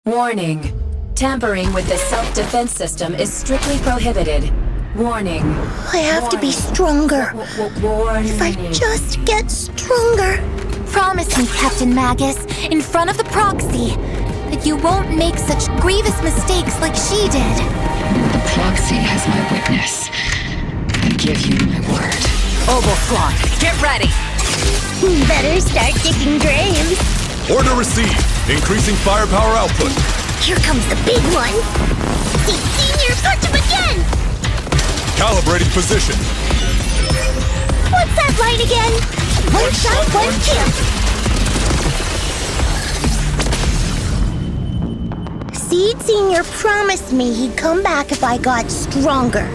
Warning. Tampering with the self-defense system is strictly prohibited. Warning. I have to be stronger. Warning. If I just get stronger. Promise me, Captain Magus, in front of the proxy, that you won't make such grievous mistakes like she did. The proxy has my witness. I give you my word. Oboe Squad, get ready! Better start digging graves. Order received. Increasing firepower output. Here comes the big one. See, Senior, punch him again! Calibrating position. What's that line again? One shot, one kill. Seed Senior promised me he'd come back if I got stronger.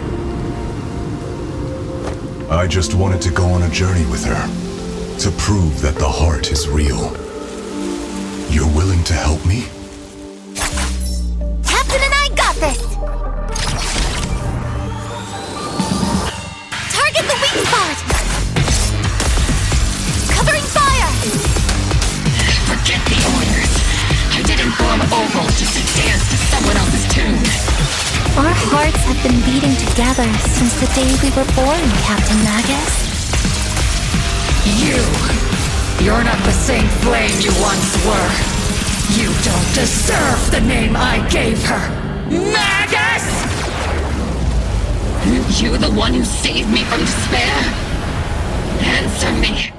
I just wanted to go on a journey with her. To prove that the heart is real. You're willing to help me? Captain and I got this! Target the weak spot! Covering fire! Forget the orders. I didn't form Oboe just to dance to someone else's tune. Our hearts have been beating together since the day we were born, Captain Magus. You're not the same flame you once were. You don't deserve the name I gave her. Magus! Aren't you the one who saved me from despair? Answer me.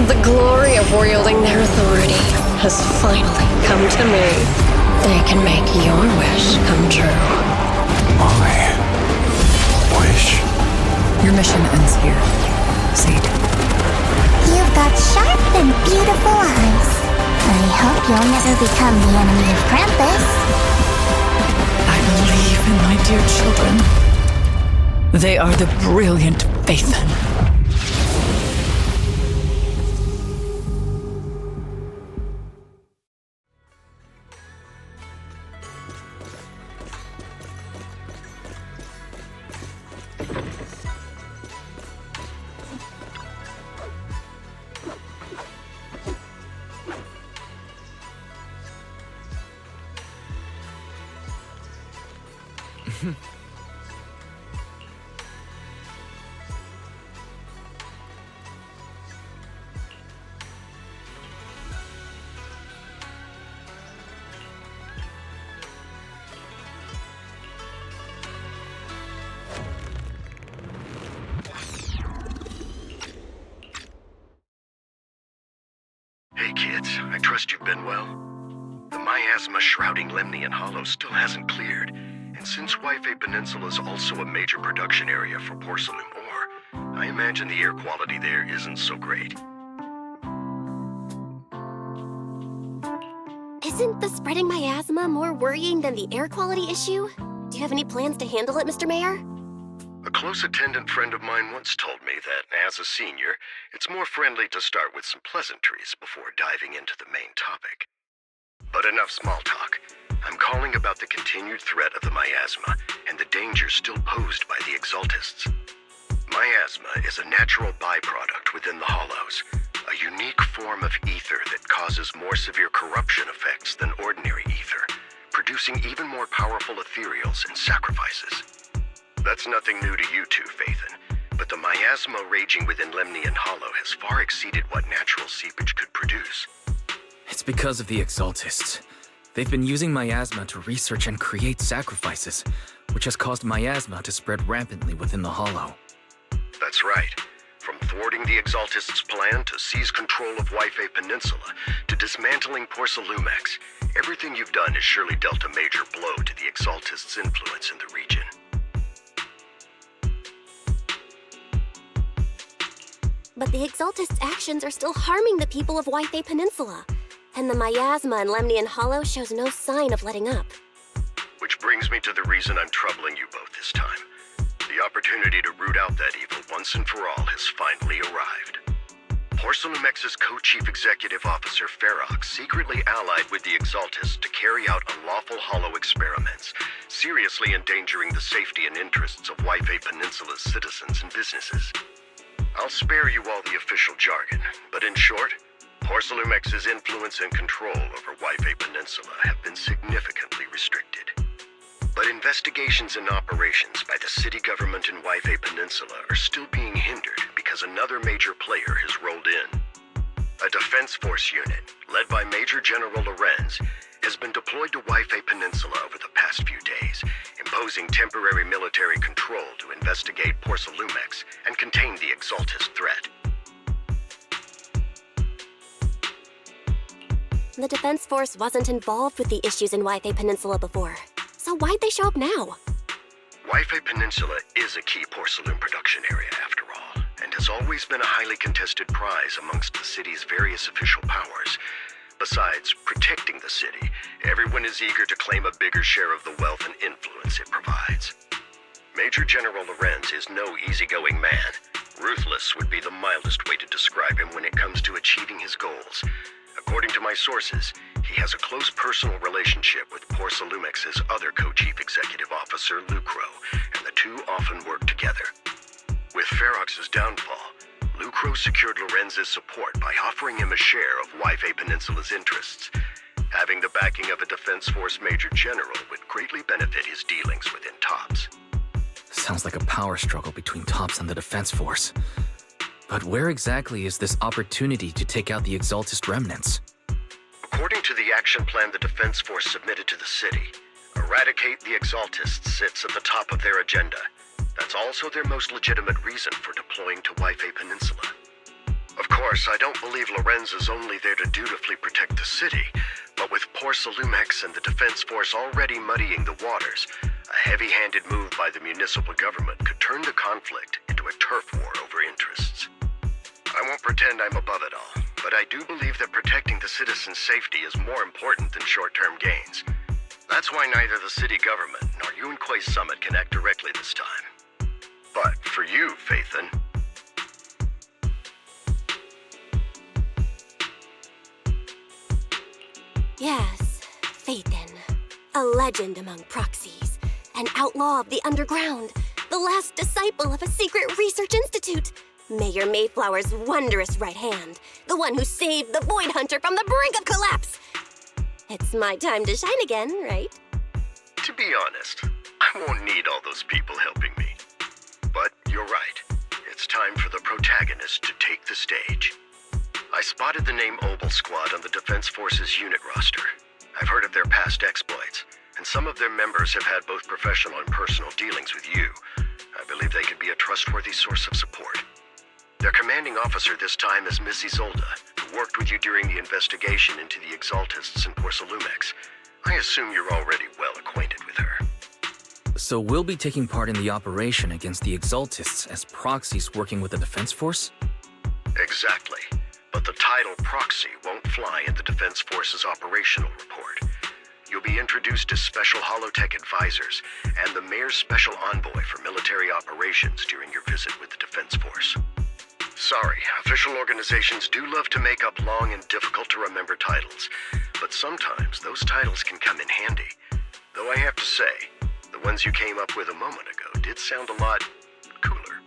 The glory of wielding their authority has finally come to me. They can make your wish come true. My wish? Your mission ends here. Seed. You've got sharp and beautiful eyes. I hope you'll never become the enemy of Krampus. I believe in my dear children. They are the brilliant Phaethon. Hey kids, I trust you've been well. The miasma shrouding Lemnian Hollow still hasn't cleared, and since Wi-Fi Peninsula is also a major production area for porcelain ore, I imagine the air quality there isn't so great. Isn't the spreading miasma more worrying than the air quality issue? Do you have any plans to handle it, Mr. Mayor? A close attendant friend of mine once told me that, as a senior, it's more friendly to start with some pleasantries before diving into the main topic. But enough small talk. I'm calling about the continued threat of the miasma and the dangers still posed by the Exaltists. Miasma is a natural byproduct within the Hollows, a unique form of ether that causes more severe corruption effects than ordinary ether, producing even more powerful ethereals and sacrifices. That's nothing new to you two, Phaethon, but the miasma raging within Lemnian Hollow has far exceeded what natural seepage could produce. It's because of the Exaltists. They've been using miasma to research and create sacrifices, which has caused miasma to spread rampantly within the Hollow. That's right. From thwarting the Exaltists' plan to seize control of Wi-Fi Peninsula to dismantling Porcelumex, everything you've done has surely dealt a major blow to the Exaltists' influence in the region. But the Exaltists' actions are still harming the people of Wi-Fi Peninsula, and the miasma in Lemnian Hollow shows no sign of letting up. Which brings me to the reason I'm troubling you both this time. The opportunity to root out that evil once and for all has finally arrived. Porcelumex's co-chief executive officer Ferox secretly allied with the Exaltists to carry out unlawful hollow experiments, seriously endangering the safety and interests of Wi-Fi Peninsula's citizens and businesses. I'll spare you all the official jargon, but in short, Porcelumex's influence and control over Yfe Peninsula have been significantly restricted. But investigations and operations by the city government in Yfe Peninsula are still being hindered because another major player has rolled in. A defense force unit, led by Major General Lorenz, has been deployed to Yfe Peninsula over the past few days, imposing temporary military control to investigate Porcelumex and contain the Exaltist threat. The Defense Force wasn't involved with the issues in Yfe Peninsula before, so why'd they show up now? Yfe Peninsula is a key porcelain production area after all, and has always been a highly contested prize amongst the city's various official powers. Besides protecting the city, everyone is eager to claim a bigger share of the wealth and influence it provides. Major General Lorenz is no easygoing man. Ruthless would be the mildest way to describe him when it comes to achieving his goals. According to my sources, he has a close personal relationship with Porcelumex's other co-chief executive officer, Lucro, and the two often work together. With Ferox's downfall, Lucro secured Lorenz's support by offering him a share of Yfe Peninsula's interests. Having the backing of a Defense Force Major General would greatly benefit his dealings within TOPS. Sounds like a power struggle between TOPS and the Defense Force. But where exactly is this opportunity to take out the Exaltist remnants? According to the action plan the Defense Force submitted to the city, eradicate the Exaltists sits at the top of their agenda. That's also their most legitimate reason for deploying to Yfe Peninsula. Of course, I don't believe Lorenz is only there to dutifully protect the city, but with Porcelumex and the Defense Force already muddying the waters, a heavy-handed move by the municipal government could turn the conflict into a turf war over interests. I won't pretend I'm above it all, but I do believe that protecting the citizens' safety is more important than short-term gains. That's why neither the city government nor Yunque's summit can act directly this time. But for you, Phaethon... Yes, Phaethon. A legend among proxies. An outlaw of the underground. The last disciple of a secret research institute. Mayor Mayflower's wondrous right hand. The one who saved the Void Hunter from the brink of collapse. It's my time to shine again, right? To be honest, I won't need all those people helping me. But you're right. It's time for the protagonist to take the stage. I spotted the name Obel Squad on the Defense Force's unit roster. I've heard of their past exploits, and some of their members have had both professional and personal dealings with you. I believe they could be a trustworthy source of support. Their commanding officer this time is Miss Isolde, who worked with you during the investigation into the Exaltists in Porcelumex. I assume you're already well acquainted with her. So we'll be taking part in the operation against the Exaltists as proxies working with the Defense Force? Exactly. But the title proxy won't fly in the Defense Force's operational report. You'll be introduced as special holotech advisors and the Mayor's special envoy for military operations during your visit with the Defense Force. Sorry, official organizations do love to make up long and difficult-to-remember titles, but sometimes those titles can come in handy. Though I have to say, the ones you came up with a moment ago did sound a lot cooler.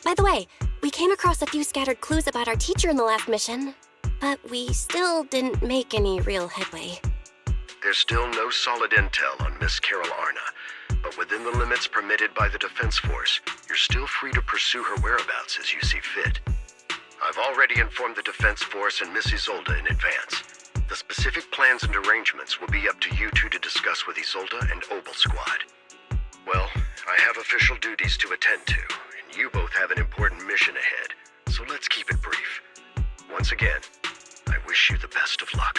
By the way, we came across a few scattered clues about our teacher in the last mission, but we still didn't make any real headway. There's still no solid intel on Miss Carol Arna, but within the limits permitted by the Defense Force, you're still free to pursue her whereabouts as you see fit. I've already informed the Defense Force and Miss Isolde in advance. The specific plans and arrangements will be up to you two to discuss with Isolde and Obel Squad. Well, I have official duties to attend to, and you both have an important mission ahead, so let's keep it brief. Once again, I wish you the best of luck.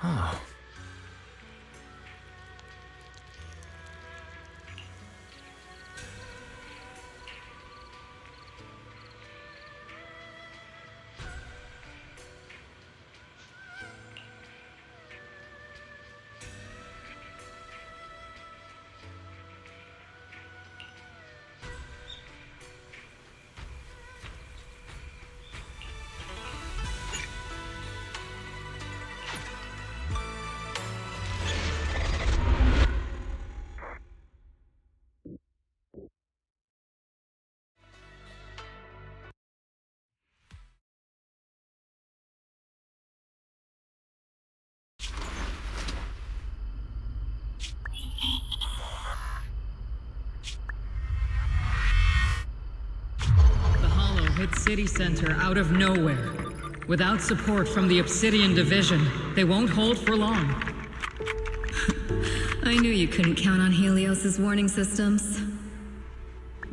Oh. Hit city center out of nowhere. Without support from the Obsidian Division, they won't hold for long. I knew you couldn't count on Helios's warning systems.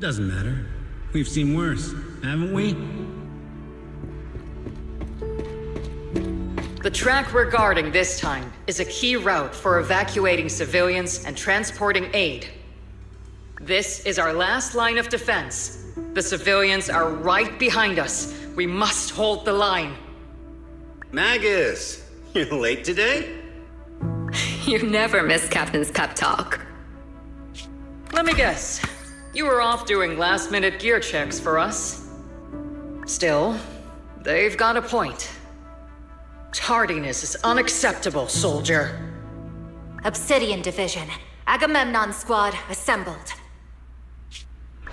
Doesn't matter. We've seen worse, haven't we? The track we're guarding this time is a key route for evacuating civilians and transporting aid. This is our last line of defense. The civilians are right behind us. We must hold the line. Magus, you're late today? You never miss Captain's pep talk. Let me guess. You were off doing last-minute gear checks for us. Still, they've got a point. Tardiness is unacceptable, soldier. Obsidian Division. Agamemnon Squad assembled.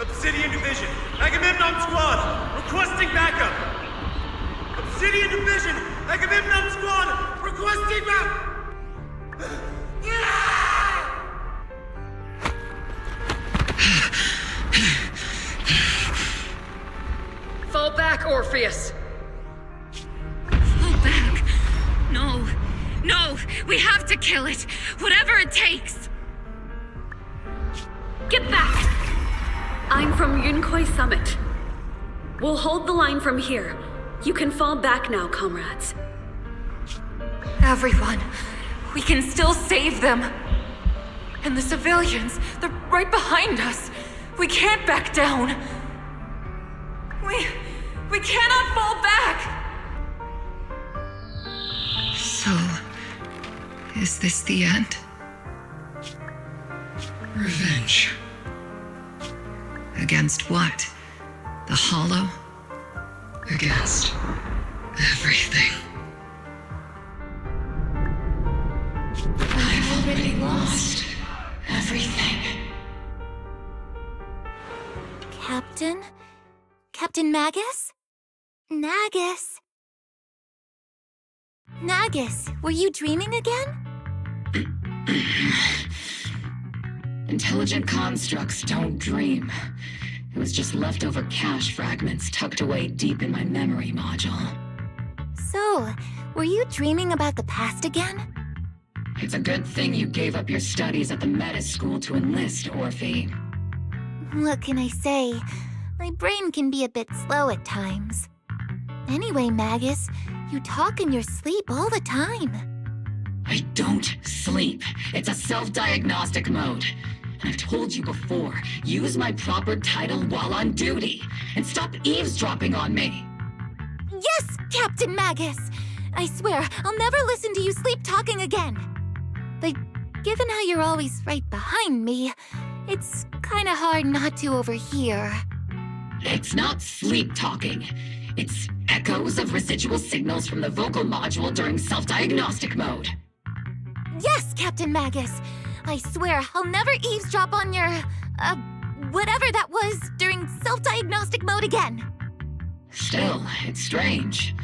Obsidian Division, Agamemnon Squad, requesting backup! Obsidian Division, Agamemnon Squad, requesting backup! Fall back, Orpheus! Fall back? No. No, we have to kill it. Whatever it takes. Get back! I'm from Yunkoi Summit. We'll hold the line from here. You can fall back now, comrades. Everyone, we can still save them. And the civilians, they're right behind us. We can't back down. We cannot fall back! So, is this the end? Revenge. Against what? The Hollow? Against everything. I've already lost everything. Captain? Captain Magus? Nagus? Nagus, were you dreaming again? Intelligent constructs don't dream. It was just leftover cache fragments tucked away deep in my memory module. So, were you dreaming about the past again? It's a good thing you gave up your studies at the Meta School to enlist, Orphe. What can I say? My brain can be a bit slow at times. Anyway, Magus, you talk in your sleep all the time. I don't sleep. It's a self-diagnostic mode. And I've told you before, use my proper title while on duty, and stop eavesdropping on me. Yes, Captain Magus! I swear, I'll never listen to you sleep-talking again. But given how you're always right behind me, it's kinda hard not to overhear. It's not sleep-talking. It's echoes of residual signals from the vocal module during self-diagnostic mode. Yes, Captain Magus. I swear, I'll never eavesdrop on your, whatever that was during self-diagnostic mode again. Still, it's strange.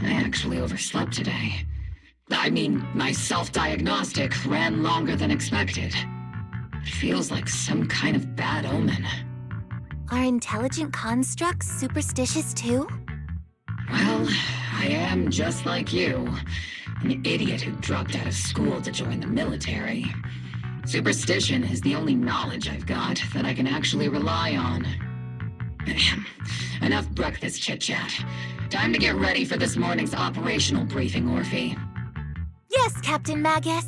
I actually overslept today. I mean, my self-diagnostic ran longer than expected. It feels like some kind of bad omen. Are intelligent constructs superstitious too? Well, I am just like you. An idiot who dropped out of school to join the military. Superstition is the only knowledge I've got that I can actually rely on. Enough breakfast chit-chat. Time to get ready for this morning's operational briefing, Orphe. Yes, Captain Magus.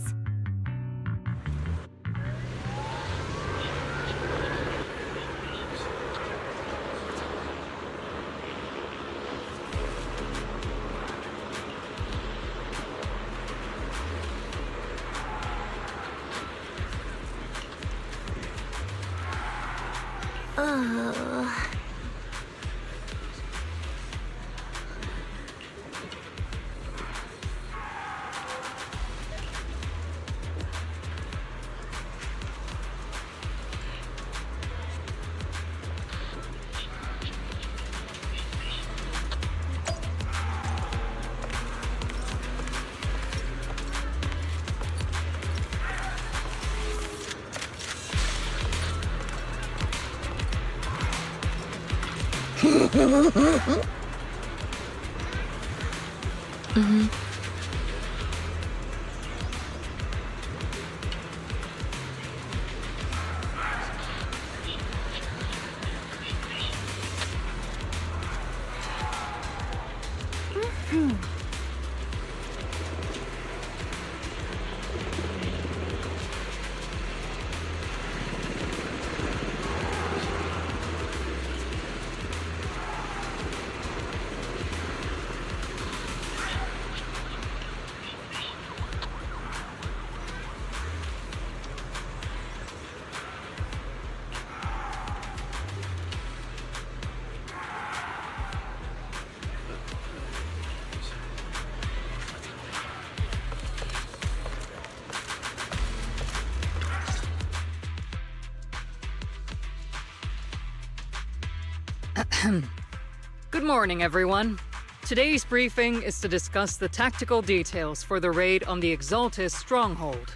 Good morning, everyone. Today's briefing is to discuss the tactical details for the raid on the Exaltus stronghold.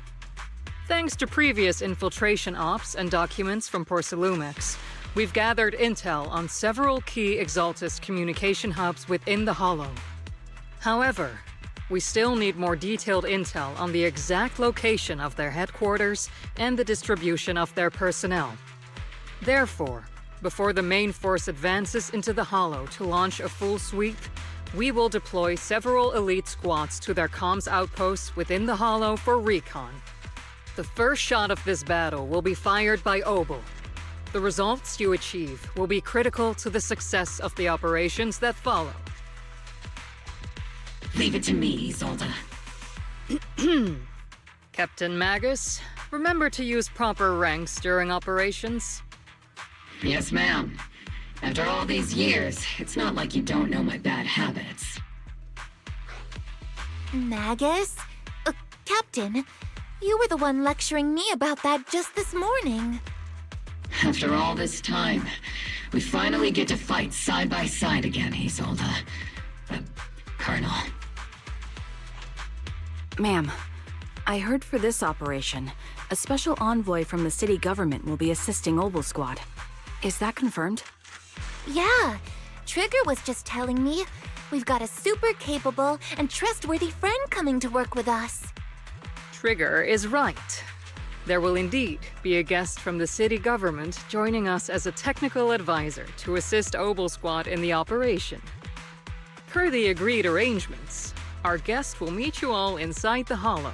Thanks to previous infiltration ops and documents from Porcelumex, we've gathered intel on several key Exaltus communication hubs within the Hollow. However, we still need more detailed intel on the exact location of their headquarters and the distribution of their personnel. Therefore, before the main force advances into the Hollow to launch a full sweep, we will deploy several elite squads to their comms outposts within the Hollow for recon. The first shot of this battle will be fired by Obel. The results you achieve will be critical to the success of the operations that follow. Leave it to me, Isolde. Captain Magus, remember to use proper ranks during operations. Yes, ma'am. After all these years, it's not like you don't know my bad habits. Magus? Captain, you were the one lecturing me about that just this morning. After all this time, we finally get to fight side by side again, Isolde. Colonel. Ma'am, I heard for this operation, a special envoy from the city government will be assisting Obel Squad. Is that confirmed? Yeah, Trigger was just telling me we've got a super capable and trustworthy friend coming to work with us. Trigger is right. There will indeed be a guest from the city government joining us as a technical advisor to assist Obel Squad in the operation. Per the agreed arrangements, our guest will meet you all inside the Hollow.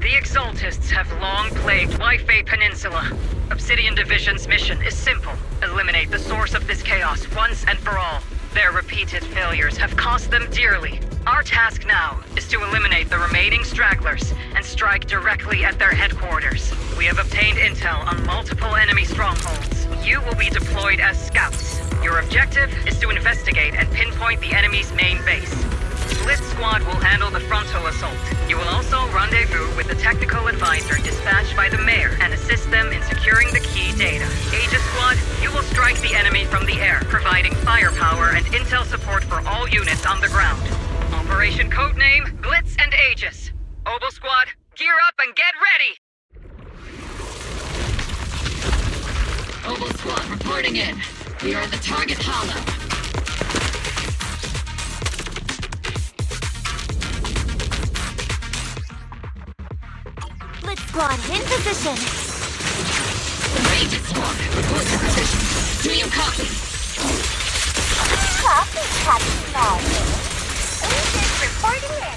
The Exaltists have long plagued Wi-Fi Peninsula. Obsidian Division's mission is simple. Eliminate the source of this chaos once and for all. Their repeated failures have cost them dearly. Our task now is to eliminate the remaining stragglers and strike directly at their headquarters. We have obtained intel on multiple enemy strongholds. You will be deployed as scouts. Your objective is to investigate and pinpoint the enemy's main base. Blitz Squad will handle the frontal assault. You will also rendezvous with the technical advisor dispatched by the mayor and assist them in securing the key data. Aegis Squad, you will strike the enemy from the air, providing firepower and intel support for all units on the ground. Operation codename Blitz and Aegis. Obel Squad, gear up and get ready! Obel Squad reporting in. We are at the target hollow. Blitz Squad, in position. Aegis Squad, report to position. Do you copy? Copy, Captain. Aegis reporting in.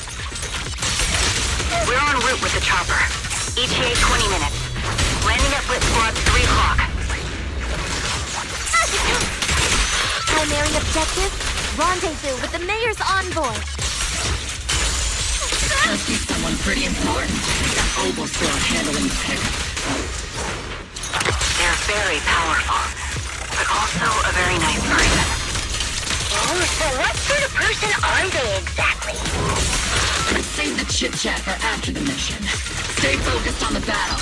We're en route with the chopper. ETA 20 minutes. Landing at Blitz Squad 3 o'clock. Primary objective, rendezvous with the mayor's envoy. Must be someone pretty important. That Obel Squad handling the pickup. They're very powerful, but also a very nice person. Oh, so what sort of person are they exactly? Let's save the chit-chat for after the mission. Stay focused on the battle.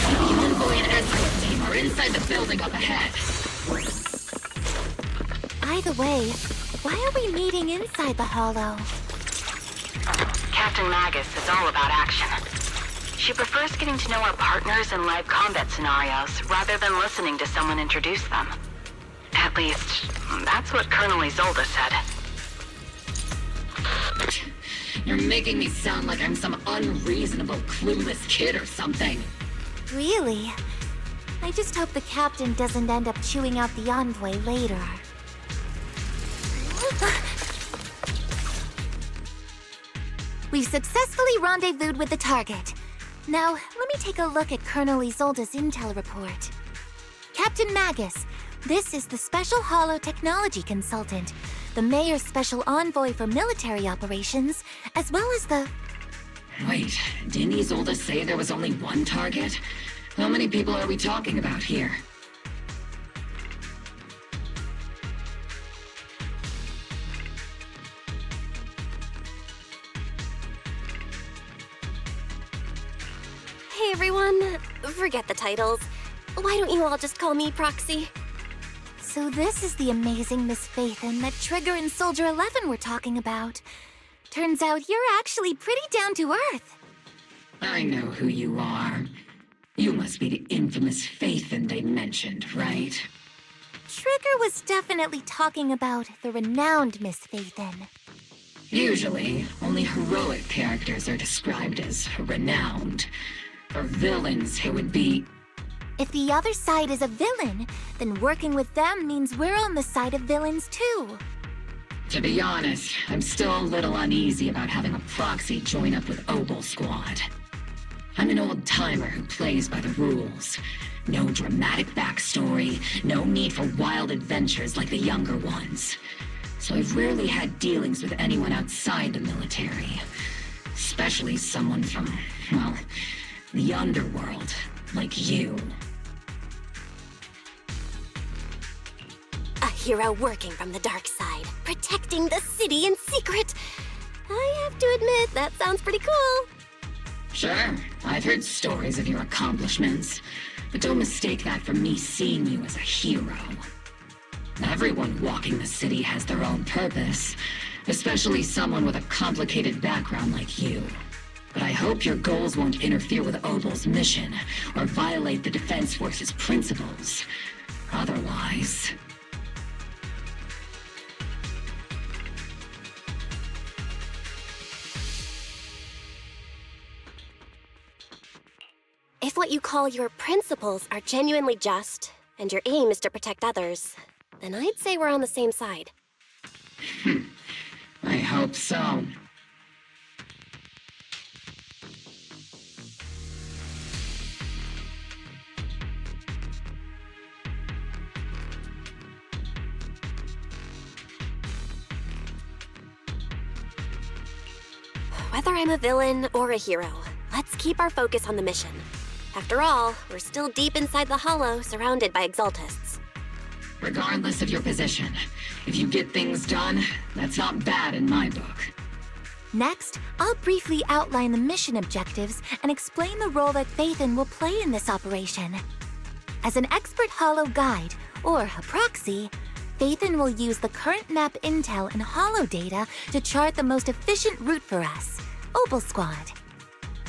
The envoy and escort team are inside the building up ahead. Either way, why are we meeting inside the hollow? Captain Magus is all about action. She prefers getting to know our partners in live combat scenarios rather than listening to someone introduce them. At least, that's what Colonel Isolde said. You're making me sound like I'm some unreasonable, clueless kid or something. Really? I just hope the captain doesn't end up chewing out the envoy later. We've successfully rendezvoused with the target. Now, let me take a look at Colonel Isolde's intel report. Captain Magus, this is the Special Hollow Technology Consultant, the Mayor's Special Envoy for Military Operations, as well as the... Wait, didn't Isolde say there was only one target? How many people are we talking about here? Hey everyone, forget the titles. Why don't you all just call me Proxy? So this is the amazing Miss Faithin that Trigger and Soldier 11 were talking about. Turns out you're actually pretty down to earth. I know who you are. You must be the infamous Faithin they mentioned, right? Trigger was definitely talking about the renowned Miss Faithin. Usually, only heroic characters are described as renowned. For villains, it would be... If the other side is a villain, then working with them means we're on the side of villains too. To be honest, I'm still a little uneasy about having a proxy join up with Obel Squad. I'm an old-timer who plays by the rules. No dramatic backstory, no need for wild adventures like the younger ones. So I've rarely had dealings with anyone outside the military. Especially someone from, well, the underworld, like you. A hero working from the dark side, protecting the city in secret. I have to admit, that sounds pretty cool. Sure, I've heard stories of your accomplishments, but don't mistake that for me seeing you as a hero. Everyone walking the city has their own purpose, especially someone with a complicated background like you. But I hope your goals won't interfere with Obel's mission, or violate the Defense Force's principles. Otherwise... If what you call your principles are genuinely just, and your aim is to protect others, then I'd say we're on the same side. I hope so. Whether I'm a villain or a hero, let's keep our focus on the mission. After all, we're still deep inside the hollow, surrounded by exaltists. Regardless of your position, if you get things done, that's not bad in my book. Next, I'll briefly outline the mission objectives and explain the role that Phaethon will play in this operation. As an expert hollow guide, or a proxy, Phaethon will use the current map intel and hollow data to chart the most efficient route for us, Opal Squad.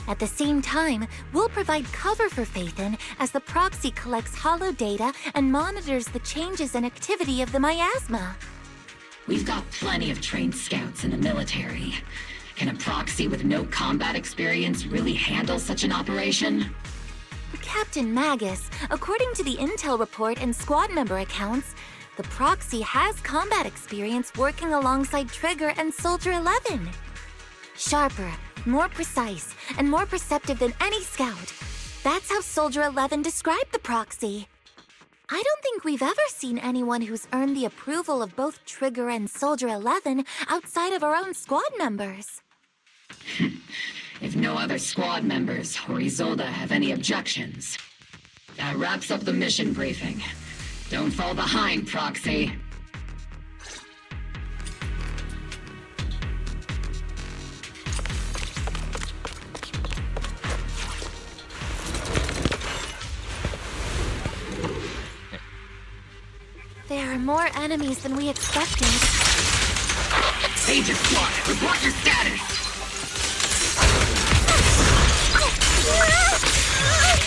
At the same time, we'll provide cover for Phaethon as the proxy collects hollow data and monitors the changes and activity of the miasma. We've got plenty of trained scouts in the military. Can a proxy with no combat experience really handle such an operation? Captain Magus, according to the intel report and squad member accounts, the proxy has combat experience working alongside Trigger and Soldier 11. Sharper, more precise, and more perceptive than any scout. That's how Soldier 11 described the proxy. I don't think we've ever seen anyone who's earned the approval of both Trigger and Soldier 11 outside of our own squad members. If no other squad members or Isolde have any objections. That wraps up the mission briefing. Don't fall behind, Proxy. There are more enemies than we expected. Agent Squad, report your status!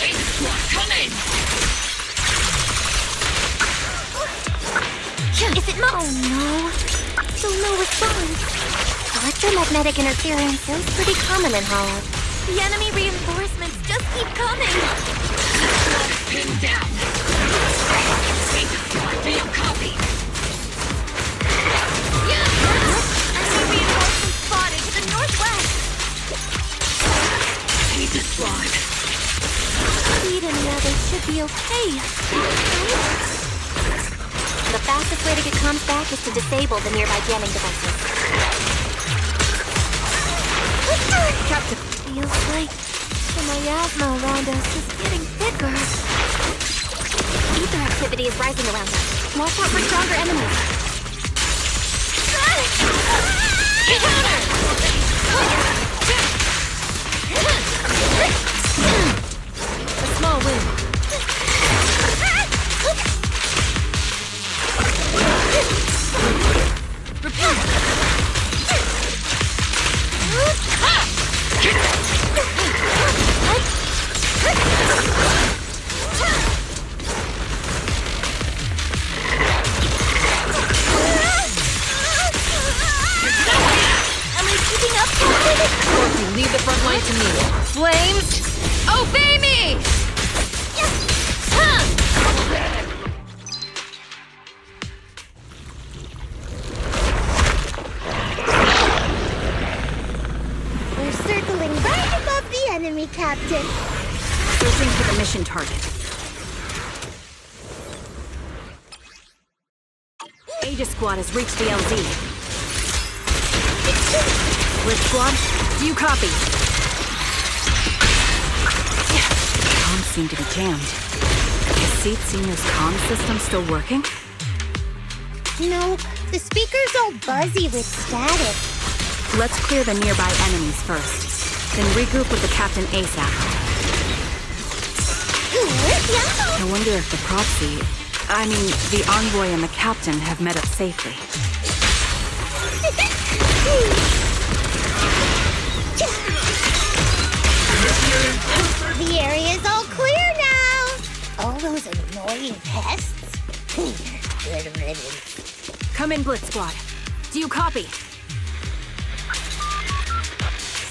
Agent Squad, come in! Is it Mo? Oh no. Still no response. Electromagnetic interference is pretty common in Hollow. The enemy reinforcements just keep coming. Pinned down. Agent Squad, do you copy? Enemy reinforcements spotted to the northwest. Agent Squad. Speed and the others should be okay. The fastest way to get comms back is to disable the nearby jamming devices. Captain, feels like the miasma around us is getting thicker. Ether activity is rising around us. Watch out for stronger enemies. A small win. Leave the front line to me. Flames, obey me! We're circling right above the enemy, Captain. Searching for the mission target. Aegis Squad has reached the LZ. Blitz Squad, do you copy? Comms seem to be jammed. Is Seed Senior's comm system still working? No, the speaker's all buzzy with static. Let's clear the nearby enemies first, then regroup with the Captain ASAP. I wonder if the proxy, the envoy and the Captain have met up safely. The area's all clear now. All those annoying pests. Good riddance. Come in, Blitz Squad. Do you copy?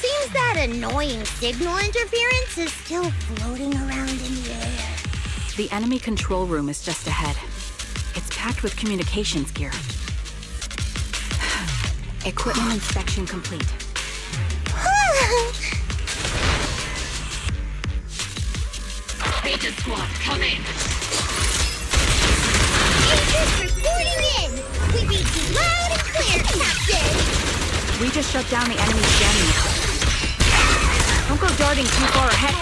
Seems that annoying signal interference is still floating around in the air. The enemy control room is just ahead. It's packed with communications gear. Equipment inspection complete. Agent Squad, come in! Agents reporting in! We read you loud and clear, Captain! We just shut down the enemy's jamming network. Don't go darting too far ahead.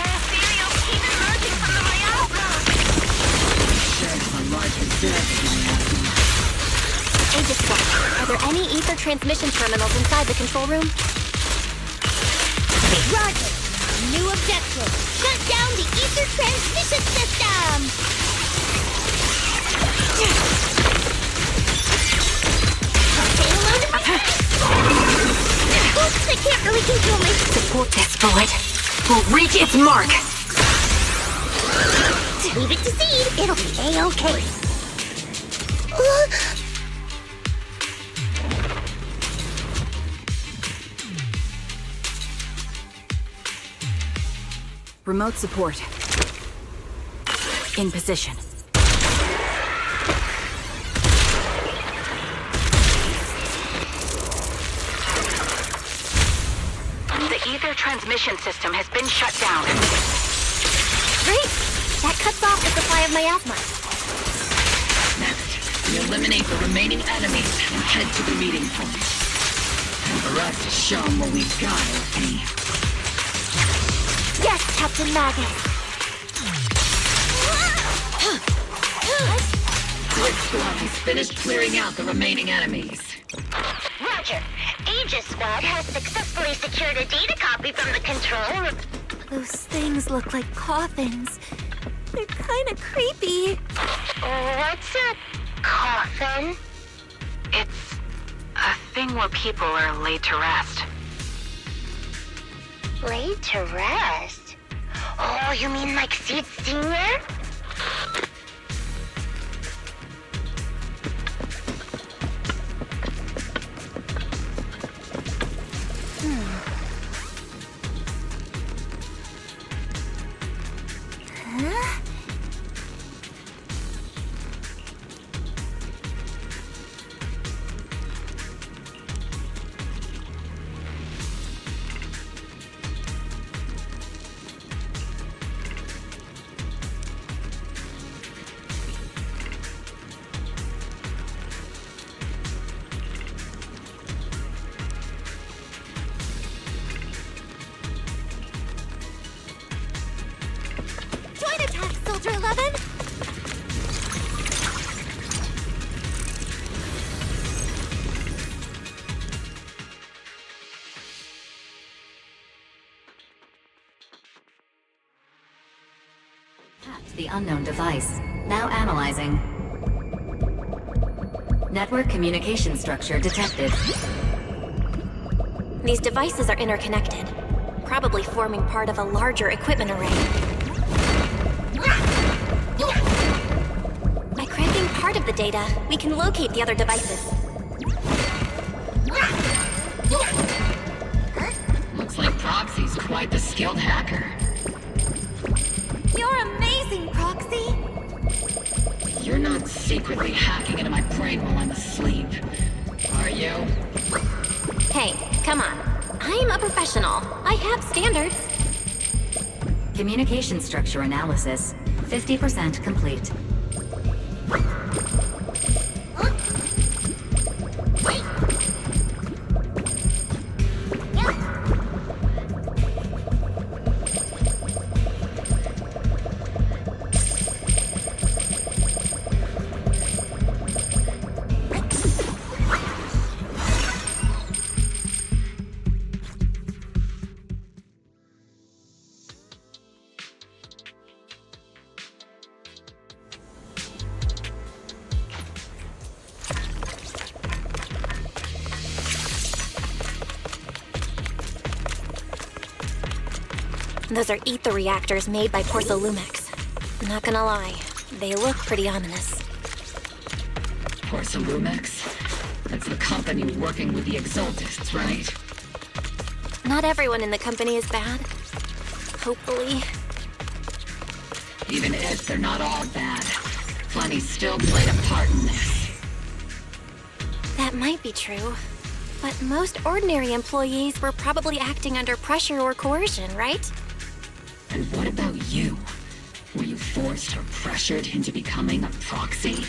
Aegis Squad, are there any ether transmission terminals inside the control room? Roger. New objective. Shut down the ether transmission system! Oops, I can't really control my... Support this bullet. We'll reach its mark. Leave it to Seed. It'll be A-okay. Remote support. In position. The ether transmission system has been shut down. Great! That cuts off the supply of miasma. Next, we eliminate the remaining enemies and head to the meeting point. And for us to show them what we've got, okay? Yes, Captain Magus! This squad has finished clearing out the remaining enemies. Roger. Aegis Squad has successfully secured a data copy from the control room. Those things look like coffins. They're kind of creepy. What's a coffin? It's a thing where people are laid to rest. Laid to rest? Oh, you mean like Seed Senior? Soldier 11? The unknown device. Now analyzing. Network communication structure detected. These devices are interconnected, probably forming part of a larger equipment array. By cracking part of the data, we can locate the other devices. Looks like Proxy's quite the skilled hacker. You're amazing, Proxy! You're not secretly hacking into my brain while I'm asleep, are you? Hey, come on. I'm a professional. I have standards. Communication structure analysis. 50% complete. Those are ether reactors made by Porcelumex. Not gonna lie, they look pretty ominous. Porcelumex? That's the company working with the Exaltists, right? Not everyone in the company is bad. Hopefully. Even if they're not all bad, plenty still played a part in this. That might be true. But most ordinary employees were probably acting under pressure or coercion, right? And what about you? Were you forced or pressured into becoming a proxy?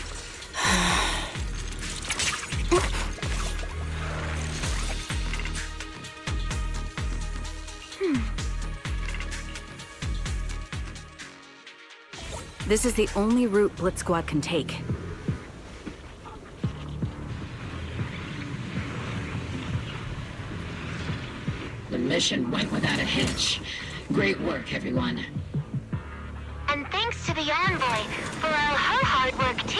This is the only route Blitz Squad can take. The mission went without a hitch. Great work, everyone. And thanks to the envoy for all her hard work, too.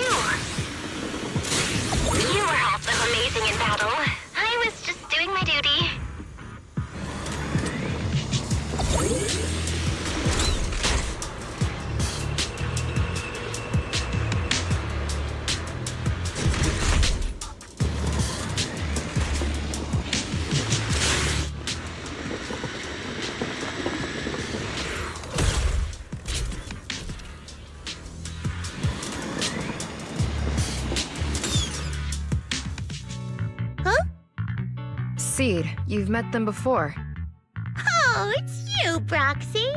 You were also amazing in battle. I was just doing my duty. Seed, you've met them before. Oh, it's you, Proxy.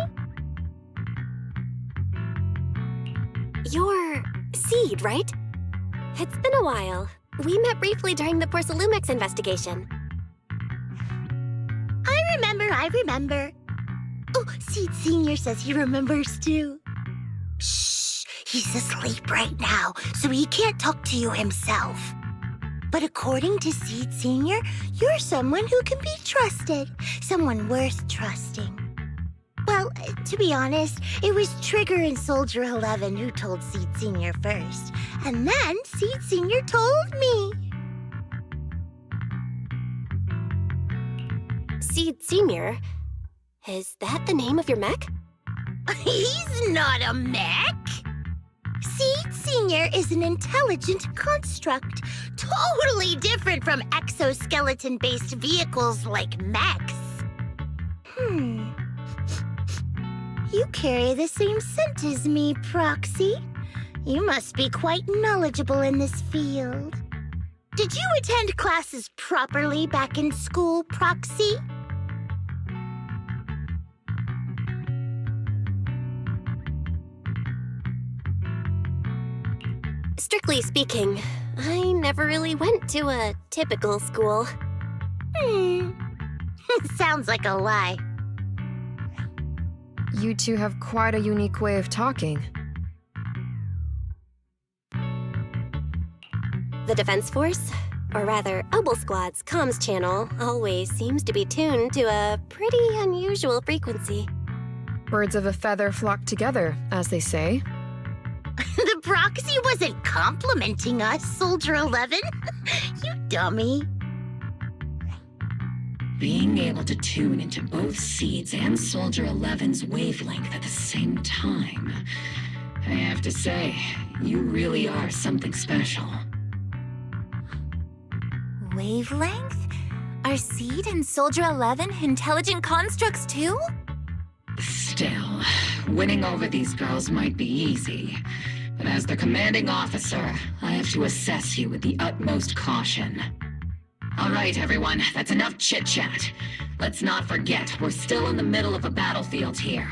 You're Seed, right? It's been a while. We met briefly during the Porcelumix investigation. I remember. Oh, Seed Senior says he remembers too. Shh, he's asleep right now, so he can't talk to you himself. But according to Seed Senior, you're someone who can be trusted. Someone worth trusting. Well, to be honest, it was Trigger and Soldier 11 who told Seed Senior first. And then Seed Senior told me. Seed Senior? Is that the name of your mech? He's not a mech. Seed Senior is an intelligent construct, totally different from exoskeleton-based vehicles like mechs. You carry the same scent as me, Proxy. You must be quite knowledgeable in this field. Did you attend classes properly back in school, Proxy? Strictly speaking, I never really went to a typical school. Sounds like a lie. You two have quite a unique way of talking. The Defense Force, or rather, Ogle Squad's comms channel always seems to be tuned to a pretty unusual frequency. Birds of a feather flock together, as they say. The Proxy wasn't complimenting us, Soldier 11. You dummy. Being able to tune into both Seed's and Soldier 11's wavelength at the same time. I have to say, you really are something special. Wavelength? Are Seed and Soldier 11 intelligent constructs too? Still, winning over these girls might be easy. But as their commanding officer, I have to assess you with the utmost caution. All right, everyone, that's enough chit-chat. Let's not forget, we're still in the middle of a battlefield here.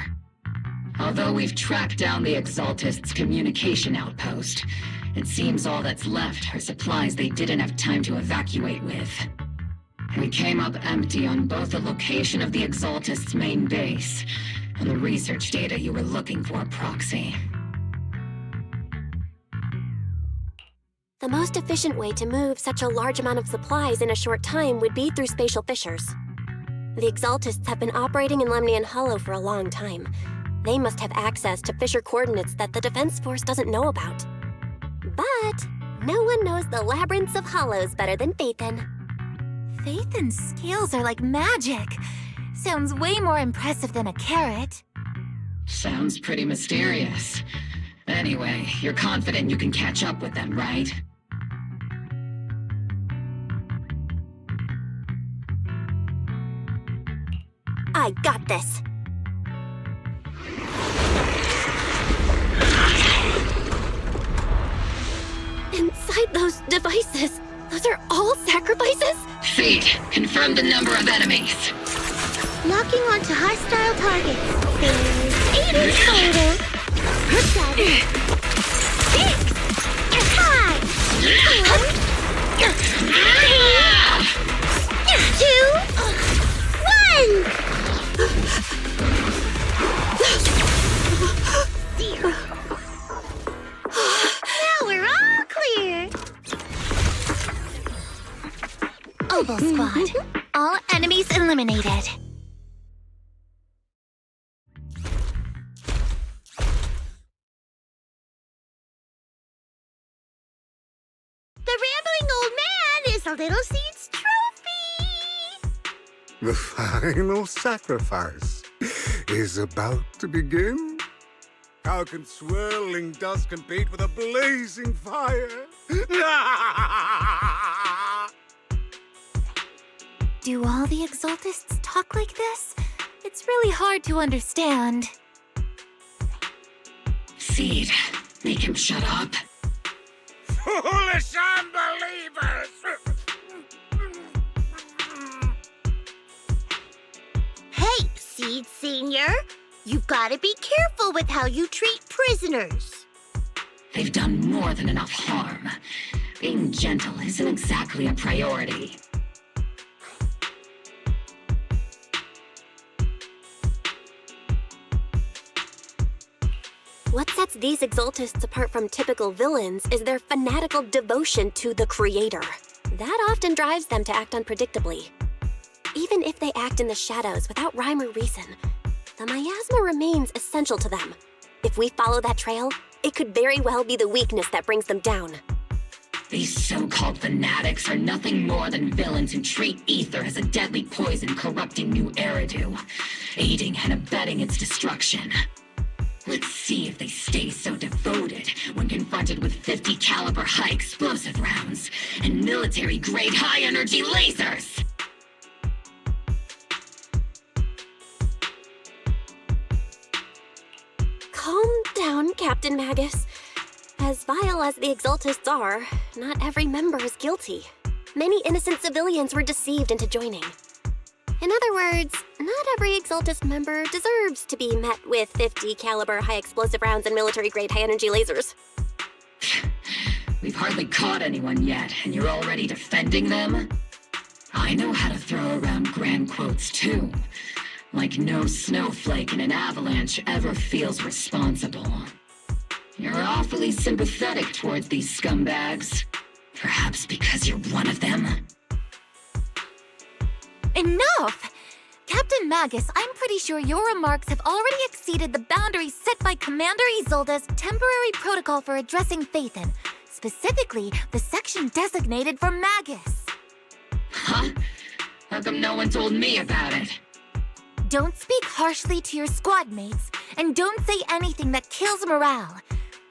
Although we've tracked down the Exaltists' communication outpost, it seems all that's left are supplies they didn't have time to evacuate with. We came up empty on both the location of the Exaltists' main base and the research data you were looking for, Proxy. The most efficient way to move such a large amount of supplies in a short time would be through spatial fissures. The Exaltists have been operating in Lemnian Hollow for a long time. They must have access to fissure coordinates that the Defense Force doesn't know about. But no one knows the labyrinths of hollows better than Phaethon. Phaethon's scales are like magic. Sounds way more impressive than a carrot. Sounds pretty mysterious. Anyway, you're confident you can catch up with them, right? I got this. Inside those devices, those are all sacrifices? Seed, confirm the number of enemies. Locking onto hostile targets. There's 8 in total. 7, 6, 5, 4, 3, 2, 1. eliminated. The rambling old man is a little seed's trophy! The final sacrifice is about to begin. How can swirling dust compete with a blazing fire? Do all the Exaltists talk like this? It's really hard to understand. Seed, make him shut up. Foolish unbelievers! Hey, Seed Senior! You've got to be careful with how you treat prisoners. They've done more than enough harm. Being gentle isn't exactly a priority. What sets these Exaltists apart from typical villains is their fanatical devotion to the Creator. That often drives them to act unpredictably. Even if they act in the shadows without rhyme or reason, the miasma remains essential to them. If we follow that trail, it could very well be the weakness that brings them down. These so-called fanatics are nothing more than villains who treat ether as a deadly poison corrupting new Eridu, aiding and abetting its destruction. Let's see if they stay so devoted when confronted with 50 caliber high explosive rounds and military-grade high-energy lasers! Calm down, Captain Magus. As vile as the Exaltists are, not every member is guilty. Many innocent civilians were deceived into joining. In other words, not every Exaltist member deserves to be met with 50 caliber high explosive rounds and military-grade high-energy lasers. We've hardly caught anyone yet, and you're already defending them? I know how to throw around grand quotes too. Like no snowflake in an avalanche ever feels responsible. You're awfully sympathetic towards these scumbags. Perhaps because you're one of them? Enough! Captain Magus, I'm pretty sure your remarks have already exceeded the boundaries set by Commander Isolde's temporary protocol for addressing Phaethon, specifically the section designated for Magus. Huh? How come no one told me about it? Don't speak harshly to your squad mates, and don't say anything that kills morale.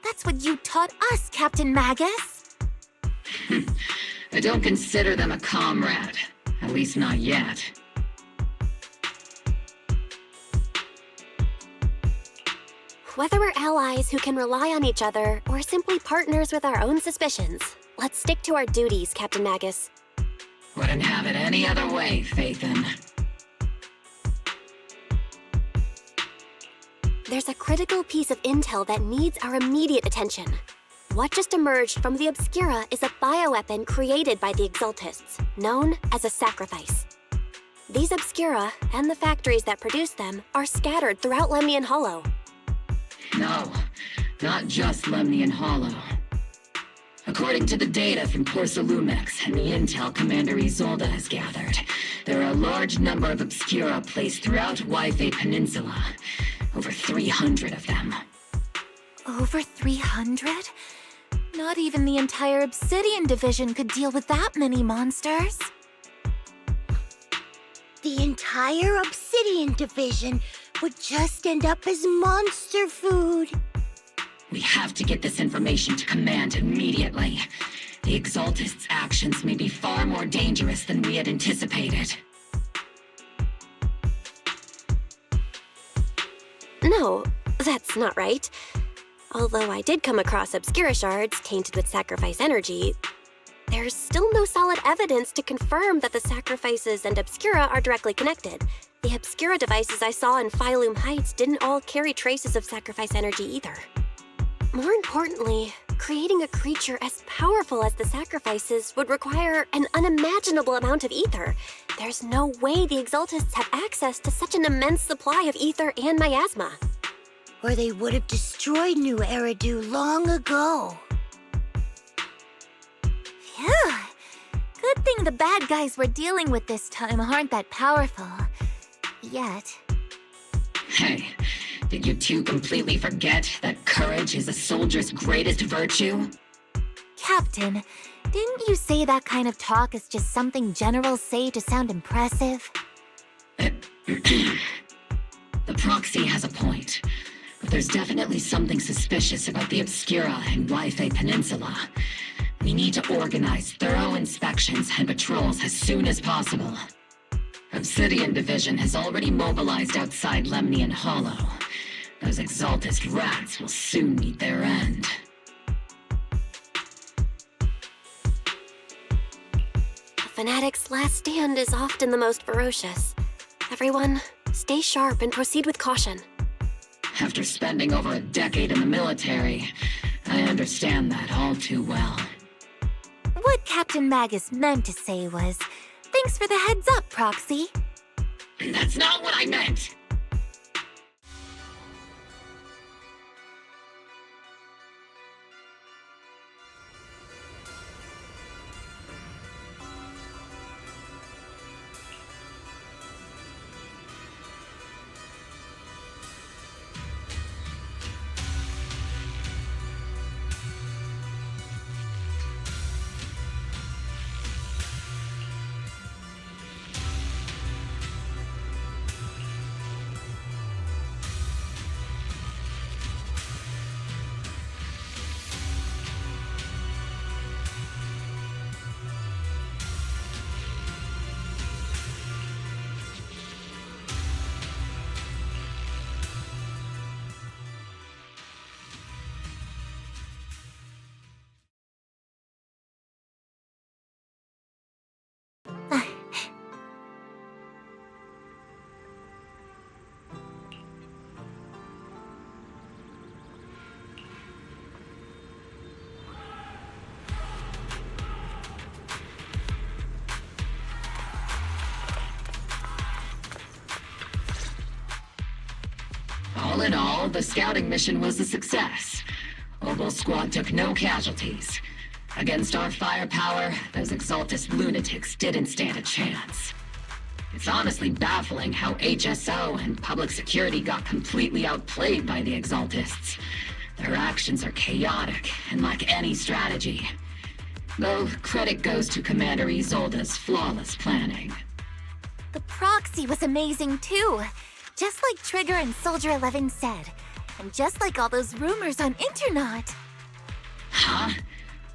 That's what you taught us, Captain Magus. I don't consider them a comrade. At least not yet. Whether we're allies who can rely on each other, or simply partners with our own suspicions, let's stick to our duties, Captain Magus. Wouldn't have it any other way, Phaethon. There's a critical piece of intel that needs our immediate attention. What just emerged from the Obscura is a bioweapon created by the Exaltists, known as a sacrifice. These Obscura, and the factories that produce them, are scattered throughout Lemnian Hollow. No, not just Lemnian Hollow. According to the data from Porcelumex and the intel Commander Isolde has gathered, there are a large number of Obscura placed throughout Yfei Peninsula. Over 300 of them. Over 300? Not even the entire Obsidian Division could deal with that many monsters. The entire Obsidian Division would just end up as monster food. We have to get this information to Command immediately. The Exaltists' actions may be far more dangerous than we had anticipated. No, that's not right. Although I did come across Obscura shards tainted with sacrifice energy, there's still no solid evidence to confirm that the sacrifices and Obscura are directly connected. The Obscura devices I saw in Phylum Heights didn't all carry traces of sacrifice energy either. More importantly, creating a creature as powerful as the sacrifices would require an unimaginable amount of ether. There's no way the Exaltists have access to such an immense supply of ether and miasma. Or they would have destroyed New Eridu long ago. Phew. Good thing the bad guys we're dealing with this time aren't that powerful. Yet. Hey, did you two completely forget that courage is a soldier's greatest virtue? Captain, didn't you say that kind of talk is just something generals say to sound impressive? The proxy has a point, but there's definitely something suspicious about the Obscura and Wi-Fi Peninsula. We need to organize thorough inspections and patrols as soon as possible. Obsidian Division has already mobilized outside Lemnian Hollow. Those Exaltist rats will soon meet their end. A fanatic's last stand is often the most ferocious. Everyone, stay sharp and proceed with caution. After spending over a decade in the military, I understand that all too well. What Captain Magus meant to say was, thanks for the heads up, Proxy. That's not what I meant! All in all, the scouting mission was a success. Ogle Squad took no casualties. Against our firepower, those Exaltist lunatics didn't stand a chance. It's honestly baffling how HSO and public security got completely outplayed by the Exaltists. Their actions are chaotic and lack any strategy. Though credit goes to Commander Isolde's flawless planning. The proxy was amazing too. Just like Trigger and Soldier 11 said. And just like all those rumors on Internet. Huh?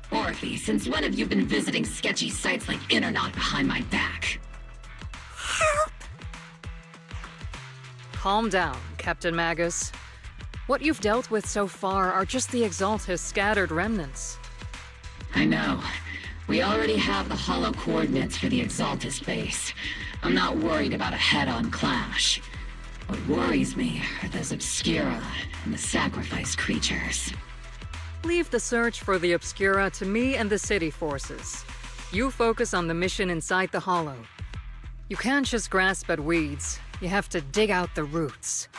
Orphe, since when have you been visiting sketchy sites like Internet behind my back? Help! Calm down, Captain Magus. What you've dealt with so far are just the Exaltist scattered remnants. I know. We already have the hollow coordinates for the Exaltist base. I'm not worried about a head-on clash. What worries me are those Obscura and the sacrifice creatures. Leave the search for the Obscura to me and the city forces. You focus on the mission inside the Hollow. You can't just grasp at weeds. You have to dig out the roots.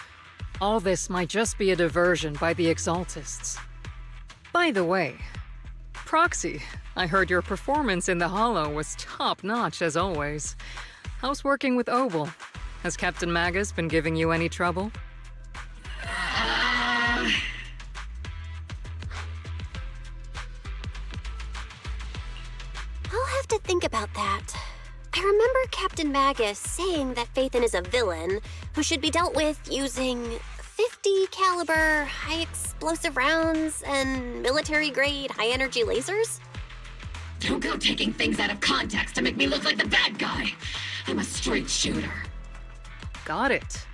All this might just be a diversion by the Exaltists. By the way, Proxy, I heard your performance in the Hollow was top-notch as always. How's working with Ogle? Has Captain Magus been giving you any trouble? I'll have to think about that. I remember Captain Magus saying that Phaethon is a villain who should be dealt with using 50 caliber, high explosive rounds and military-grade high-energy lasers? Don't go taking things out of context to make me look like the bad guy. I'm a straight shooter. Got it.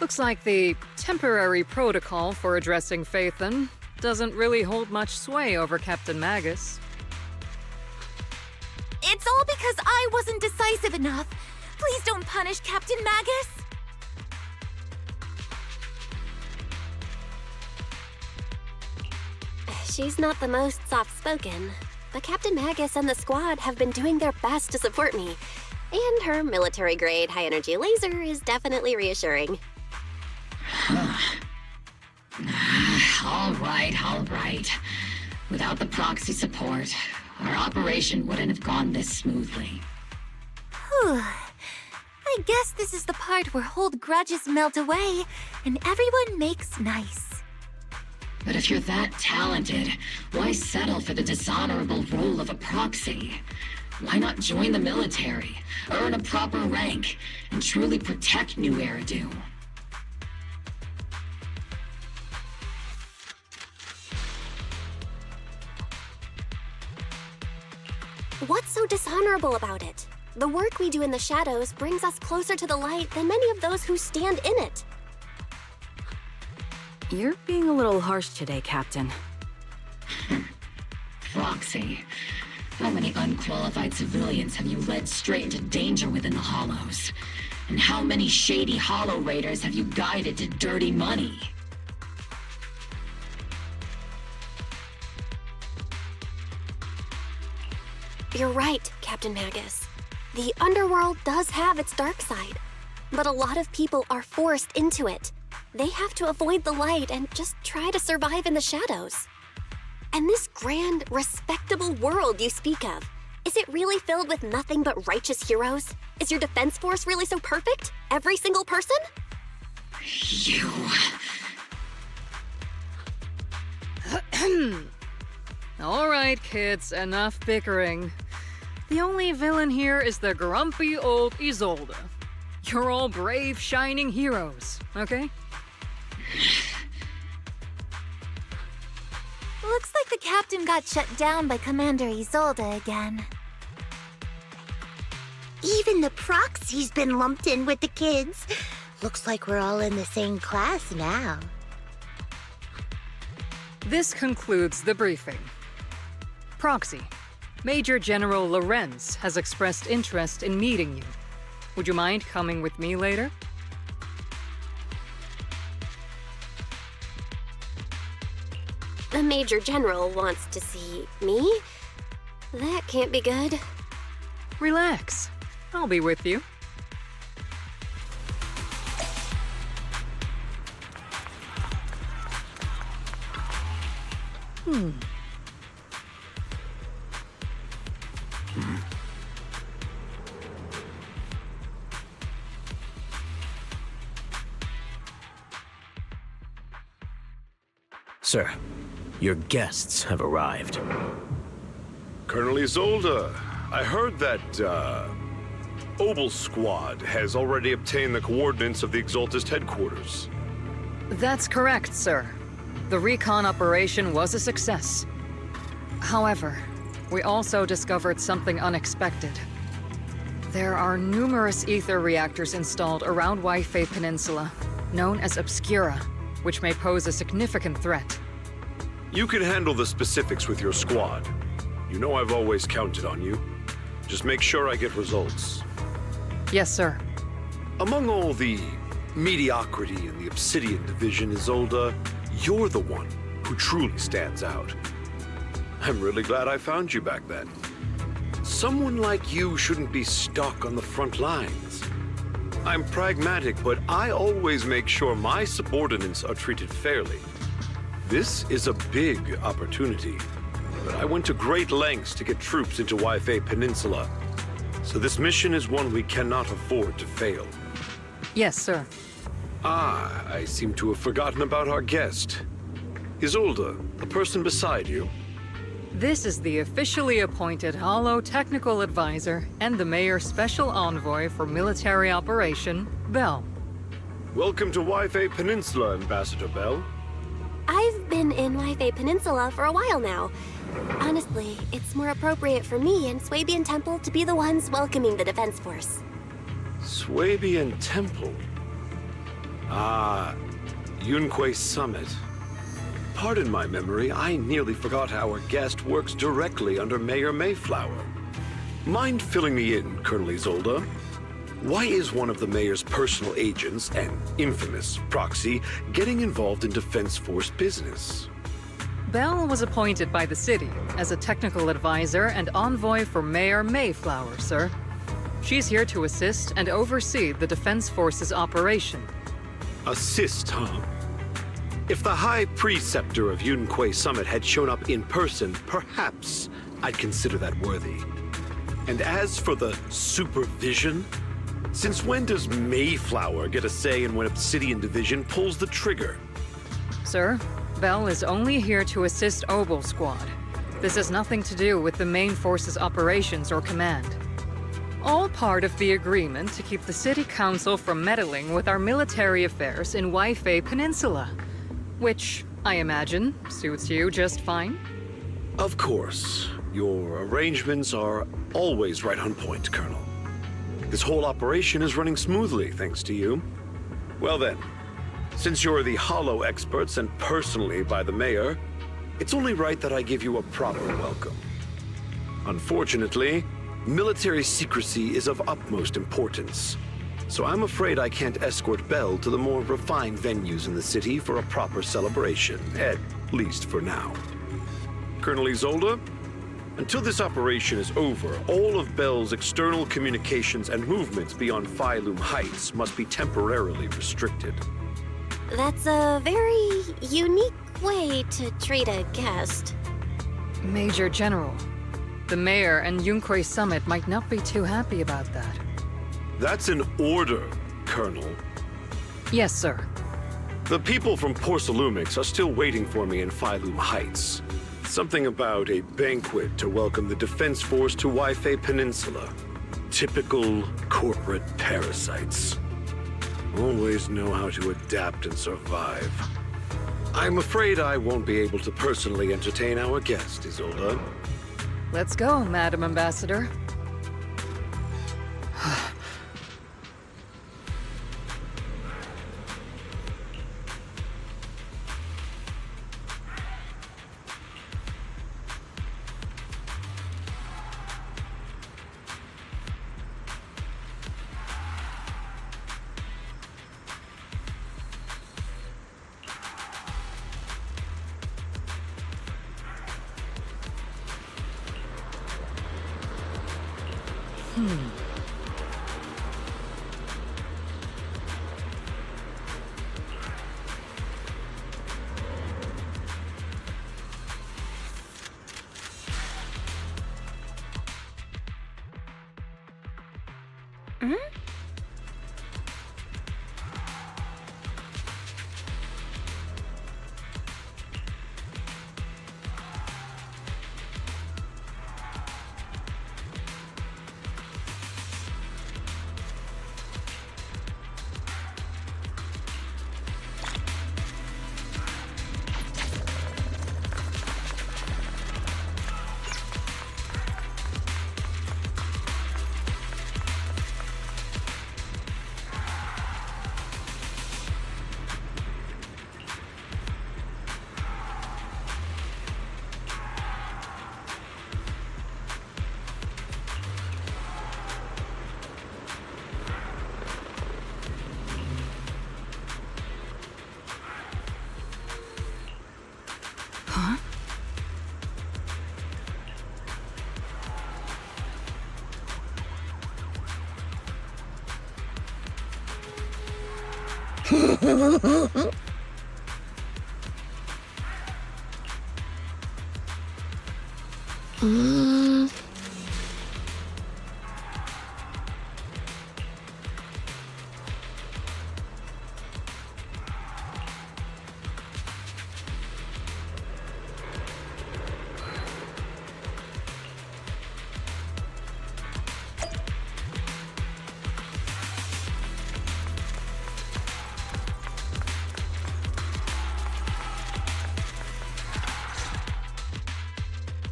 Looks like the temporary protocol for addressing Phaethon doesn't really hold much sway over Captain Magus. It's all because I wasn't decisive enough. Please don't punish Captain Magus. She's not the most soft-spoken, but Captain Magus and the squad have been doing their best to support me. And her military-grade high-energy laser is definitely reassuring. All right. Without the proxy support, our operation wouldn't have gone this smoothly. Whew. I guess this is the part where old grudges melt away and everyone makes nice. But if you're that talented, why settle for the dishonorable role of a proxy? Why not join the military, earn a proper rank, and truly protect New Eridu? What's so dishonorable about it? The work we do in the shadows brings us closer to the light than many of those who stand in it. You're being a little harsh today, Captain. Proxy. How many unqualified civilians have you led straight into danger within the Hollows? And how many shady Hollow Raiders have you guided to dirty money? You're right, Captain Magus. The underworld does have its dark side, but a lot of people are forced into it. They have to avoid the light and just try to survive in the shadows. And this grand, respectable world you speak of, is it really filled with nothing but righteous heroes? Is your defense force really so perfect? Every single person? You... All right, kids, enough bickering. The only villain here is the grumpy old Isolde. You're all brave, shining heroes, okay? Looks like the captain got shut down by Commander Isolde again. Even the proxy's been lumped in with the kids. Looks like we're all in the same class now. This concludes the briefing. Proxy, Major General Lorenz has expressed interest in meeting you. Would you mind coming with me later? The Major General wants to see me? That can't be good. Relax. I'll be with you. Sir, your guests have arrived. Colonel Isolde, I heard that, Obel Squad has already obtained the coordinates of the Exaltist headquarters. That's correct, sir. The recon operation was a success. However, we also discovered something unexpected. There are numerous ether reactors installed around Waifei Peninsula, known as Obscura, which may pose a significant threat. You can handle the specifics with your squad. You know I've always counted on you. Just make sure I get results. Yes, sir. Among all the mediocrity in the Obsidian Division, Isolde, you're the one who truly stands out. I'm really glad I found you back then. Someone like you shouldn't be stuck on the front lines. I'm pragmatic, but I always make sure my subordinates are treated fairly. This is a big opportunity, but I went to great lengths to get troops into Waifei Peninsula. So this mission is one we cannot afford to fail. Yes, sir. Ah, I seem to have forgotten about our guest. Isolde, the person beside you. This is the officially appointed Hollow Technical Advisor and the Mayor's Special Envoy for Military Operation, Bell. Welcome to Waifei Peninsula, Ambassador Bell. I've been in Waifei Peninsula for a while now. Honestly, it's more appropriate for me and Swabian Temple to be the ones welcoming the Defense Force. Swabian Temple? Ah, Yunquei Summit. Pardon my memory, I nearly forgot our guest works directly under Mayor Mayflower. Mind filling me in, Colonel Isolde? Why is one of the mayor's personal agents, an infamous proxy, getting involved in Defense Force business? Bell was appointed by the city as a technical advisor and envoy for Mayor Mayflower, sir. She's here to assist and oversee the Defense Force's operation. Assist, huh? If the High Preceptor of Yunquei Summit had shown up in person, perhaps I'd consider that worthy. And as for the supervision, since when does Mayflower get a say in when Obsidian Division pulls the trigger? Sir, Bell is only here to assist Obel Squad. This has nothing to do with the main force's operations or command. All part of the agreement to keep the City Council from meddling with our military affairs in Waifei Peninsula. Which, I imagine, suits you just fine? Of course. Your arrangements are always right on point, Colonel. This whole operation is running smoothly, thanks to you. Well then, since you're the Hollow experts and personally by the Mayor, it's only right that I give you a proper welcome. Unfortunately, military secrecy is of utmost importance, so I'm afraid I can't escort Bell to the more refined venues in the city for a proper celebration, at least for now. Colonel Isolde, until this operation is over, all of Bell's external communications and movements beyond Phylum Heights must be temporarily restricted. That's a very unique way to treat a guest. Major General, the Mayor and Yunkoi Summit might not be too happy about that. That's an order, Colonel. Yes, sir. The people from Porcelumix are still waiting for me in Phylum Heights. Something about a banquet to welcome the Defense Force to Waifei Peninsula. Typical corporate parasites. Always know how to adapt and survive. I'm afraid I won't be able to personally entertain our guest, Isolde. Let's go, Madam Ambassador.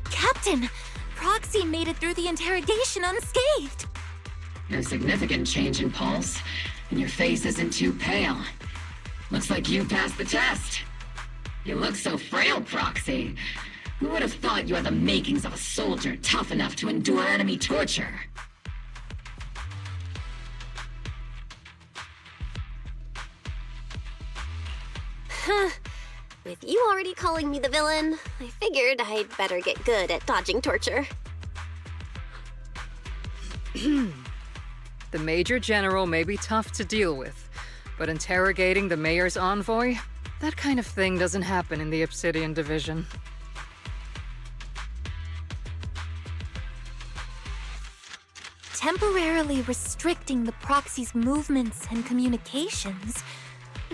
Captain! Proxy made it through the interrogation unscathed! No significant change in pulse, and your face isn't too pale. Looks like you passed the test. You look so frail, Proxy. Who would have thought you had the makings of a soldier tough enough to endure enemy torture? With you already calling me the villain, I figured I'd better get good at dodging torture. The Major General may be tough to deal with, but interrogating the Mayor's envoy? That kind of thing doesn't happen in the Obsidian Division. temporarily restricting the proxy's movements and communications.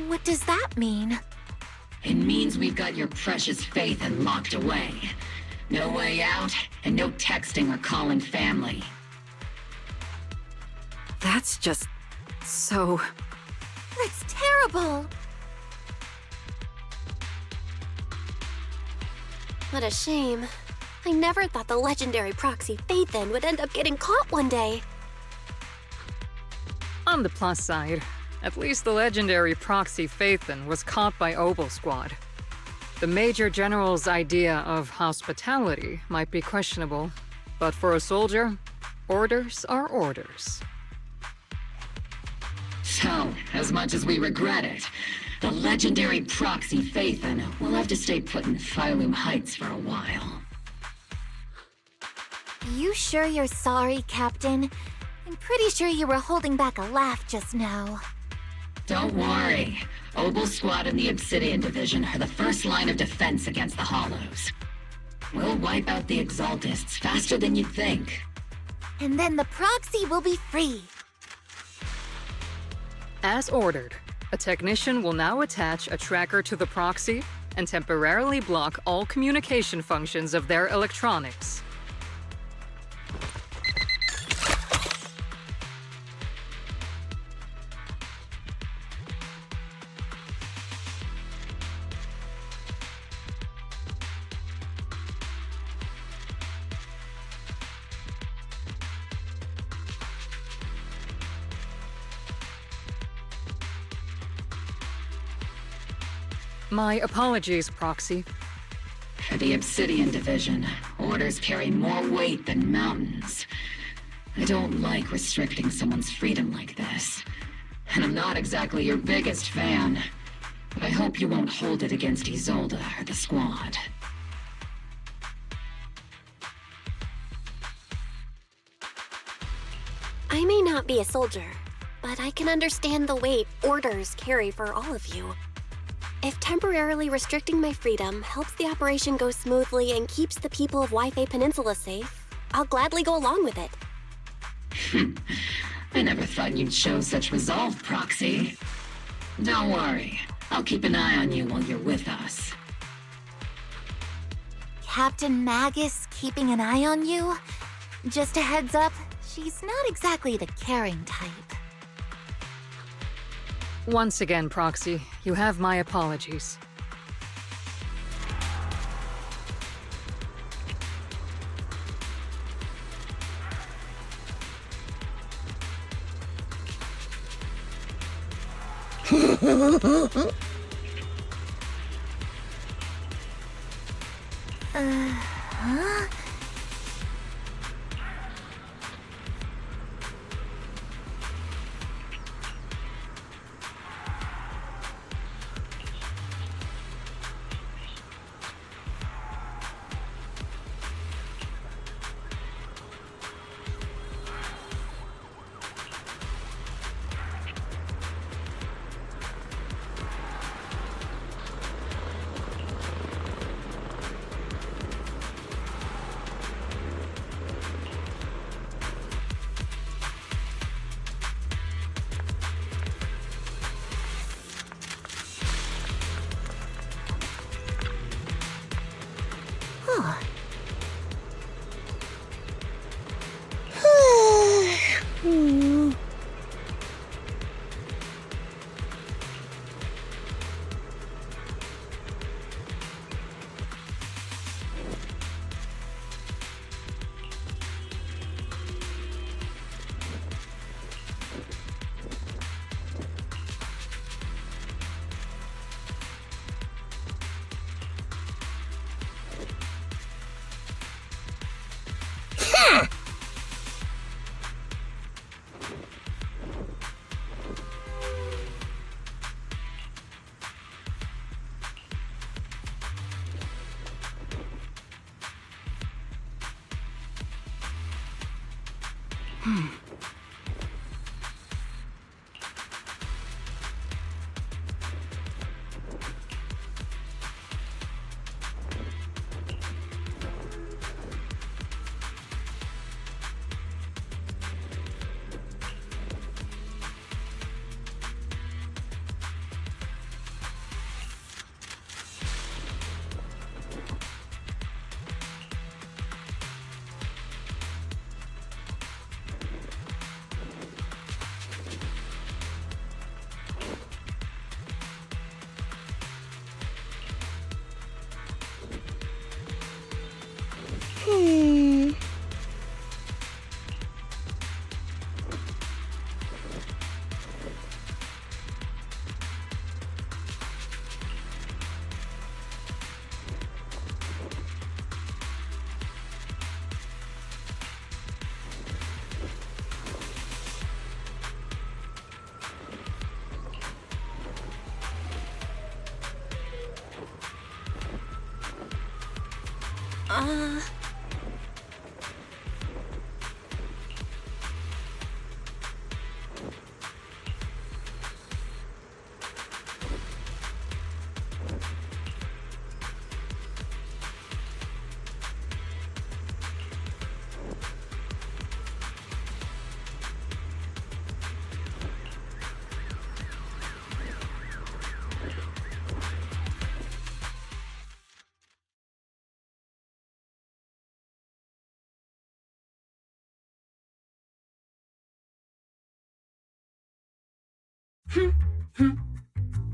What does that mean? It means we've got your precious Phaethon locked away. No way out, and no texting or calling family. That's just... so... That's terrible! What a shame. I never thought the legendary proxy Phaethon would end up getting caught one day. On the plus side, at least the legendary proxy Phaethon was caught by Oval Squad. The Major General's idea of hospitality might be questionable, but for a soldier, orders are orders. So, as much as we regret it, the legendary proxy Phaethon will have to stay put in Phylum Heights for a while. You sure you're sorry, Captain? I'm pretty sure you were holding back a laugh just now. Don't worry. Oval Squad and the Obsidian Division are the first line of defense against the Hollows. We'll wipe out the Exaltists faster than you'd think. And then the proxy will be free. As ordered, a technician will now attach a tracker to the proxy and temporarily block all communication functions of their electronics. My apologies, Proxy. For the Obsidian Division, orders carry more weight than mountains. I don't like restricting someone's freedom like this. And I'm not exactly your biggest fan. But I hope you won't hold it against Isolde or the Squad. I may not be a soldier, but I can understand the weight orders carry for all of you. If temporarily restricting my freedom helps the operation go smoothly and keeps the people of Wi-Fi Peninsula safe, I'll gladly go along with it. I never thought you'd show such resolve, Proxy. Don't worry. I'll keep an eye on you while you're with us. Captain Magus keeping an eye on you? Just a heads up, she's not exactly the caring type. Once again, Proxy, you have my apologies. Huh?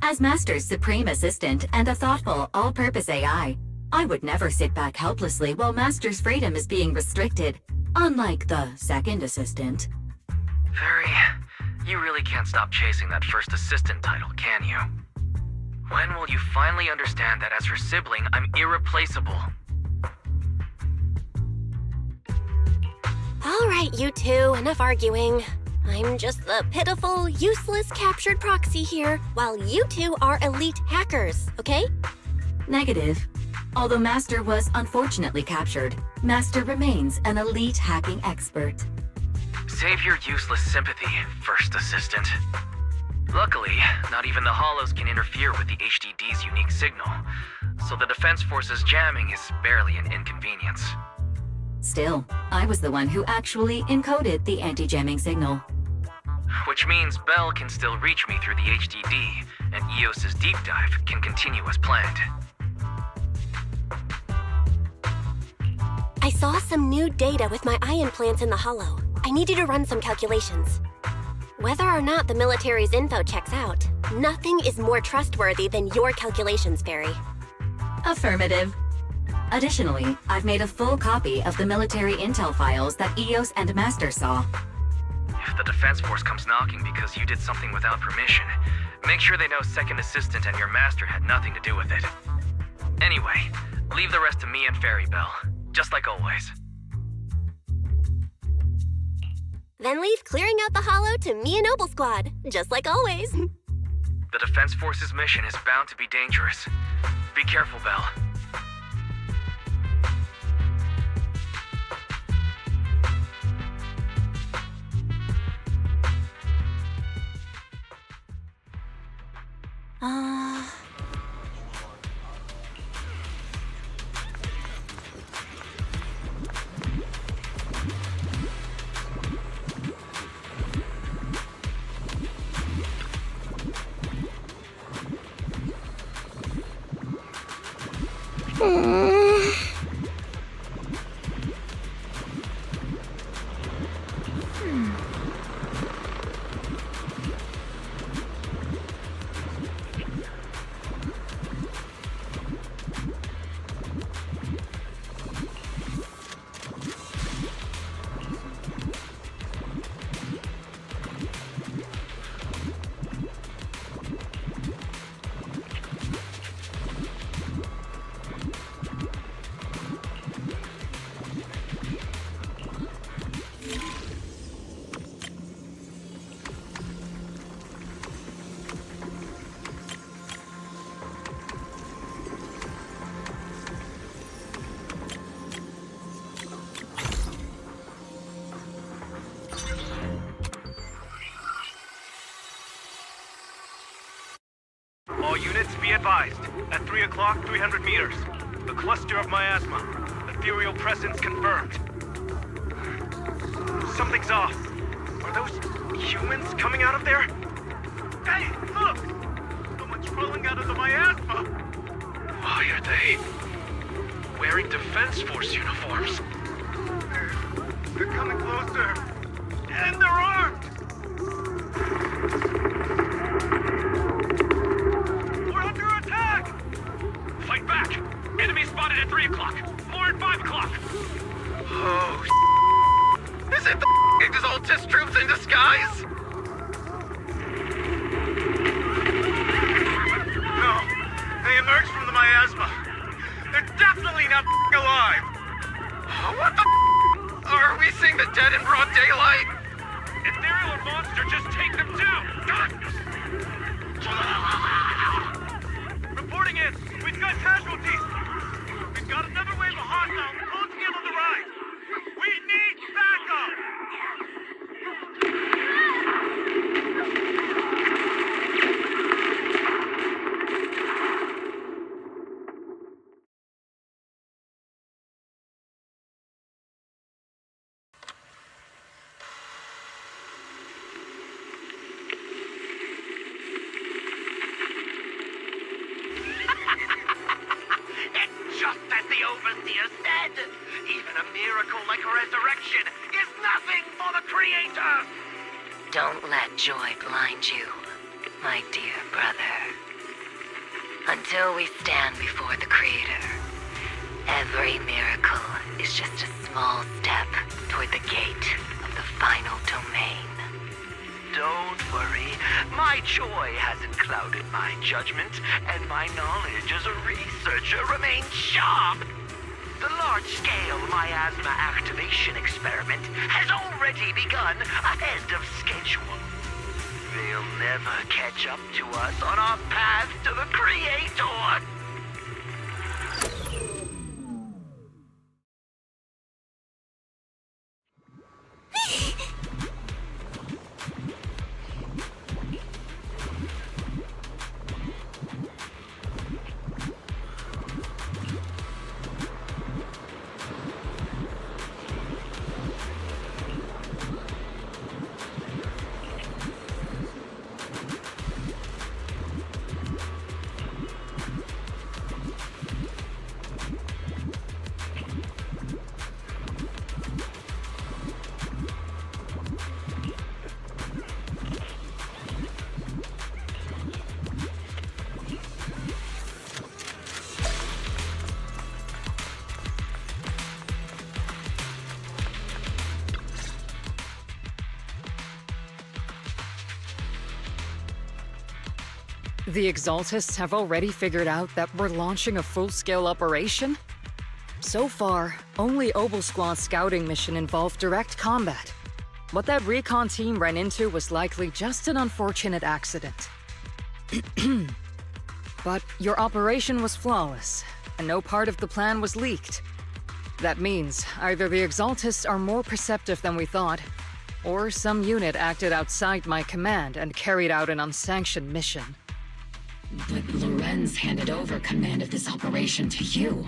As Master's supreme assistant and a thoughtful, all-purpose AI, I would never sit back helplessly while Master's freedom is being restricted, unlike the second assistant. Fairy, you really can't stop chasing that first assistant title, can you? When will you finally understand that as her sibling, I'm irreplaceable? All right, you two, enough arguing. I'm just the pitiful, useless captured proxy here, while you two are elite hackers, okay? Negative. Although Master was unfortunately captured, Master remains an elite hacking expert. Save your useless sympathy, first assistant. Luckily, not even the Hollows can interfere with the HDD's unique signal, so the Defense Force's jamming is barely an inconvenience. Still, I was the one who actually encoded the anti-jamming signal. Which means Bell can still reach me through the HDD, and EOS's deep dive can continue as planned. I saw some new data with my eye implants in the Hollow. I need you to run some calculations. Whether or not the military's info checks out, nothing is more trustworthy than your calculations, Fairy. Affirmative. Additionally, I've made a full copy of the military intel files that EOS and Master saw. If the Defense Force comes knocking because you did something without permission, make sure they know Second Assistant and your Master had nothing to do with it. Anyway, leave the rest to me and Fairy Bell, just like always. Then leave clearing out the Hollow to me and Noble Squad, just like always. The Defense Force's mission is bound to be dangerous. Be careful, Bell. All units be advised. At 3 o'clock, 300 meters. The cluster of miasma. Ethereal presence confirmed. Something's off. Are those humans coming out of there? Hey, look! Someone's crawling out of the miasma! Why are they wearing Defense Force uniforms? They're coming closer. And they're armed! Fight back! Enemy spotted at 3 o'clock. More at 5 o'clock. Oh, is it the Exaltist troops in disguise? No, they emerged from the miasma. They're definitely not alive. What the Are we seeing the dead in broad daylight? Ethereal or monster, just take them too. Reporting in. We've got casualties. We've got another wave of hostiles closing in on the right. We need backup. Just as the Overseer said, even a miracle like a resurrection is nothing for the Creator! Don't let joy blind you, my dear brother. Until we stand before the Creator, every miracle is just a small step toward the gate of the final domain. Don't worry, my joy hasn't clouded my judgment, and my knowledge as a researcher remains sharp. The large-scale miasma activation experiment has already begun ahead of schedule. They'll never catch up to us on our path to the Creator. The Exaltists have already figured out that we're launching a full-scale operation? So far, only Obel Squad's scouting mission involved direct combat. What that recon team ran into was likely just an unfortunate accident. But your operation was flawless, and no part of the plan was leaked. That means either the Exaltists are more perceptive than we thought, or some unit acted outside my command and carried out an unsanctioned mission. But Lorenz handed over command of this operation to you.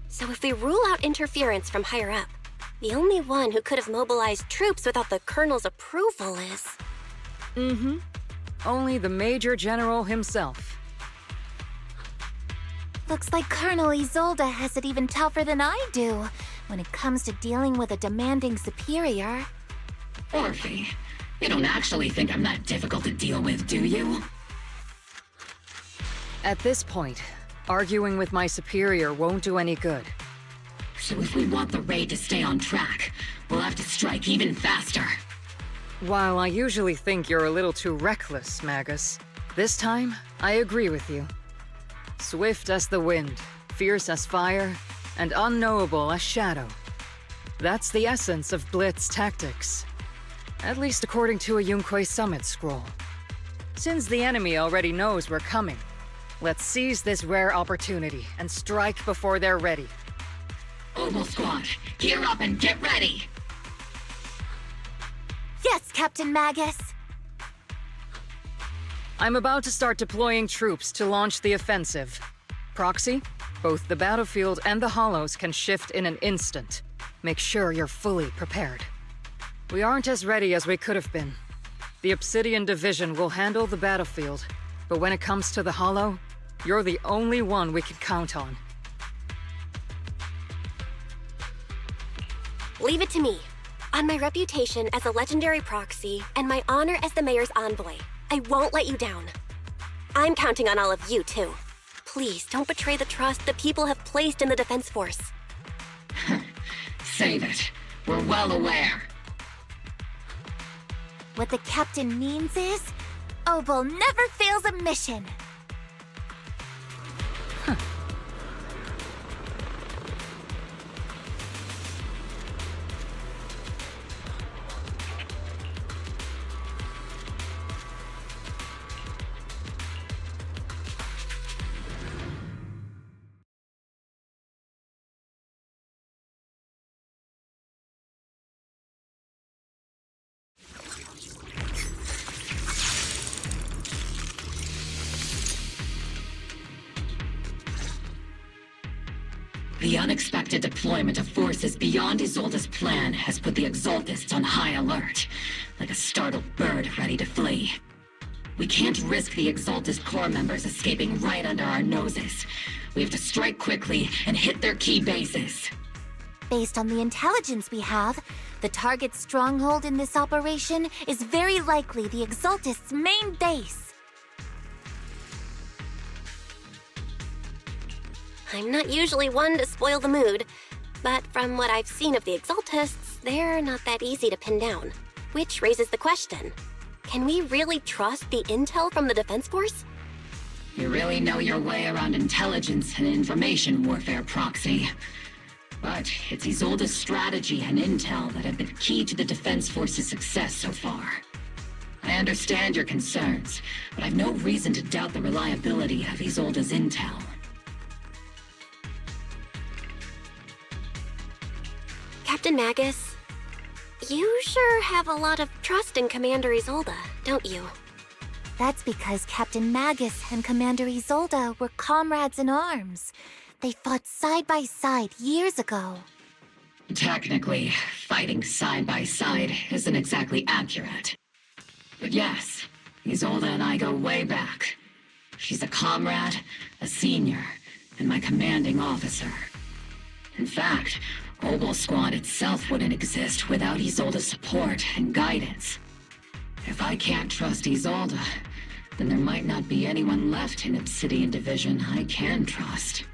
So if we rule out interference from higher up, the only one who could have mobilized troops without the Colonel's approval is... Mm-hmm. Only the Major General himself. Looks like Colonel Isolde has it even tougher than I do when it comes to dealing with a demanding superior. Orphe, you don't actually think I'm that difficult to deal with, do you? At this point, arguing with my superior won't do any good. So if we want the raid to stay on track, we'll have to strike even faster. While I usually think you're a little too reckless, Magus, this time, I agree with you. Swift as the wind, fierce as fire, and unknowable as shadow. That's the essence of Blitz tactics. At least according to a Yunquei Summit scroll. Since the enemy already knows we're coming, let's seize this rare opportunity and strike before they're ready. Obel Squad, gear up and get ready! Yes, Captain Magus! I'm about to start deploying troops to launch the offensive. Proxy, both the battlefield and the hollows can shift in an instant. Make sure you're fully prepared. We aren't as ready as we could have been. The Obsidian Division will handle the battlefield, but when it comes to the hollow, you're the only one we can count on. Leave it to me. On my reputation as a legendary proxy and my honor as the mayor's envoy, I won't let you down. I'm counting on all of you, too. please don't betray the trust the people have placed in the Defense Force. Save it. We're well aware. What the captain means is, Obel never fails a mission. The unexpected deployment of forces beyond Isolde's plan has put the Exaltists on high alert, like a startled bird ready to flee. We can't risk the Exaltist core members escaping right under our noses. We have to strike quickly and hit their key bases. Based on the intelligence we have, the target's stronghold in this operation is very likely the Exaltists' main base. I'm not usually one to spoil the mood, but from what I've seen of the Exaltists, they're not that easy to pin down. Which raises the question, can we really trust the intel from the Defense Force? You really know your way around intelligence and information warfare, Proxy. But it's Isolde's strategy and intel that have been key to the Defense Force's success so far. I understand your concerns, but I've no reason to doubt the reliability of Isolde's intel. Captain Magus, you sure have a lot of trust in Commander Isolde, don't you? That's because Captain Magus and Commander Isolde were comrades in arms. They fought side by side years ago. Technically, fighting side by side isn't exactly accurate. But yes, Isolde and I go way back. She's a comrade, a senior, and my commanding officer. In fact, Obel Squad itself wouldn't exist without Isolde's support and guidance. If I can't trust Isolde, then there might not be anyone left in Obsidian Division I can trust.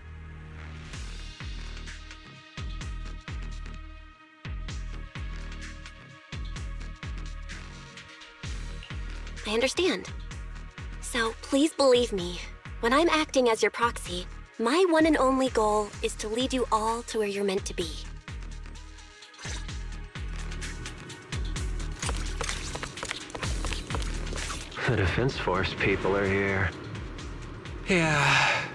I understand. So please believe me, when I'm acting as your proxy, my one and only goal is to lead you all to where you're meant to be. The Defense Force people are here. Yeah.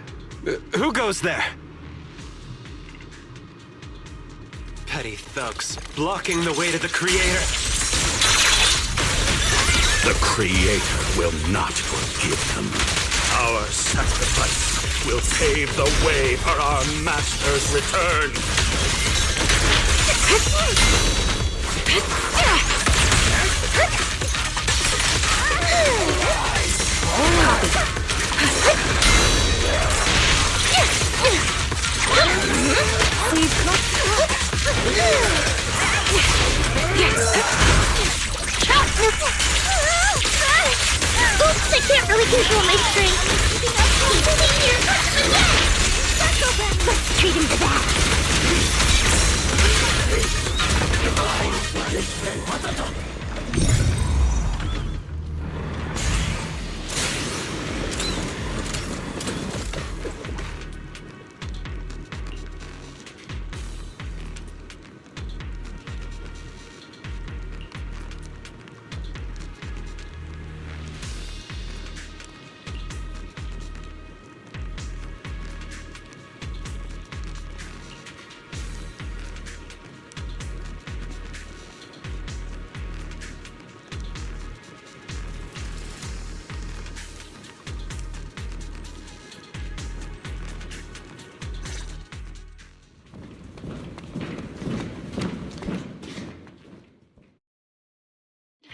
Who goes there? Petty thugs, blocking the way to the Creator. The Creator will not forgive them. Our sacrifice will pave the way for our Master's return. Oops, I can't really control my strength. Let's treat him to that.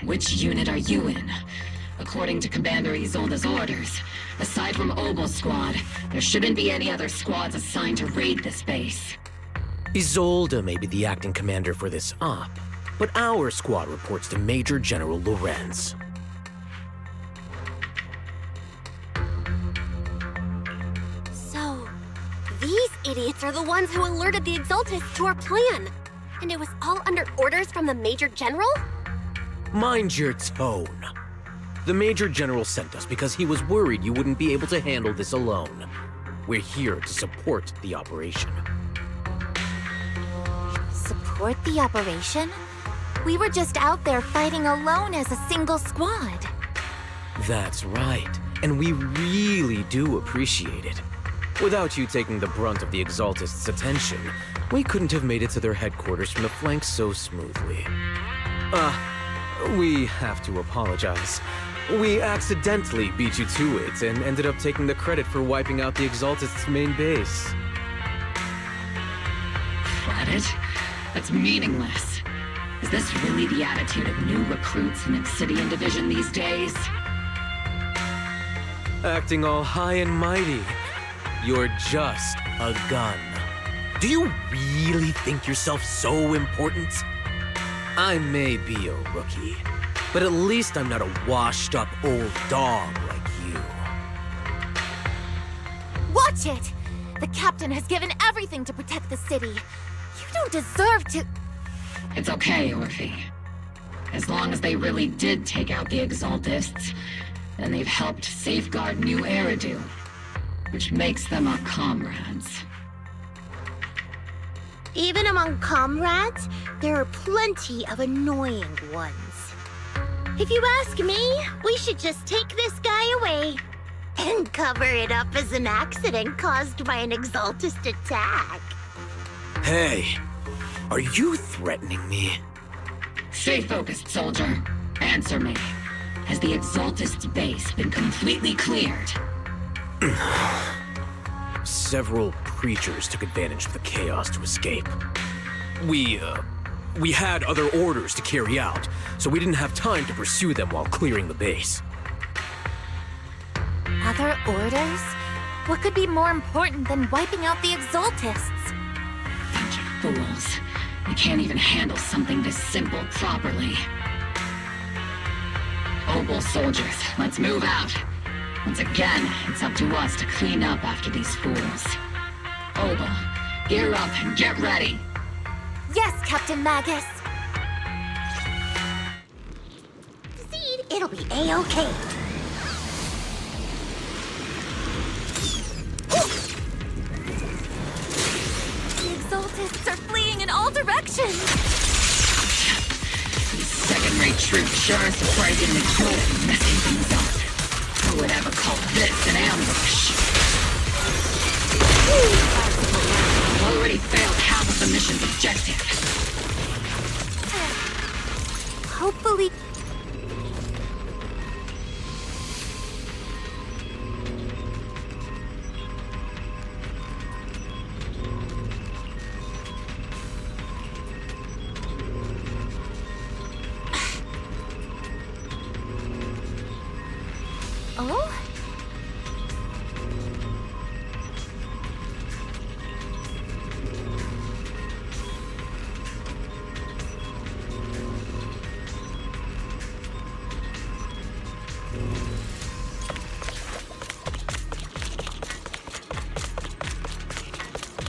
Which unit are you in? According to Commander Isolde's orders, aside from Obel Squad, there shouldn't be any other squads assigned to raid this base. Isolde may be the acting commander for this op, but our squad reports to Major General Lorenz. idiots are the ones who alerted the Exaltists to our plan. And it was all under orders from the Major General? Mind your tone. The Major General sent us because he was worried you wouldn't be able to handle this alone. We're here to support the operation. Support the operation? We were just out there fighting alone as a single squad. That's right, and we really do appreciate it. Without you taking the brunt of the Exaltists' attention, we couldn't have made it to their headquarters from the flank so smoothly. We have to apologize. We accidentally beat you to it and ended up taking the credit for wiping out the Exaltists' main base. Credit? That's meaningless. Is this really the attitude of new recruits in Obsidian Division these days? Acting all high and mighty. You're just a gun. Do you really think yourself so important? I may be a rookie, but at least I'm not a washed-up old dog like you. Watch it! The captain has given everything to protect the city. You don't deserve to... It's okay, Orphe. As long as they really did take out the Exaltists, then they've helped safeguard New Eridu, which makes them our comrades. Even among comrades, there are plenty of annoying ones. If you ask me, we should just take this guy away and cover it up as an accident caused by an Exaltist attack. Hey, are you threatening me? Stay focused, soldier. Answer me. Has the Exaltist base been completely cleared? Several creatures took advantage of the chaos to escape. We had other orders to carry out, so we didn't have time to pursue them while clearing the base. Other orders? What could be more important than wiping out the Exaltists? Bunch of fools. They can't even handle something this simple properly. Obel soldiers, let's move out. Once again, it's up to us to clean up after these fools. Obel, gear up and get ready. Yes, Captain Magus. Proceed, it'll be A-okay. The Exaltists are fleeing in all directions. These second-rate troops sure are surprisingly good at messing things up. Who would ever call this an ambush? Already failed half of the mission's objective. Hopefully... Oh?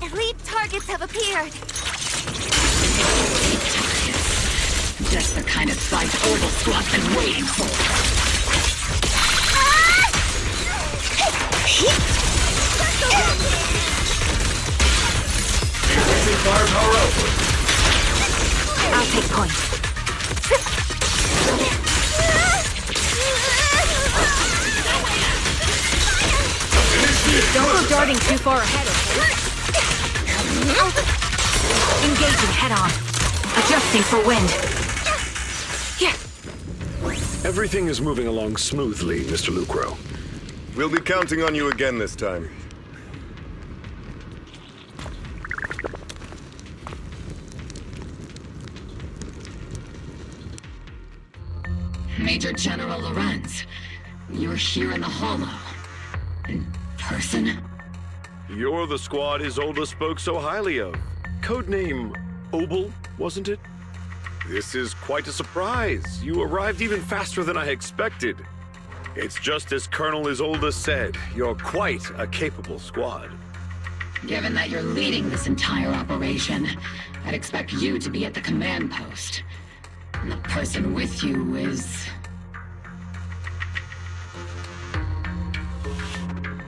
Elite targets have appeared. Just the kind of fight Orbital Squad's been waiting for. I'll take point. Don't go darting too far ahead, okay? Engaging head-on. Adjusting for wind. Everything is moving along smoothly, Mr. Lucro. We'll be counting on you again this time. Major General Lorenz, you're here in the Hollow. In person? You're the squad Isolde spoke so highly of. Codename Obel, wasn't it? This is quite a surprise. You arrived even faster than I expected. It's just as Colonel Isolde said, you're quite a capable squad. Given that you're leading this entire operation, I'd expect you to be at the command post. And the person with you is...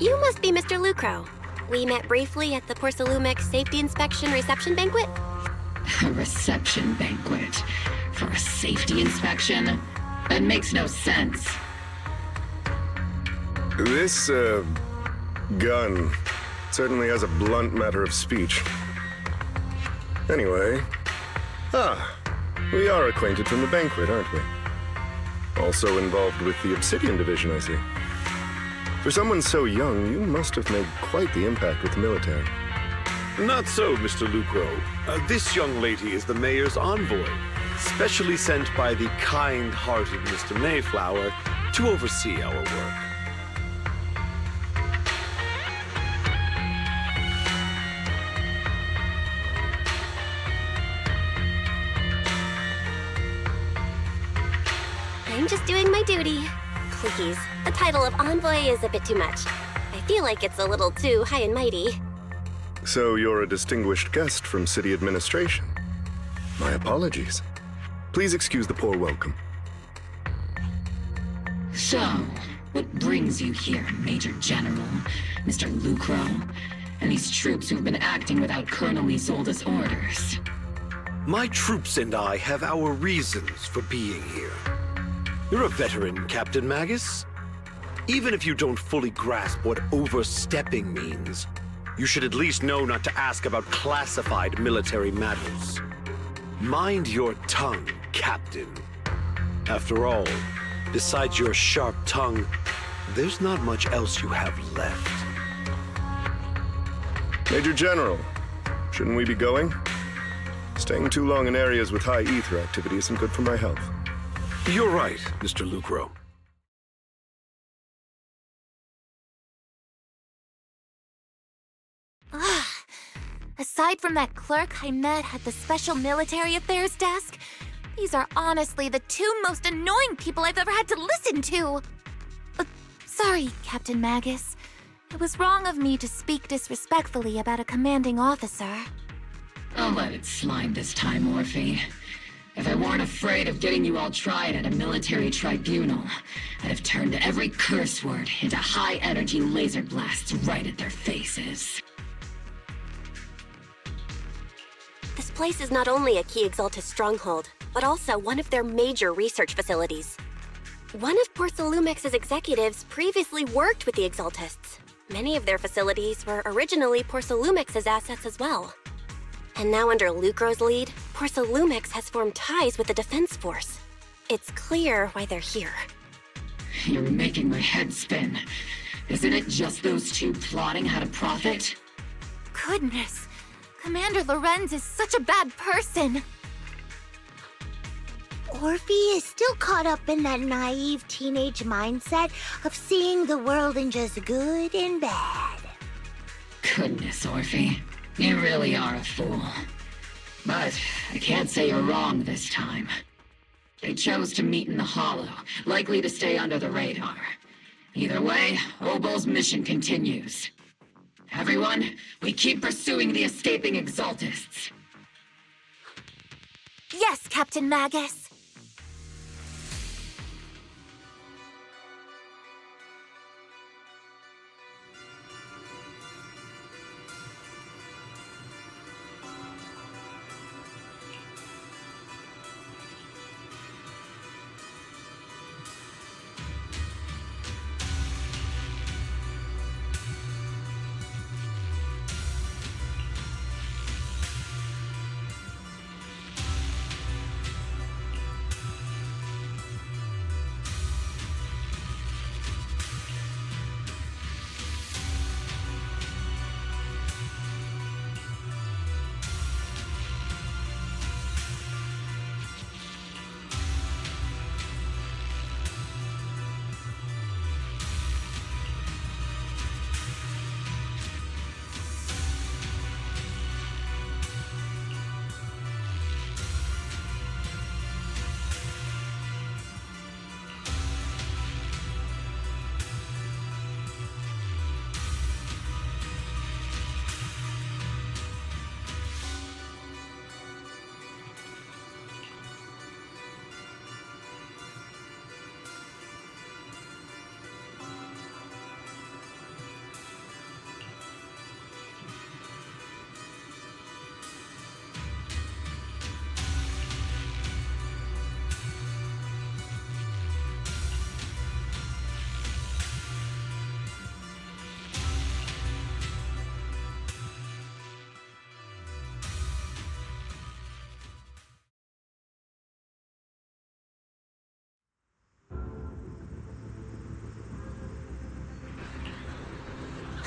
You must be Mr. Lucro. We met briefly at the Porcelumex Safety Inspection Reception Banquet. A reception banquet? For a safety inspection? That makes no sense. This, gun certainly has a blunt matter of speech. Anyway... we are acquainted from the banquet, aren't we? Also involved with the Obsidian Division, I see. For someone so young, you must have made quite the impact with the military. Not so, Mr. Lucro. This young lady is the mayor's envoy, specially sent by the kind-hearted Mr. Mayflower to oversee our work. I'm just doing my duty. Please, the title of envoy is a bit too much. I feel like it's a little too high and mighty. So you're a distinguished guest from city administration. My apologies. Please excuse the poor welcome. So, what brings you here, Major General, Mr. Lucro, and these troops who've been acting without Colonel Isolde's orders? My troops and I have our reasons for being here. You're a veteran, Captain Magus. Even if you don't fully grasp what overstepping means, you should at least know not to ask about classified military matters. Mind your tongue, Captain. After all, besides your sharp tongue, there's not much else you have left. Major General, shouldn't we be going? Staying too long in areas with high ether activity isn't good for my health. You're right, Mr. Lucro. Ugh. Aside from that clerk I met at the Special Military Affairs desk, these are honestly the two most annoying people I've ever had to listen to. Sorry, Captain Magus. It was wrong of me to speak disrespectfully about a commanding officer. I'll let it slide this time, Orphe. If I weren't afraid of getting you all tried at a military tribunal, I'd have turned every curse word into high-energy laser blasts right at their faces. This place is not only a key Exaltus stronghold, but also one of their major research facilities. One of Porcelumex's executives previously worked with the Exaltists. Many of their facilities were originally Porcelumex's assets as well. And now under Lucro's lead, Porcelumex has formed ties with the Defense Force. It's clear why they're here. You're making my head spin. Isn't it just those two plotting how to profit? Goodness, Commander Lorenz is such a bad person. Orphe is still caught up in that naive teenage mindset of seeing the world in just good and bad. Goodness, Orphe. You really are a fool. But I can't say you're wrong this time. They chose to meet in the Hollow, likely to stay under the radar. Either way, Obol's mission continues. Everyone, we keep pursuing the escaping Exaltists. Yes, Captain Magus.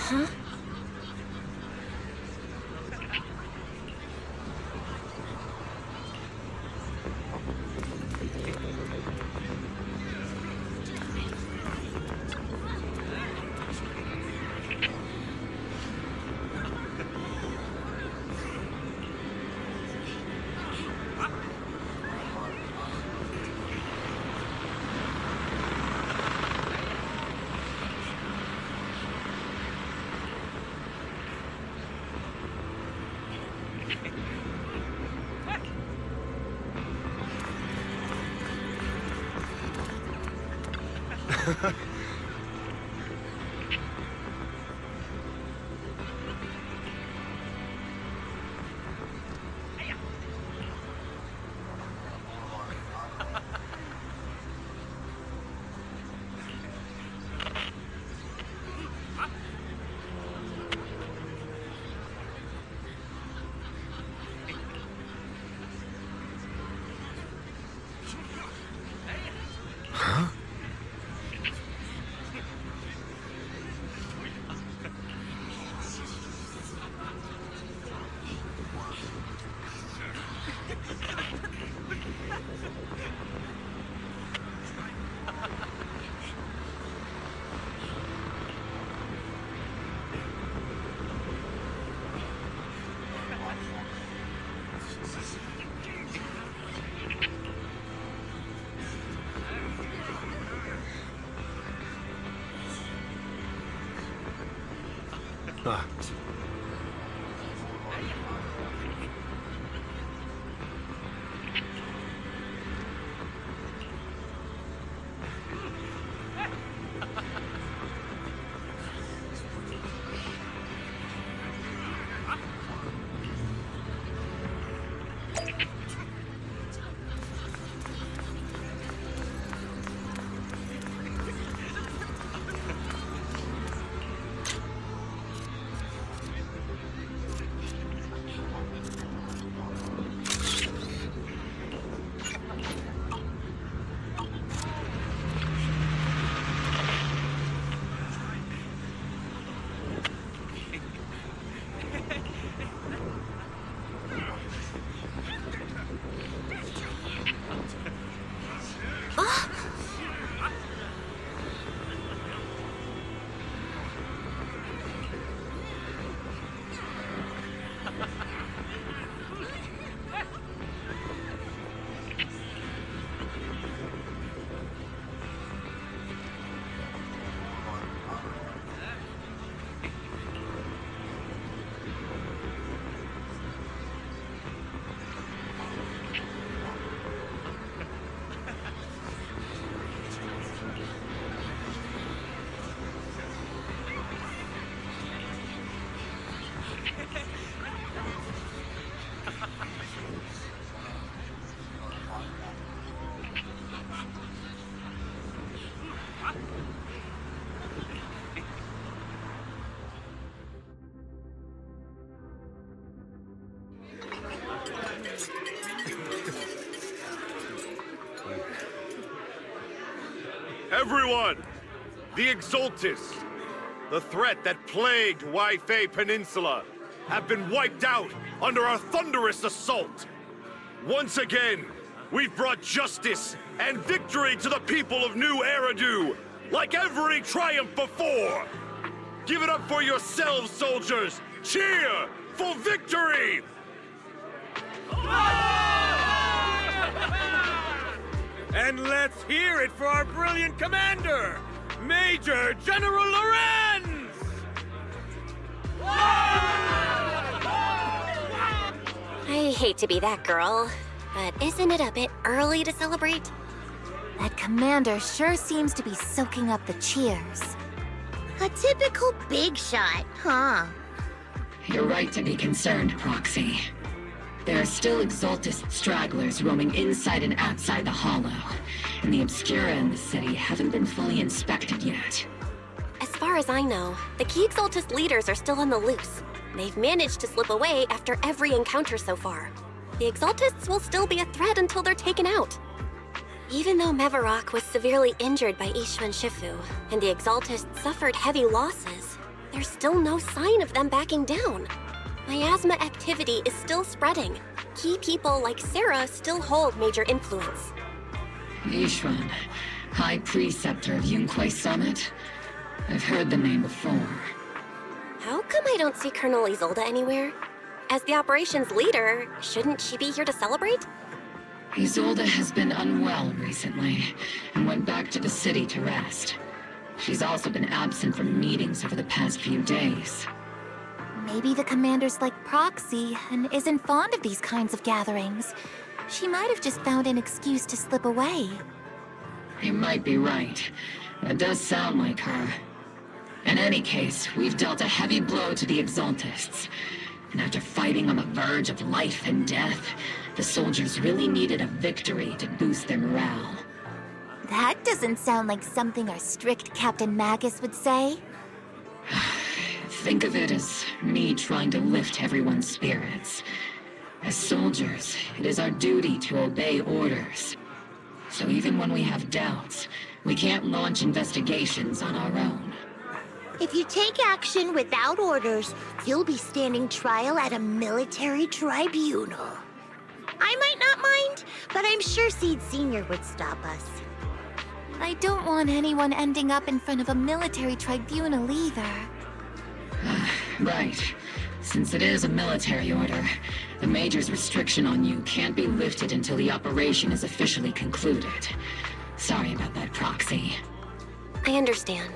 Huh? Ah. Everyone! The Exaltists, the threat that plagued Waifei Peninsula, have been wiped out under our thunderous assault. Once again, we've brought justice and victory to the people of New Eridu, like every triumph before. Give it up for yourselves, soldiers! Cheer for victory! And let's hear it for our brilliant commander, Major General Lorenz! I hate to be that girl, but isn't it a bit early to celebrate? That commander sure seems to be soaking up the cheers. A typical big shot, huh? You're right to be concerned, Proxy. There are still Exaltist stragglers roaming inside and outside the Hollow, and the Obscura in the city haven't been fully inspected yet. As far as I know, the key Exaltist leaders are still on the loose. They've managed to slip away after every encounter so far. The Exaltists will still be a threat until they're taken out. Even though Mevarok was severely injured by Ishu and Shifu, and the Exaltists suffered heavy losses, there's still no sign of them backing down. Miasma activity is still spreading. Key people like Sarah still hold major influence. Ishran, High Preceptor of Uguay Summit? I've heard the name before. How come I don't see Colonel Isolde anywhere? As the operations leader, shouldn't she be here to celebrate? Isolde has been unwell recently and went back to the city to rest. She's also been absent from meetings over the past few days. Maybe the commander's like Proxy and isn't fond of these kinds of gatherings. She might have just found an excuse to slip away. You might be right. That does sound like her. In any case, we've dealt a heavy blow to the Exaltists. And after fighting on the verge of life and death, the soldiers really needed a victory to boost their morale. That doesn't sound like something our strict Captain Magus would say. Think of it as me trying to lift everyone's spirits. As soldiers, it is our duty to obey orders. So even when we have doubts, we can't launch investigations on our own. If you take action without orders, you'll be standing trial at a military tribunal. I might not mind, but I'm sure Seed Sr. would stop us. I don't want anyone ending up in front of a military tribunal either. Right. Since it is a military order, the Major's restriction on you can't be lifted until the operation is officially concluded. Sorry about that, Proxy. I understand.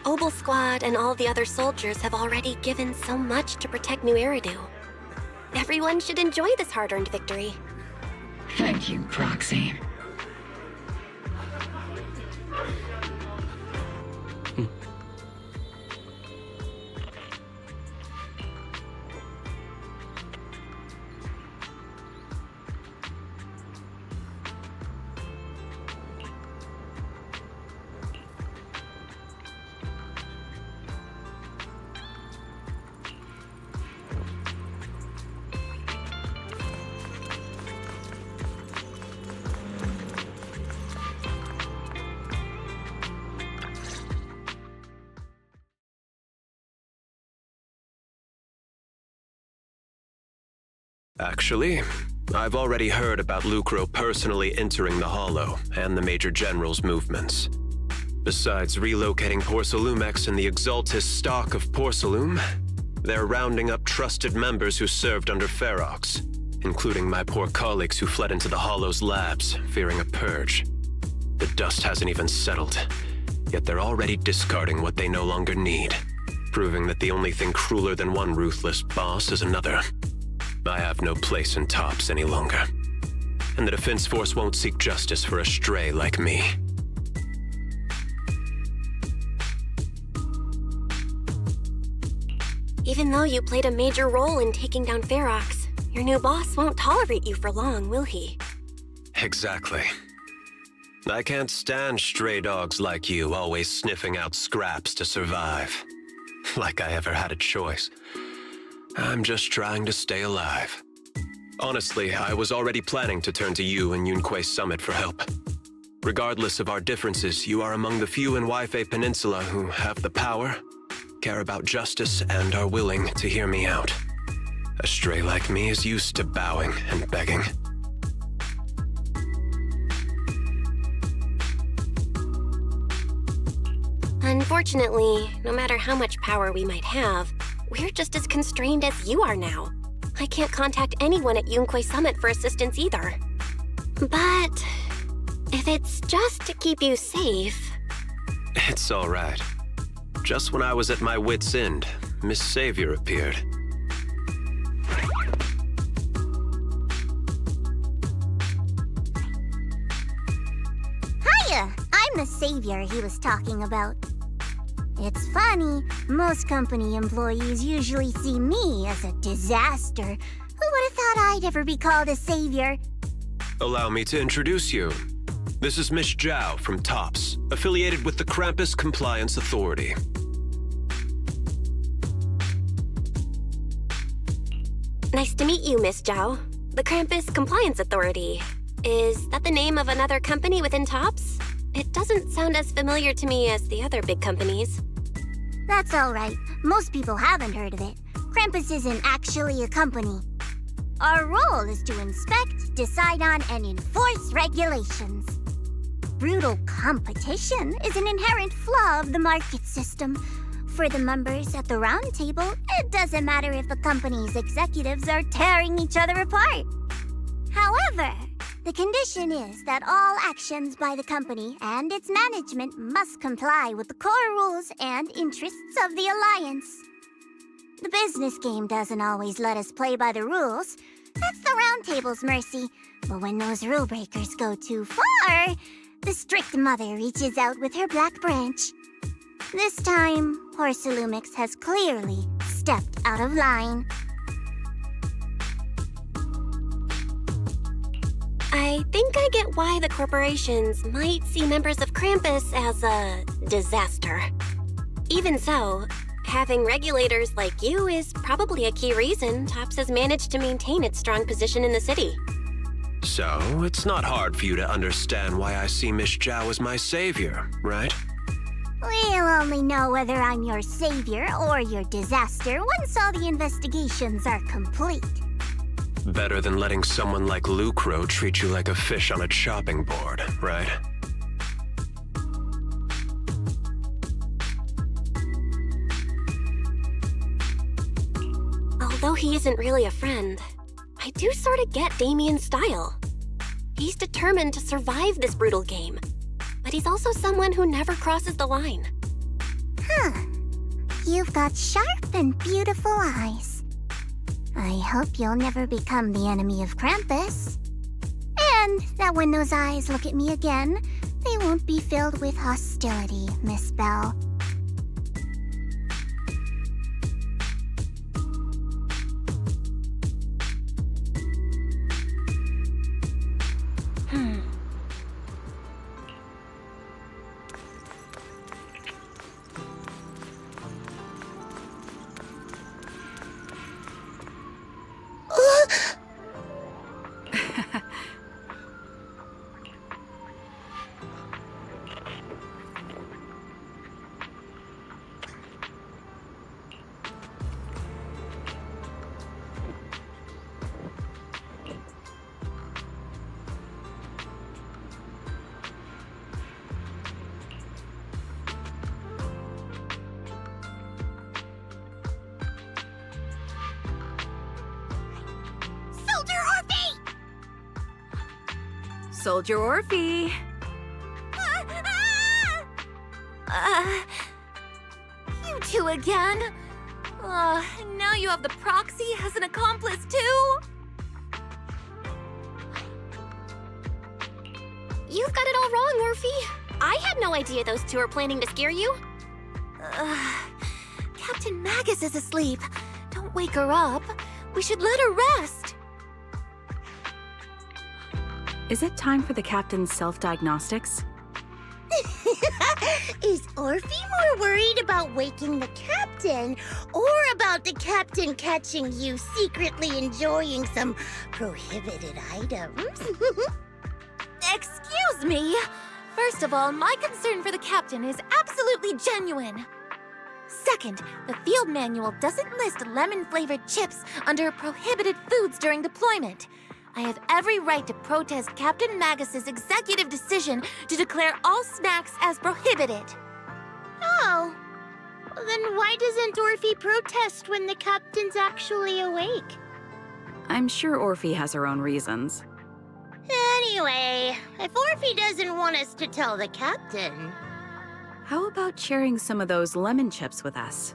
Obel Squad and all the other soldiers have already given so much to protect New Eridu. Everyone should enjoy this hard-earned victory. Thank you, Proxy. Actually, I've already heard about Lucro personally entering the Hollow and the Major General's movements. Besides relocating Porcelumex and the Exaltist stock of Porcelume, they're rounding up trusted members who served under Ferox, including my poor colleagues who fled into the Hollow's labs, fearing a purge. The dust hasn't even settled, yet they're already discarding what they no longer need, proving that the only thing crueler than one ruthless boss is another. I have no place in Tops any longer, and the Defense Force won't seek justice for a stray like me. Even though you played a major role in taking down Ferox, your new boss won't tolerate you for long, will he? Exactly. I can't stand stray dogs like you always sniffing out scraps to survive. Like I ever had a choice. I'm just trying to stay alive. Honestly, I was already planning to turn to you and Uguay Summit for help. Regardless of our differences, you are among the few in Wi-Fi Peninsula who have the power, care about justice, and are willing to hear me out. A stray like me is used to bowing and begging. Unfortunately, no matter how much power we might have, we're just as constrained as you are now. I can't contact anyone at Uguay Summit for assistance either. But if it's just to keep you safe... It's all right. Just when I was at my wit's end, Miss Savior appeared. Hiya! I'm the savior he was talking about. It's funny, most company employees usually see me as a disaster. Who would have thought I'd ever be called a savior? Allow me to introduce you. This is Miss Zhao from Tops, affiliated with the Krampus Compliance Authority. Nice to meet you, Miss Zhao. The Krampus Compliance Authority. Is that the name of another company within Tops? It doesn't sound as familiar to me as the other big companies. That's alright. Most people haven't heard of it. Krampus isn't actually a company. Our role is to inspect, decide on, and enforce regulations. Brutal competition is an inherent flaw of the market system. For the members at the round table, it doesn't matter if the company's executives are tearing each other apart. However, the condition is that all actions by the company and its management must comply with the core rules and interests of the Alliance. The business game doesn't always let us play by the rules. That's the round table's mercy. But when those rule breakers go too far, the strict mother reaches out with her black branch. This time, Horsalumix has clearly stepped out of line. I think I get why the corporations might see members of Krampus as a disaster. Even so, having regulators like you is probably a key reason Tops has managed to maintain its strong position in the city. So, it's not hard for you to understand why I see Miss Zhao as my savior, right? We'll only know whether I'm your savior or your disaster once all the investigations are complete. Better than letting someone like Lucro treat you like a fish on a chopping board, right? Although he isn't really a friend, I do sort of get Damien's style. He's determined to survive this brutal game, but he's also someone who never crosses the line. Huh. You've got sharp and beautiful eyes. I hope you'll never become the enemy of Krampus. And that when those eyes look at me again, they won't be filled with hostility, Miss Bell. Soldier Orphe! You two again? Now you have the proxy as an accomplice too? You've got it all wrong, Orphe. I had no idea those two were planning to scare you. Captain Magus is asleep. Don't wake her up. We should let her rest. Is it time for the captain's self-diagnostics? Is Orphe more worried about waking the captain, or about the captain catching you secretly enjoying some prohibited items? Excuse me! First of all, my concern for the captain is absolutely genuine. Second, the field manual doesn't list lemon-flavored chips under prohibited foods during deployment. I have every right to protest Captain Magus's executive decision to declare all snacks as prohibited. Oh. Then why doesn't Orphe protest when the captain's actually awake? I'm sure Orphe has her own reasons. Anyway, if Orphe doesn't want us to tell the captain... How about sharing some of those lemon chips with us?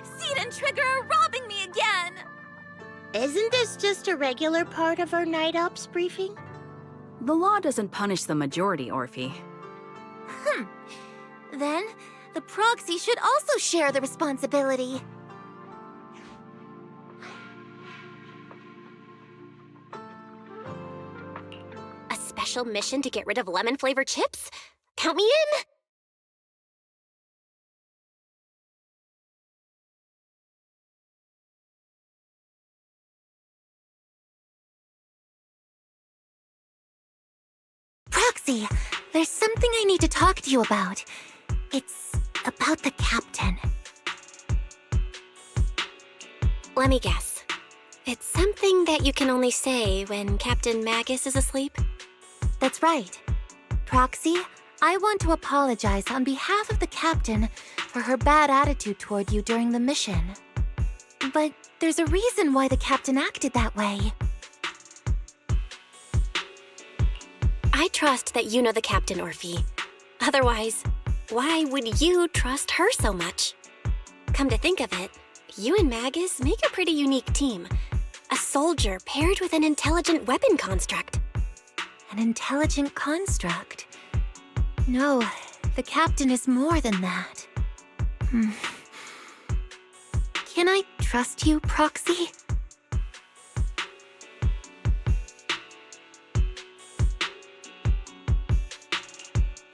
Seed and Trigger are robbing me again! Isn't this just a regular part of our night ops briefing? The law doesn't punish the majority, Orphe. Then, the proxy should also share the responsibility. A special mission to get rid of lemon-flavored chips? Count me in! Proxy, there's something I need to talk to you about. It's about the captain. Let me guess. It's something that you can only say when Captain Magus is asleep? That's right. Proxy, I want to apologize on behalf of the captain for her bad attitude toward you during the mission. But there's a reason why the captain acted that way. I trust that you know the captain, Orphe. Otherwise, why would you trust her so much? Come to think of it, you and Magus make a pretty unique team. A soldier paired with an intelligent weapon construct. An intelligent construct? No, the captain is more than that. Can I trust you, Proxy?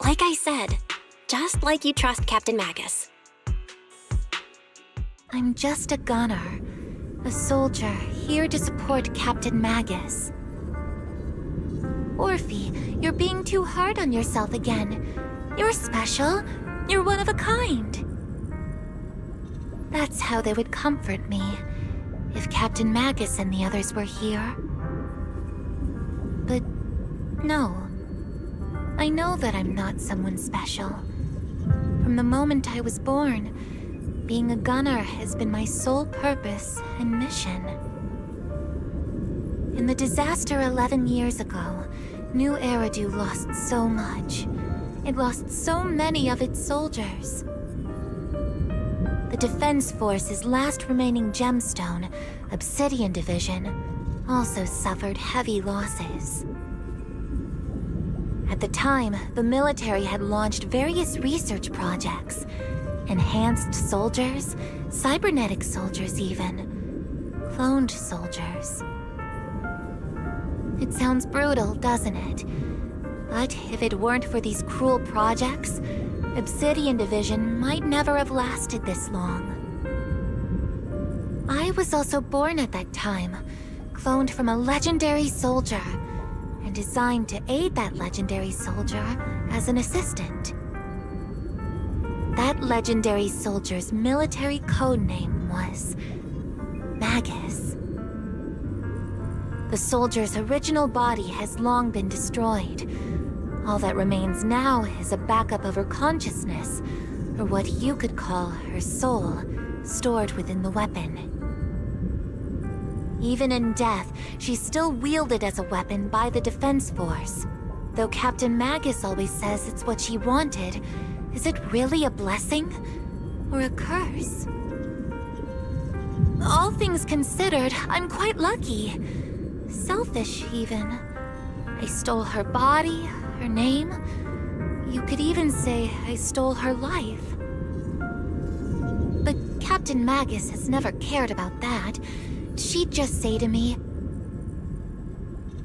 Like I said, just like you trust Captain Magus. I'm just a gunner. A soldier here to support Captain Magus. Orphe, you're being too hard on yourself again. You're special. You're one of a kind. That's how they would comfort me, if Captain Magus and the others were here. But no. I know that I'm not someone special. From the moment I was born, being a gunner has been my sole purpose and mission. In the disaster 11 years ago, New Eridu lost so much. It lost so many of its soldiers. The Defense Force's last remaining gemstone, Obsidian Division, also suffered heavy losses. At the time, the military had launched various research projects. Enhanced soldiers, cybernetic soldiers even, cloned soldiers. It sounds brutal, doesn't it? But if it weren't for these cruel projects, Obsidian Division might never have lasted this long. I was also born at that time, cloned from a legendary soldier, and designed to aid that legendary soldier as an assistant. That legendary soldier's military codename was Magus. The soldier's original body has long been destroyed. All that remains now is a backup of her consciousness, or what you could call her soul, stored within the weapon. Even in death, she's still wielded as a weapon by the Defense Force. Though Captain Magus always says it's what she wanted, is it really a blessing or a curse? All things considered, I'm quite lucky. Selfish, even. I stole her body, her name. You could even say I stole her life. But Captain Magus has never cared about that. She'd just say to me,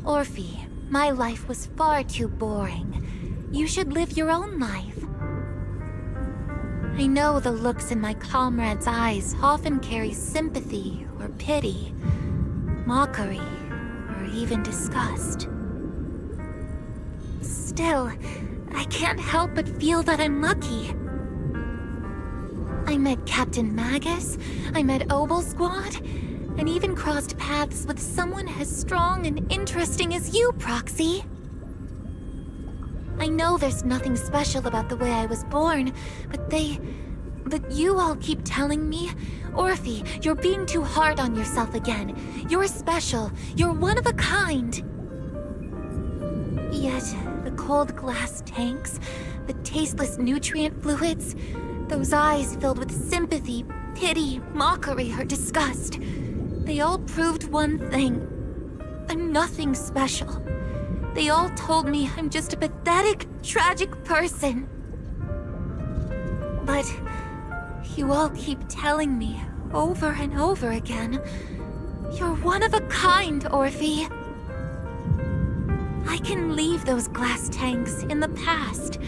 Orphe, my life was far too boring. You should live your own life. I know the looks in my comrades' eyes often carry sympathy or pity, mockery, or even disgust. Still, I can't help but feel that I'm lucky. I met Captain Magus, I met Obel Squad, and even crossed paths with someone as strong and interesting as you, Proxy. I know there's nothing special about the way I was born, but you all keep telling me, Orphe, you're being too hard on yourself again. You're special. You're one of a kind. Yet, the cold glass tanks, the tasteless nutrient fluids, those eyes filled with sympathy, pity, mockery, or disgust, they all proved one thing. I'm nothing special. They all told me I'm just a pathetic, tragic person. But you all keep telling me over and over again, you're one of a kind, Orphe. I can leave those glass tanks in the past.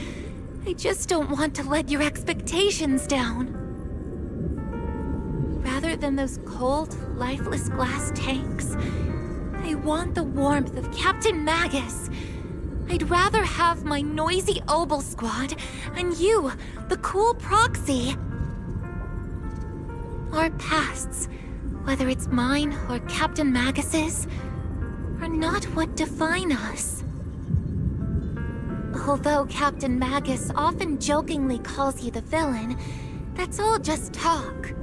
I just don't want to let your expectations down. Rather than those cold, lifeless glass tanks, I want the warmth of Captain Magus. I'd rather have my noisy Obel squad and you, the cool proxy. Our pasts, whether it's mine or Captain Magus's, are not what define us. Although Captain Magus often jokingly calls you the villain, that's all just talk.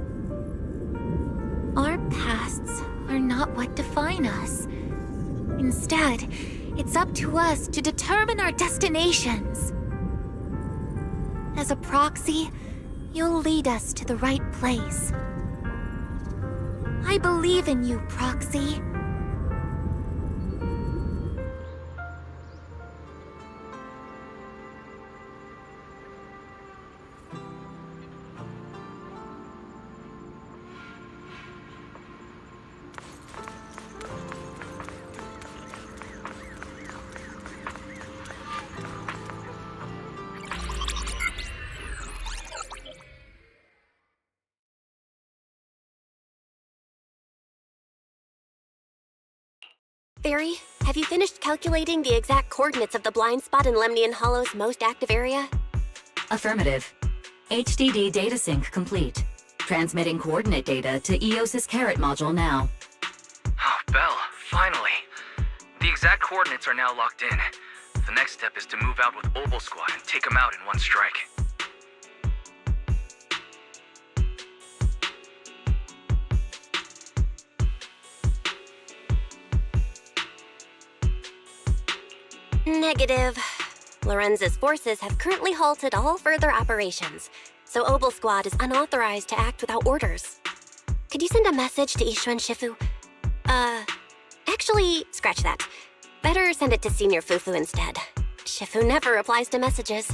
Our pasts are not what define us. Instead, it's up to us to determine our destinations. As a proxy, you'll lead us to the right place. I believe in you, Proxy. Fairy, have you finished calculating the exact coordinates of the blind spot in Lemnian Hollow's most active area? Affirmative. HDD data sync complete. Transmitting coordinate data to EOS's Carrot module now. Oh, Belle, finally. The exact coordinates are now locked in. The next step is to move out with Obel Squad and take them out in one strike. Negative. Lorenz's forces have currently halted all further operations, so Obel Squad is unauthorized to act without orders. Could you send a message to Ishu and Shifu? Actually, scratch that. Better send it to Senior Fufu instead. Shifu never replies to messages.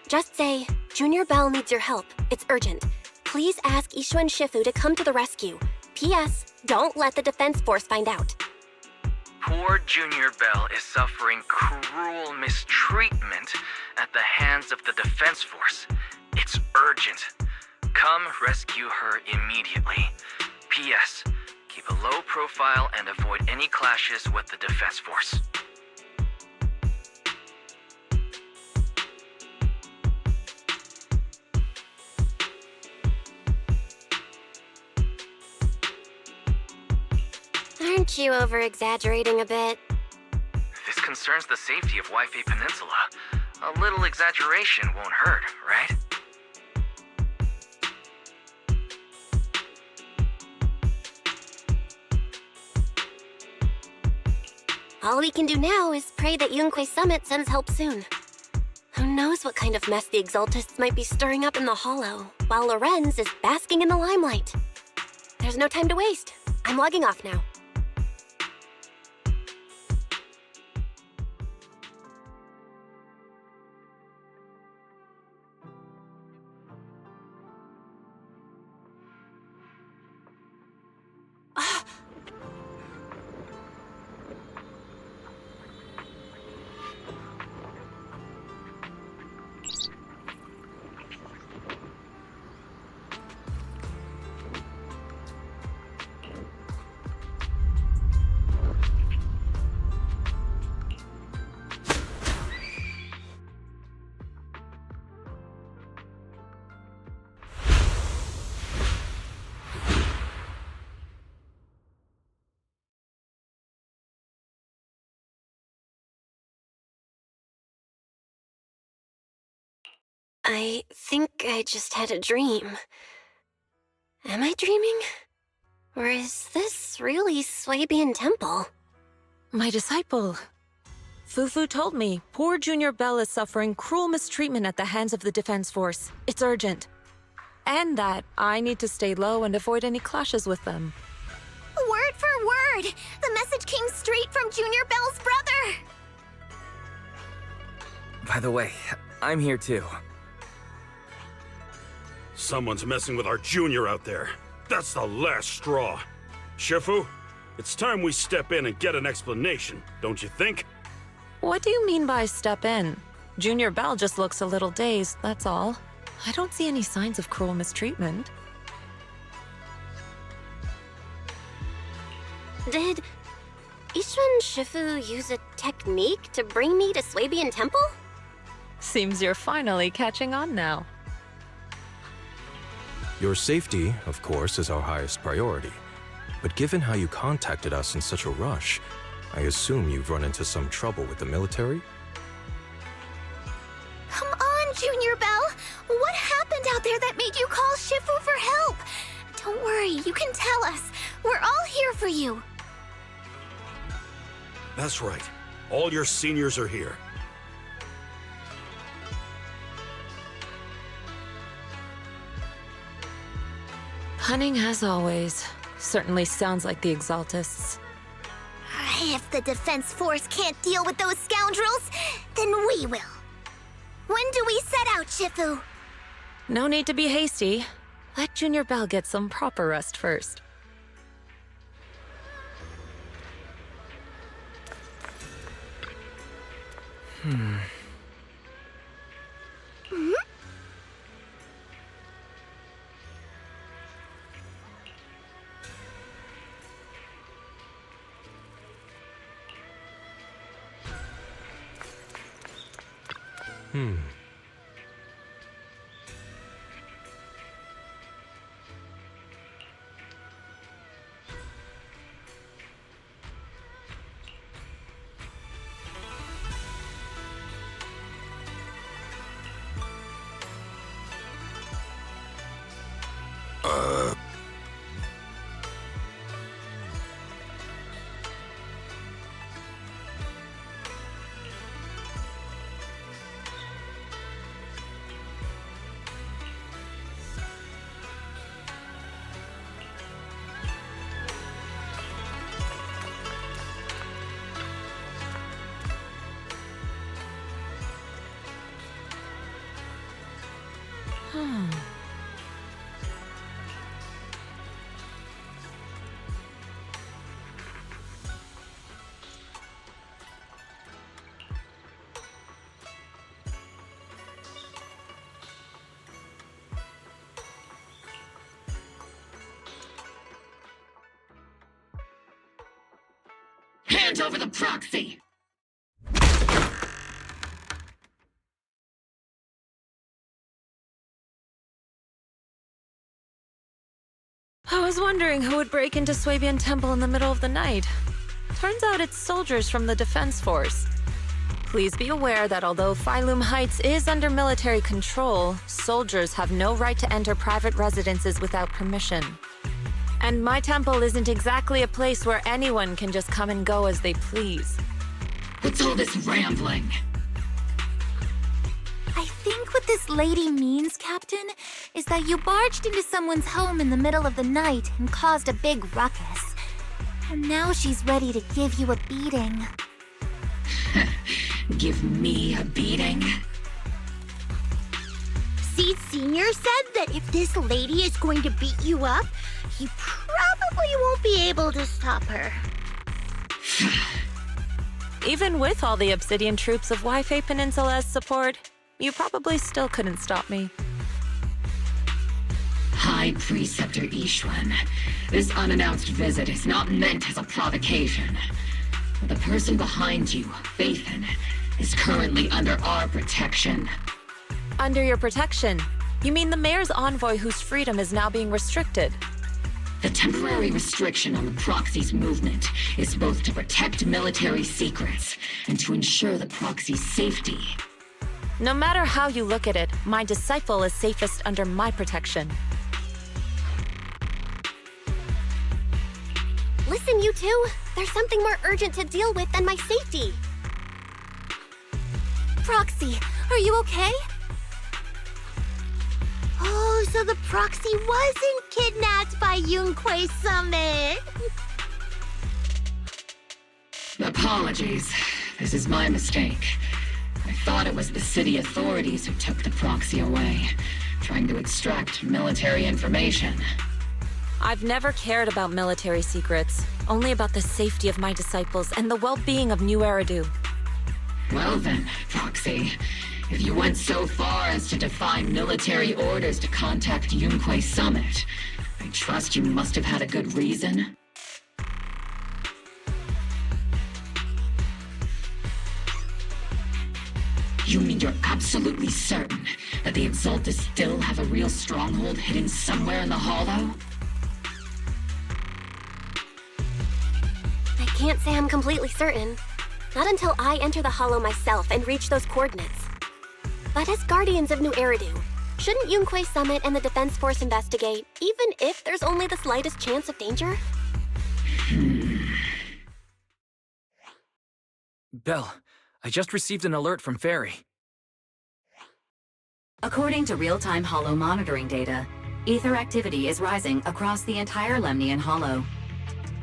Just say, Junior Belle needs your help. It's urgent. Please ask Ishu and Shifu to come to the rescue. P.S. Don't let the defense force find out. Poor Junior Belle is suffering cruel mistreatment at the hands of the defense force. It's urgent. Come rescue her immediately. P.S. Keep a low profile and avoid any clashes with the defense force. Aren't you over-exaggerating a bit? This concerns the safety of Wi-Fi Peninsula. A little exaggeration won't hurt, right? All we can do now is pray that Yunque Summit sends help soon. Who knows what kind of mess the Exaltists might be stirring up in the Hollow, while Lorenz is basking in the limelight. There's no time to waste. I'm logging off now. I think I just had a dream. Am I dreaming? Or is this really Swabian Temple? My disciple. Fufu told me poor Junior Belle is suffering cruel mistreatment at the hands of the defense force. It's urgent. And that I need to stay low and avoid any clashes with them. Word for word! The message came straight from Junior Belle's brother! By the way, I'm here too. Someone's messing with our junior out there. That's the last straw. Shifu, it's time we step in and get an explanation, don't you think? What do you mean by step in? Junior Belle just looks a little dazed, that's all. I don't see any signs of cruel mistreatment. Did Ishu Ishun Shifu use a technique to bring me to Swabian Temple? Seems you're finally catching on now. Your safety, of course, is our highest priority. But given how you contacted us in such a rush, I assume you've run into some trouble with the military? Come on, Junior Bell! What happened out there that made you call Shifu for help? Don't worry, you can tell us. We're all here for you. That's right. All your seniors are here. Cunning as always. Certainly sounds like the Exaltists. If the Defense Force can't deal with those scoundrels, then we will. When do we set out, Shifu? No need to be hasty. Let Junior Bell get some proper rest first. Hand over the proxy! I was wondering who would break into Swabian Temple in the middle of the night. Turns out it's soldiers from the Defense Force. Please be aware that although Phylum Heights is under military control, soldiers have no right to enter private residences without permission. And my temple isn't exactly a place where anyone can just come and go as they please. What's all this rambling? I think what this lady means, Captain, is that you barged into someone's home in the middle of the night and caused a big ruckus. And now she's ready to give you a beating. Give me a beating? Seed Senior said that if this lady is going to beat you up, he probably won't be able to stop her. Even with all the Obsidian troops of Wi-Fi Peninsula's support, you probably still couldn't stop me. High Preceptor Ishwan, this unannounced visit is not meant as a provocation. The person behind you, Faithin, is currently under our protection. Under your protection? You mean the mayor's envoy whose freedom is now being restricted? The temporary restriction on the proxy's movement is both to protect military secrets and to ensure the proxy's safety. No matter how you look at it, my disciple is safest under my protection. Listen, you two. There's something more urgent to deal with than my safety. Proxy, are you okay? Oh, so the proxy wasn't kidnapped by Yunquei Summit. Apologies. This is my mistake. I thought it was the city authorities who took the proxy away, trying to extract military information. I've never cared about military secrets, only about the safety of my disciples and the well-being of New Eridu. Well then, Proxy, if you went so far as to defy military orders to contact Yunquei Summit, I trust you must have had a good reason. You mean you're absolutely certain that the Exaltus still have a real stronghold hidden somewhere in the hollow? I can't say I'm completely certain. Not until I enter the hollow myself and reach those coordinates. But as guardians of New Eridu, shouldn't Yunquei Summit and the Defense Force investigate, even if there's only the slightest chance of danger? Belle, I just received an alert from Fairy. According to real-time hollow monitoring data, ether activity is rising across the entire Lemnian Hollow.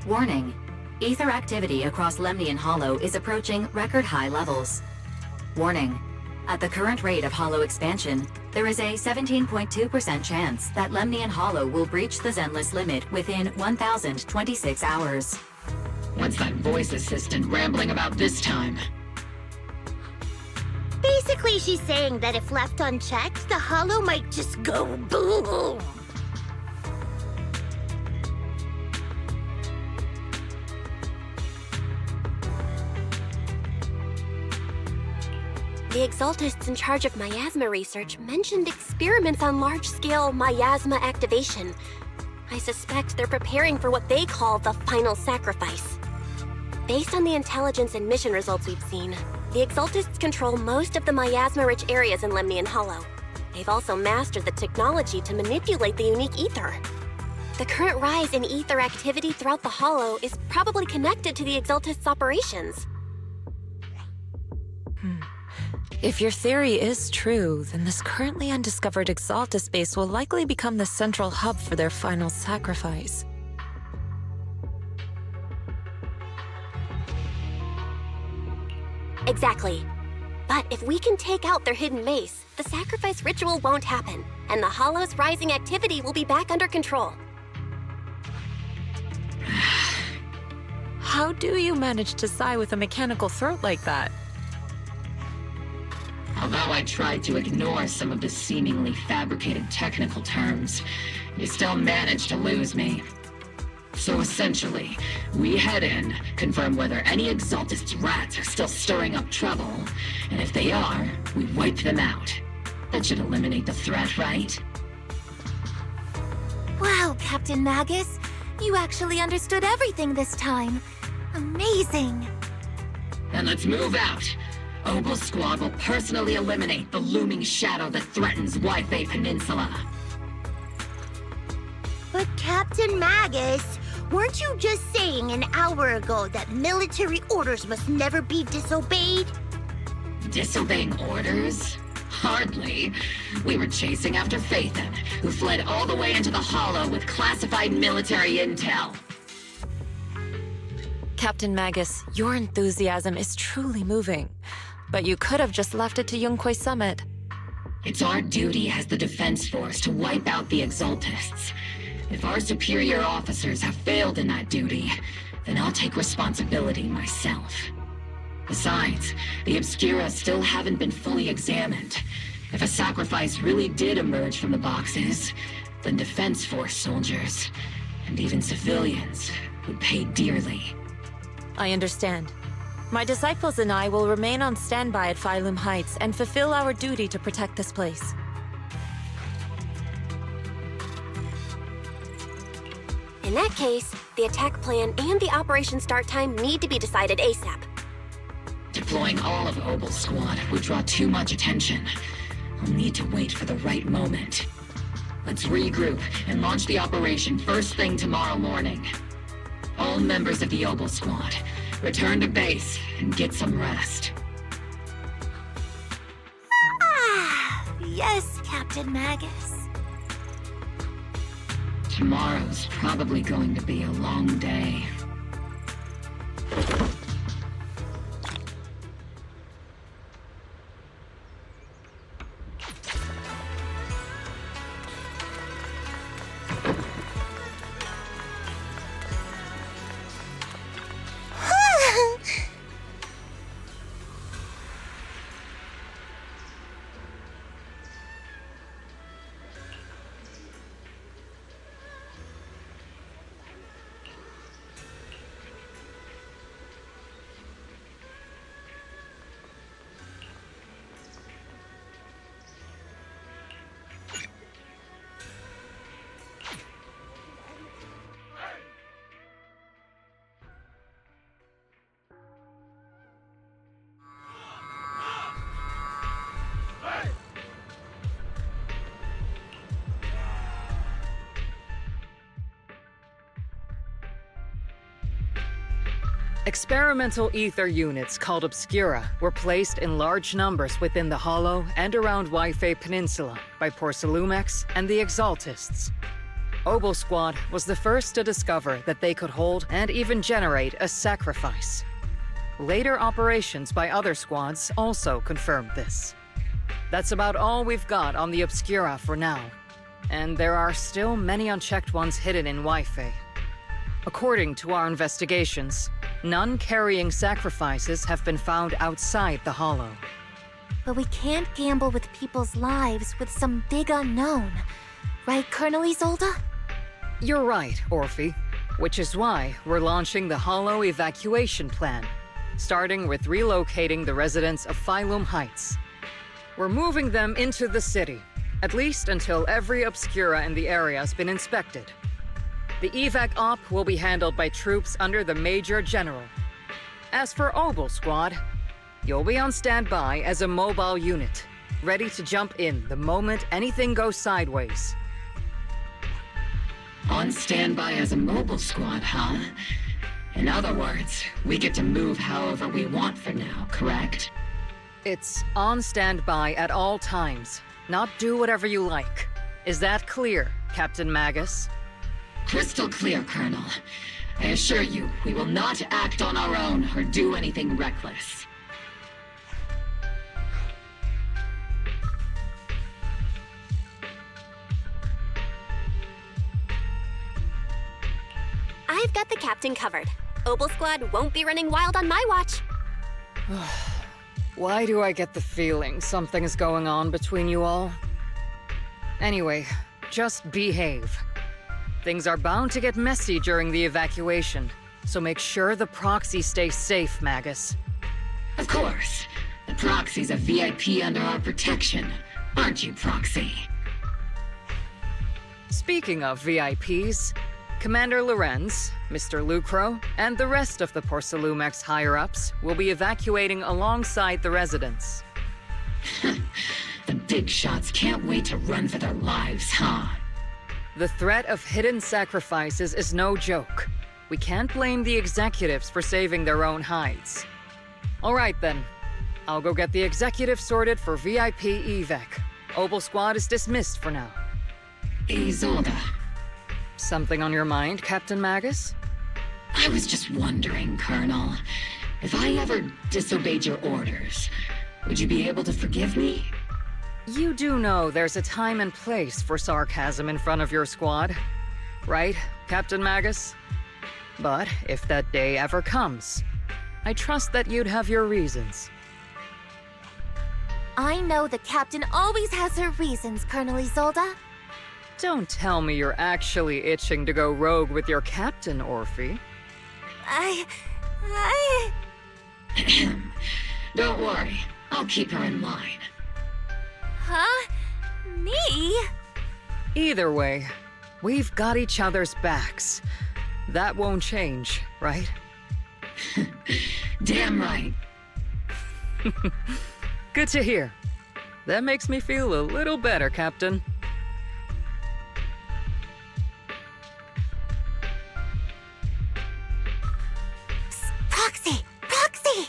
Warning: ether activity across Lemnian Hollow is approaching record-high levels. Warning: at the current rate of hollow expansion, there is a 17.2% chance that Lemnian Hollow will breach the Zenless limit within 1,026 hours. What's that voice assistant rambling about this time? Basically, she's saying that if left unchecked, the hollow might just go boom. The Exaltists in charge of miasma research mentioned experiments on large-scale miasma activation. I suspect they're preparing for what they call the final sacrifice. Based on the intelligence and mission results we've seen, the Exaltists control most of the miasma-rich areas in Lemnian Hollow. They've also mastered the technology to manipulate the unique ether. The current rise in ether activity throughout the Hollow is probably connected to the Exaltists' operations. If your theory is true, then this currently undiscovered Exaltus base will likely become the central hub for their final sacrifice. Exactly. But if we can take out their hidden base, the sacrifice ritual won't happen, and the Hollow's rising activity will be back under control. How do you manage to sigh with a mechanical throat like that? Although I tried to ignore some of the seemingly fabricated technical terms, you still managed to lose me. So essentially, we head in, confirm whether any Exaltist rats are still stirring up trouble, and if they are, we wipe them out. That should eliminate the threat, right? Wow, Captain Magus. You actually understood everything this time. Amazing. Then let's move out. Obel Squad will personally eliminate the looming shadow that threatens Wi-Fi Peninsula. But Captain Magus, weren't you just saying an hour ago that military orders must never be disobeyed? Disobeying orders? Hardly. We were chasing after Phaethon, who fled all the way into the Hollow with classified military intel. Captain Magus, your enthusiasm is truly moving. But you could have just left it to Yunquei Summit. It's our duty as the Defense Force to wipe out the Exaltists. If our superior officers have failed in that duty, then I'll take responsibility myself. Besides, the Obscura still haven't been fully examined. If a sacrifice really did emerge from the boxes, then Defense Force soldiers, and even civilians, would pay dearly. I understand. My disciples and I will remain on standby at Phylum Heights and fulfill our duty to protect this place. In that case, the attack plan and the operation start time need to be decided ASAP. Deploying all of Obel Squad would draw too much attention. I'll need to wait for the right moment. Let's regroup and launch the operation first thing tomorrow morning. All members of the Obel Squad, return to base and get some rest. Yes, Captain Magus. Tomorrow's probably going to be a long day. Experimental ether units called Obscura were placed in large numbers within the Hollow and around Wi-Fi Peninsula by Porcelumex and the Exaltists. Obel Squad was the first to discover that they could hold and even generate a sacrifice. Later operations by other squads also confirmed this. That's about all we've got on the Obscura for now, and there are still many unchecked ones hidden in Wi-Fi. According to our investigations, none carrying sacrifices have been found outside the Hollow. But we can't gamble with people's lives with some big unknown. Right, Colonel Isolde? You're right, Orphe. Which is why we're launching the Hollow evacuation plan, starting with relocating the residents of Phylum Heights. We're moving them into the city, at least until every Obscura in the area has been inspected. The evac op will be handled by troops under the Major General. As for Obel Squad, you'll be on standby as a mobile unit, ready to jump in the moment anything goes sideways. On standby as a mobile squad, huh? In other words, we get to move however we want for now, correct? It's on standby at all times, not do whatever you like. Is that clear, Captain Magus? Crystal clear, Colonel. I assure you, we will not act on our own or do anything reckless. I've got the captain covered. Obel Squad won't be running wild on my watch. Why do I get the feeling something's going on between you all? Anyway, just behave. Things are bound to get messy during the evacuation, so make sure the proxy stays safe, Magus. Of course. The proxy's a VIP under our protection, aren't you, Proxy? Speaking of VIPs, Commander Lorenz, Mr. Lucro, and the rest of the Porcelumex higher-ups will be evacuating alongside the residents. The big shots can't wait to run for their lives, huh? The threat of hidden sacrifices is no joke. We can't blame the executives for saving their own hides. All right then. I'll go get the executive sorted for VIP evac. Obel Squad is dismissed for now. Isolde. Something on your mind, Captain Magus? I was just wondering, Colonel. If I ever disobeyed your orders, would you be able to forgive me? You do know there's a time and place for sarcasm in front of your squad, right, Captain Magus? But if that day ever comes, I trust that you'd have your reasons. I know the captain always has her reasons, Colonel Isolde. Don't tell me you're actually itching to go rogue with your captain, Orphe. Don't worry, I'll keep her in line. Huh? Me? Either way, we've got each other's backs. That won't change, right? Damn right. Good to hear. That makes me feel a little better, Captain. Proxy! Proxy!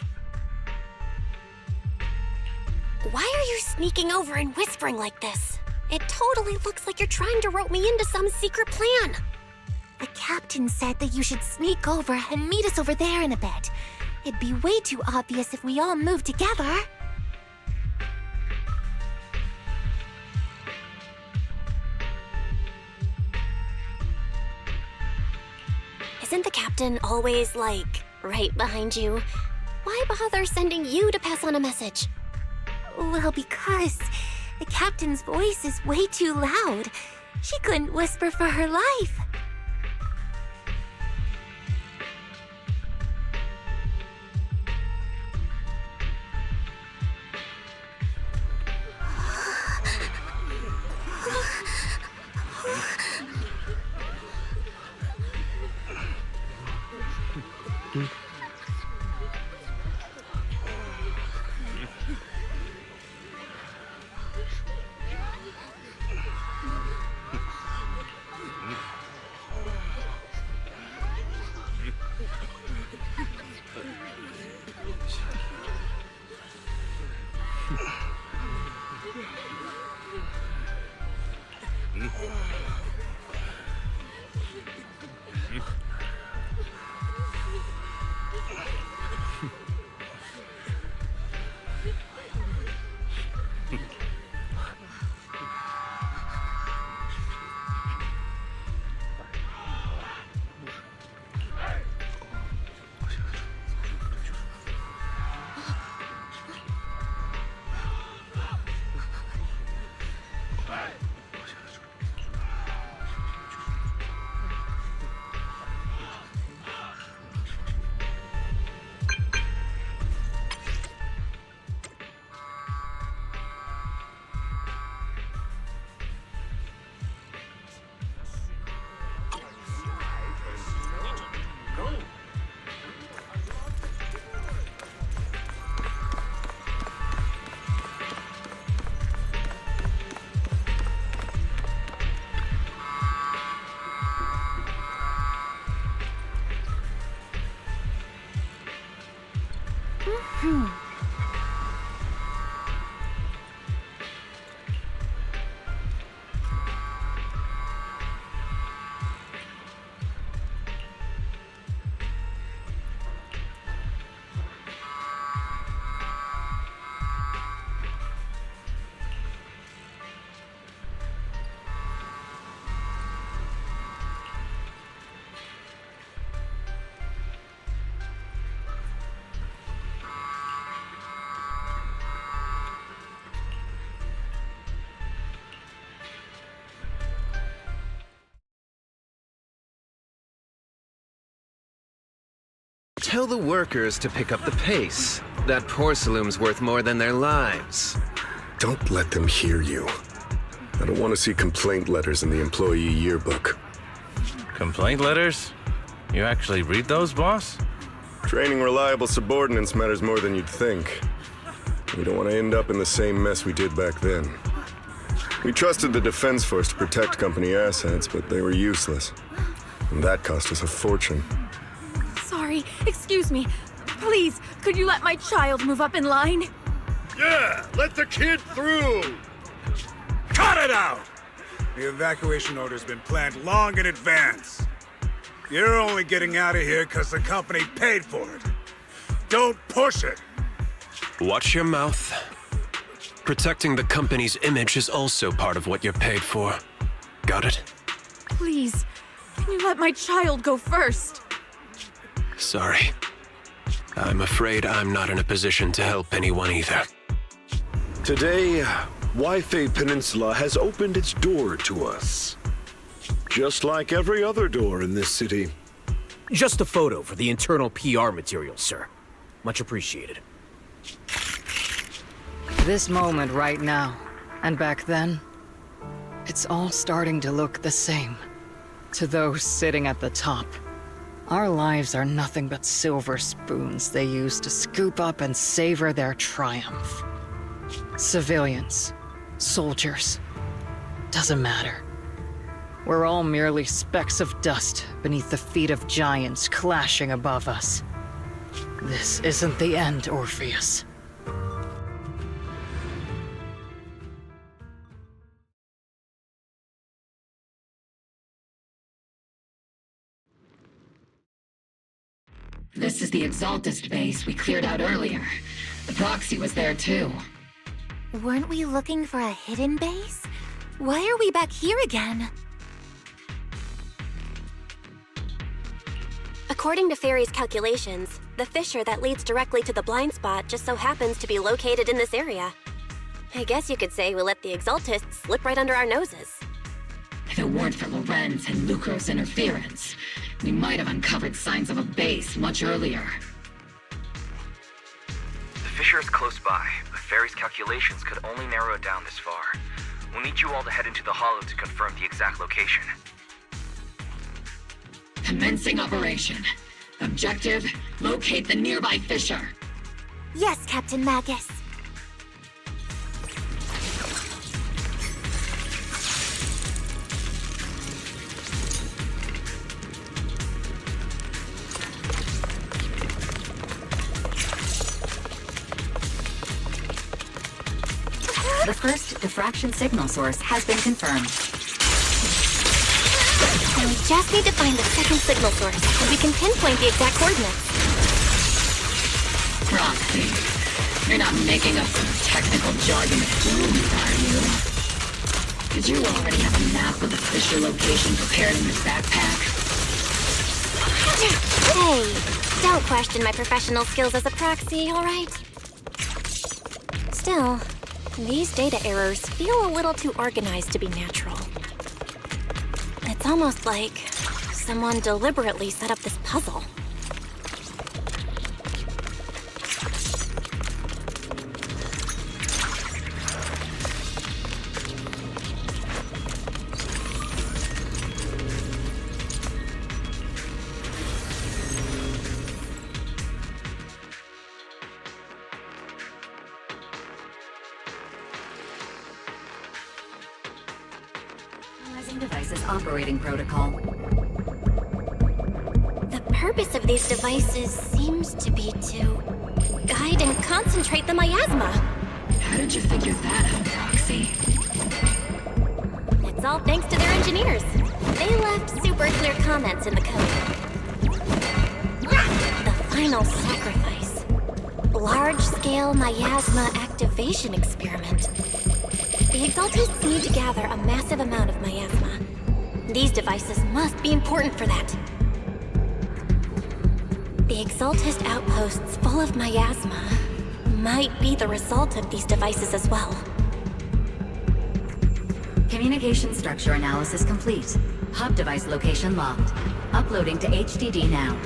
Why are you sneaking over and whispering like this? It totally looks like you're trying to rope me into some secret plan. The captain said that you should sneak over and meet us over there in a bit. It'd be way too obvious if we all moved together. Isn't the captain always, like, right behind you? Why bother sending you to pass on a message? Well, because the captain's voice is way too loud. She couldn't whisper for her life. Tell the workers to pick up the pace. That porcelain's worth more than their lives. Don't let them hear you. I don't want to see complaint letters in the employee yearbook. Complaint letters? You actually read those, boss? Training reliable subordinates matters more than you'd think. We don't want to end up in the same mess we did back then. We trusted the Defense Force to protect company assets, but they were useless. And that cost us a fortune. Sorry, excuse me. Please, could you let my child move up in line? Yeah, let the kid through! Cut it out! The evacuation order's been planned long in advance. You're only getting out of here because the company paid for it. Don't push it! Watch your mouth. Protecting the company's image is also part of what you're paid for. Got it? Please, can you let my child go first? Sorry. I'm afraid I'm not in a position to help anyone either. Today, Wi-Fi Peninsula has opened its door to us. Just like every other door in this city. Just a photo for the internal PR material, sir. Much appreciated. This moment right now, and back then, it's all starting to look the same. To those sitting at the top. Our lives are nothing but silver spoons they use to scoop up and savor their triumph. Civilians, soldiers, doesn't matter. We're all merely specks of dust beneath the feet of giants clashing above us. This isn't the end, Orpheus. This is the Exaltist base we cleared out earlier. The proxy was there too. Weren't we looking for a hidden base? Why are we back here again? According to Fairy's calculations, the fissure that leads directly to the blind spot just so happens to be located in this area. I guess you could say we let the Exaltists slip right under our noses. If it weren't for Lorenz and Lucro's interference, we might have uncovered signs of a base much earlier. The fissure is close by, but Fairy's calculations could only narrow it down this far. We'll need you all to head into the hollow to confirm the exact location. Commencing operation. Objective, locate the nearby fissure. Yes, Captain Magus. The first diffraction signal source has been confirmed. Now we just need to find the second signal source, and we can pinpoint the exact coordinates. Proxy, you're not making up some technical jargon of doom, are you? Did you already have a map of the Fisher location prepared in your backpack? Hey, don't question my professional skills as a proxy, alright? Still, these data errors feel a little too organized to be natural. It's almost like someone deliberately set up this puzzle. Devices operating protocol. The purpose of these devices seems to be to guide and concentrate the miasma. How did you figure that out, Proxy? It's all thanks to their engineers. They left super clear comments in the code. The final sacrifice. Large-scale miasma activation experiment. The Exaltists need to gather a massive amount of miasma. These devices must be important for that. The Exaltist outposts full of miasma might be the result of these devices as well. Communication structure analysis complete. Hub device location locked. Uploading to HDD now.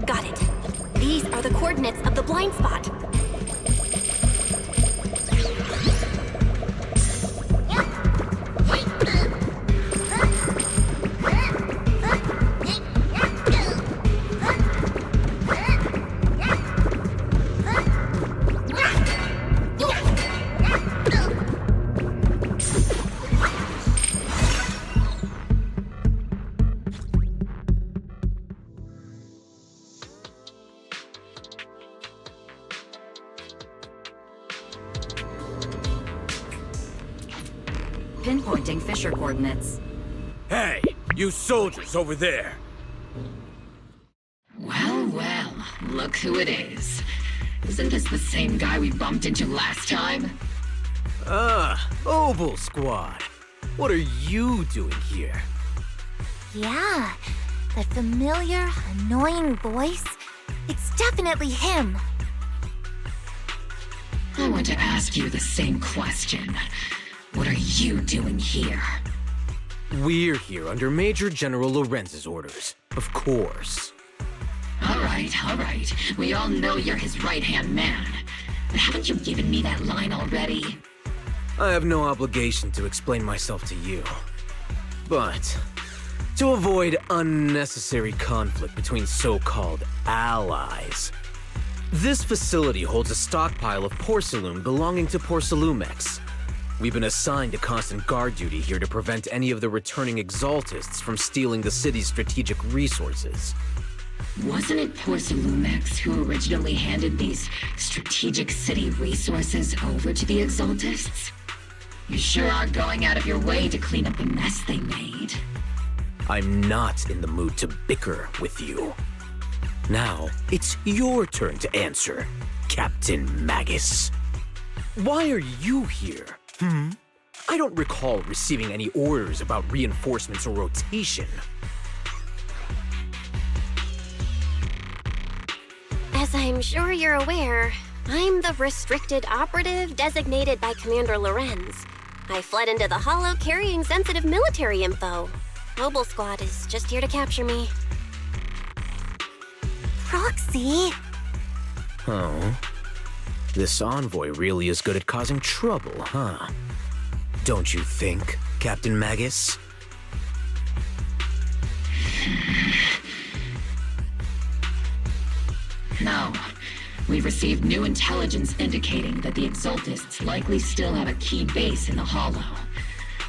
Got it. These are the coordinates of the blind spot. Pinpointing Fisher coordinates. Hey, you soldiers over there! Well, well, look who it is. Isn't this the same guy we bumped into last time? Obel Squad. What are you doing here? Yeah, that familiar, annoying voice. It's definitely him. I want to ask you the same question. What are you doing here? We're here under Major General Lorenz's orders, of course. All right. We all know you're his right-hand man. But haven't you given me that line already? I have no obligation to explain myself to you. But to avoid unnecessary conflict between so-called allies, this facility holds a stockpile of porcelain belonging to Porcelumex. We've been assigned to constant guard duty here to prevent any of the returning Exaltists from stealing the city's strategic resources. Wasn't it Porcelumex who originally handed these strategic city resources over to the Exaltists? You sure are going out of your way to clean up the mess they made. I'm not in the mood to bicker with you. Now, it's your turn to answer, Captain Magus. Why are you here? I don't recall receiving any orders about reinforcements or rotation. As I'm sure you're aware, I'm the restricted operative designated by Commander Lorenz. I fled into the Hollow carrying sensitive military info. Mobile Squad is just here to capture me. Proxy? Oh. This envoy really is good at causing trouble, huh? Don't you think, Captain Magus? No. We've received new intelligence indicating that the Exaltists likely still have a key base in the Hollow.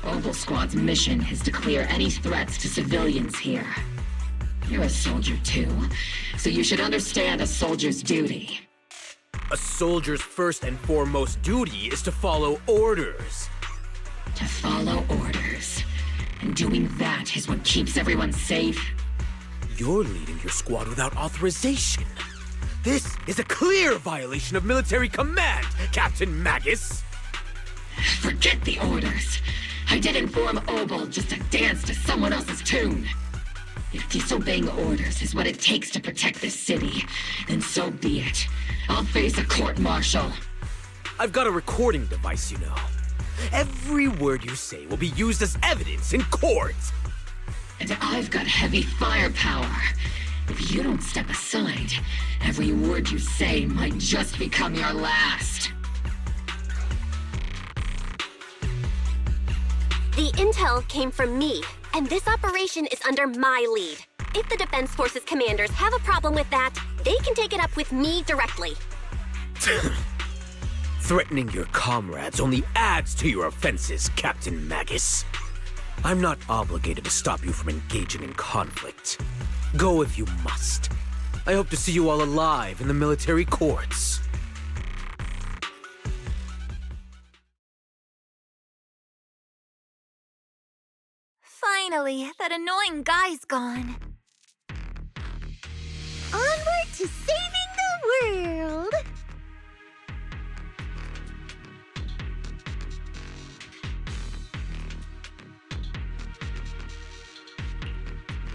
Oval Squad's mission is to clear any threats to civilians here. You're a soldier too, so you should understand a soldier's duty. A soldier's first and foremost duty is to follow orders. To follow orders. And doing that is what keeps everyone safe. You're leading your squad without authorization. This is a clear violation of military command, Captain Magus! Forget the orders. I didn't form Obel just to dance to someone else's tune. If disobeying orders is what it takes to protect this city, then so be it. I'll face a court-martial. I've got a recording device, you know. Every word you say will be used as evidence in court. And I've got heavy firepower. If you don't step aside, every word you say might just become your last. The intel came from me, and this operation is under my lead. If the Defense Forces commanders have a problem with that, they can take it up with me directly. Threatening your comrades only adds to your offenses, Captain Magus. I'm not obligated to stop you from engaging in conflict. Go if you must. I hope to see you all alive in the military courts. Finally, that annoying guy's gone. Onward to saving the world!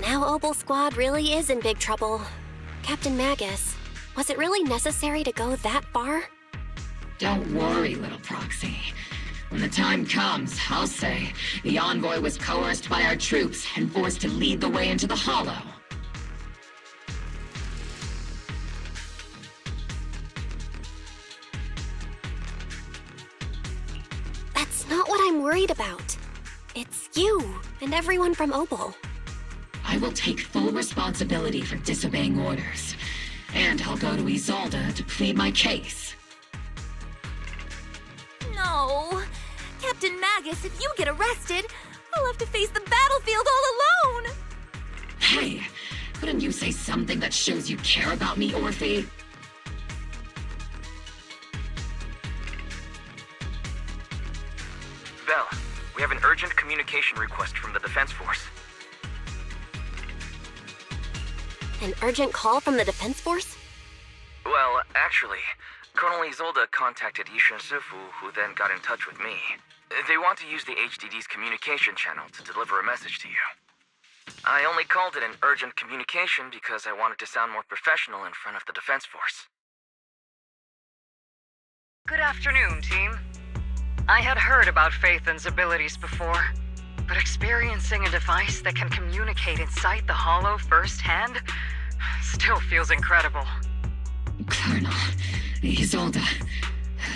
Now Obel Squad really is in big trouble. Captain Magus, was it really necessary to go that far? Don't worry, little proxy. When the time comes, I'll say the envoy was coerced by our troops and forced to lead the way into the Hollow. That's not what I'm worried about. It's you and everyone from Obel. I will take full responsibility for disobeying orders. And I'll go to Isolde to plead my case. No. Captain Magus, if you get arrested, I'll have to face the battlefield all alone! Hey, couldn't you say something that shows you care about me, Orphe? Belle, we have an urgent communication request from the Defense Force. An urgent call from the Defense Force? Well, actually, Colonel Isolde contacted Yishin Sifu, who then got in touch with me. They want to use the HDD's communication channel to deliver a message to you. I only called it an urgent communication because I wanted to sound more professional in front of the Defense Force. Good afternoon, team. I had heard about Phaethon's abilities before, but experiencing a device that can communicate inside the Hollow firsthand still feels incredible. Colonel, Isolde,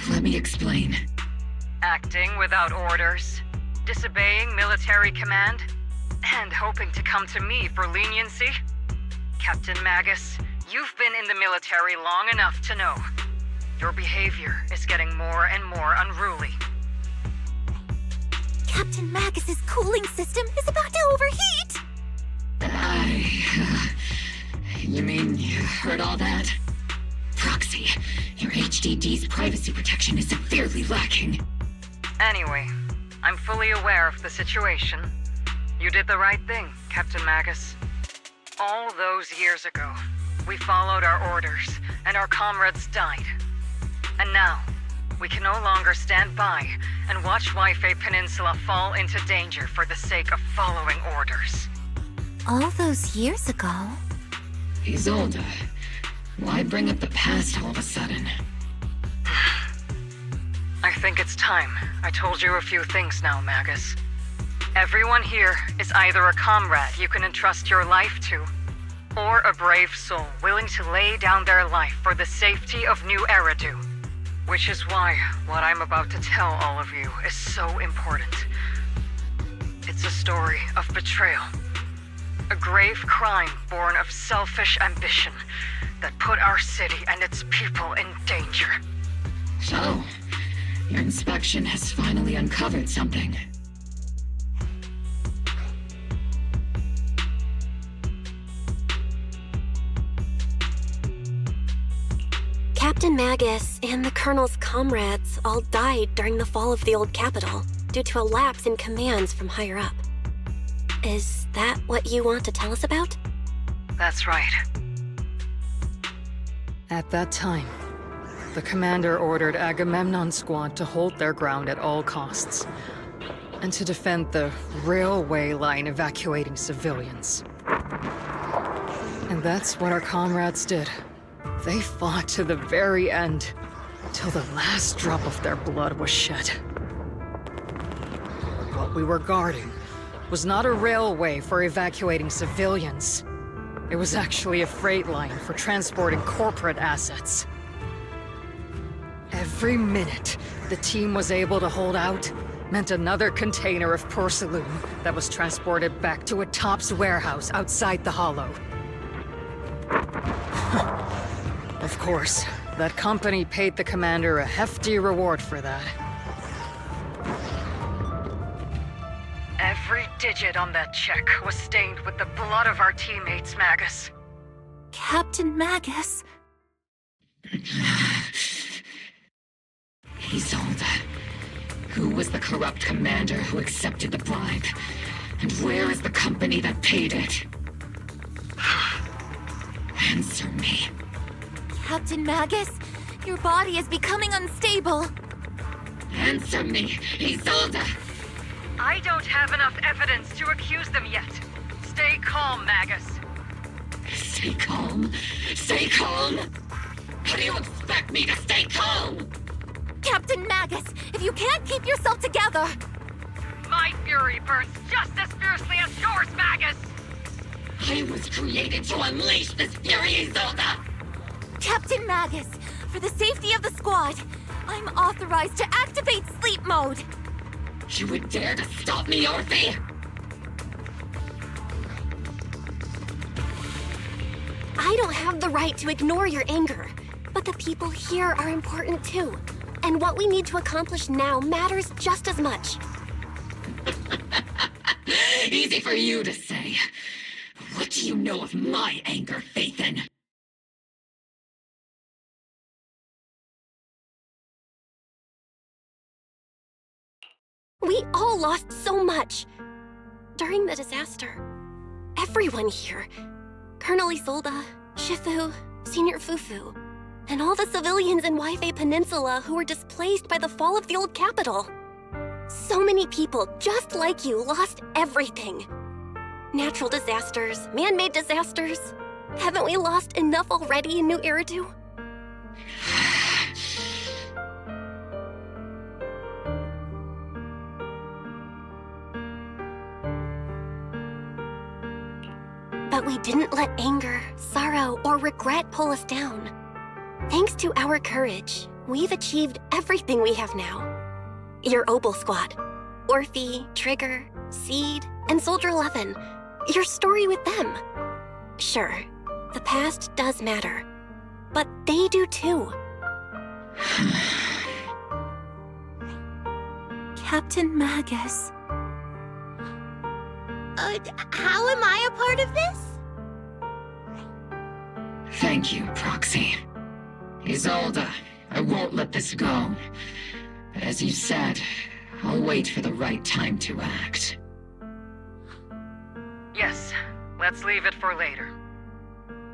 let me explain. Acting without orders, disobeying military command, and hoping to come to me for leniency? Captain Magus, you've been in the military long enough to know. Your behavior is getting more and more unruly. Captain Magus's cooling system is about to overheat! You mean you heard all that? Proxy, your HDD's privacy protection is severely lacking. Anyway, I'm fully aware of the situation. You did the right thing, Captain Magus. All those years ago, we followed our orders, and our comrades died. And now, we can no longer stand by and watch Waifei Peninsula fall into danger for the sake of following orders. All those years ago? Isolde, why bring up the past all of a sudden? I think it's time I told you a few things now, Magus. Everyone here is either a comrade you can entrust your life to, or a brave soul willing to lay down their life for the safety of New Eridu. Which is why what I'm about to tell all of you is so important. It's a story of betrayal. A grave crime born of selfish ambition that put our city and its people in danger. So, your inspection has finally uncovered something. Captain Magus and the Colonel's comrades all died during the fall of the old capital due to a lapse in commands from higher up. Is that what you want to tell us about? That's right. At that time, the commander ordered Agamemnon's squad to hold their ground at all costs, and to defend the railway line evacuating civilians. And that's what our comrades did. They fought to the very end, till the last drop of their blood was shed. What we were guarding was not a railway for evacuating civilians. It was actually a freight line for transporting corporate assets. Every minute the team was able to hold out meant another container of porcelain that was transported back to a Topps warehouse outside the Hollow. Of course, that company paid the commander a hefty reward for that. Every digit on that check was stained with the blood of our teammates, Magus. Captain Magus? Isolde. Who was the corrupt commander who accepted the bribe? And where is the company that paid it? Answer me. Captain Magus, your body is becoming unstable. Answer me, Isolde! I don't have enough evidence to accuse them yet. Stay calm, Magus. Stay calm? Stay calm? How do you expect me to stay calm? Captain Magus, if you can't keep yourself together... My fury burns just as fiercely as yours, Magus! I was created to unleash this fury, Isolde! Captain Magus, for the safety of the squad, I'm authorized to activate sleep mode. You would dare to stop me, Orphe? I don't have the right to ignore your anger, but the people here are important too. And what we need to accomplish now matters just as much. Easy for you to say. What do you know of my anger, Phaethon? We all lost so much. During the disaster, everyone here, Colonel Isolde, Shifu, Senior Fufu, and all the civilians in Waifei Peninsula who were displaced by the fall of the old capital. So many people just like you lost everything. Natural disasters, man-made disasters. Haven't we lost enough already in New Eridu? But we didn't let anger, sorrow, or regret pull us down. Thanks to our courage, we've achieved everything we have now. Your Obel squad, Orphe, Trigger, Seed, and Soldier 11. Your story with them. Sure, the past does matter, but they do too. Captain Magus. How am I a part of this? Thank you, Proxy. Isolde, I won't let this go. But as you said, I'll wait for the right time to act. Yes, let's leave it for later.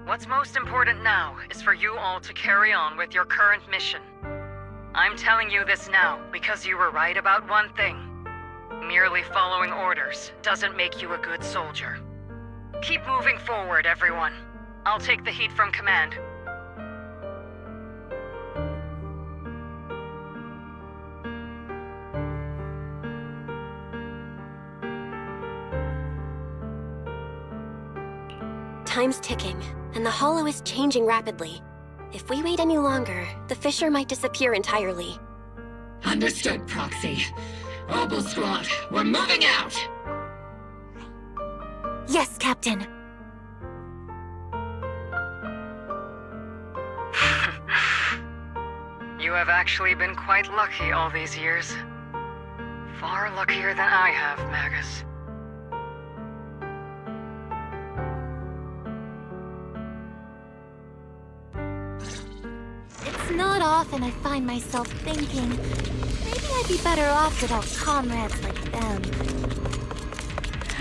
What's most important now is for you all to carry on with your current mission. I'm telling you this now because you were right about one thing. Merely following orders doesn't make you a good soldier. Keep moving forward, everyone. I'll take the heat from command. Time's ticking, and the Hollow is changing rapidly. If we wait any longer, the fissure might disappear entirely. Understood, Proxy. Obel Squad, we're moving out! Yes, Captain. You have actually been quite lucky all these years. Far luckier than I have, Magus. It's not often I find myself thinking, maybe I'd be better off without comrades like them.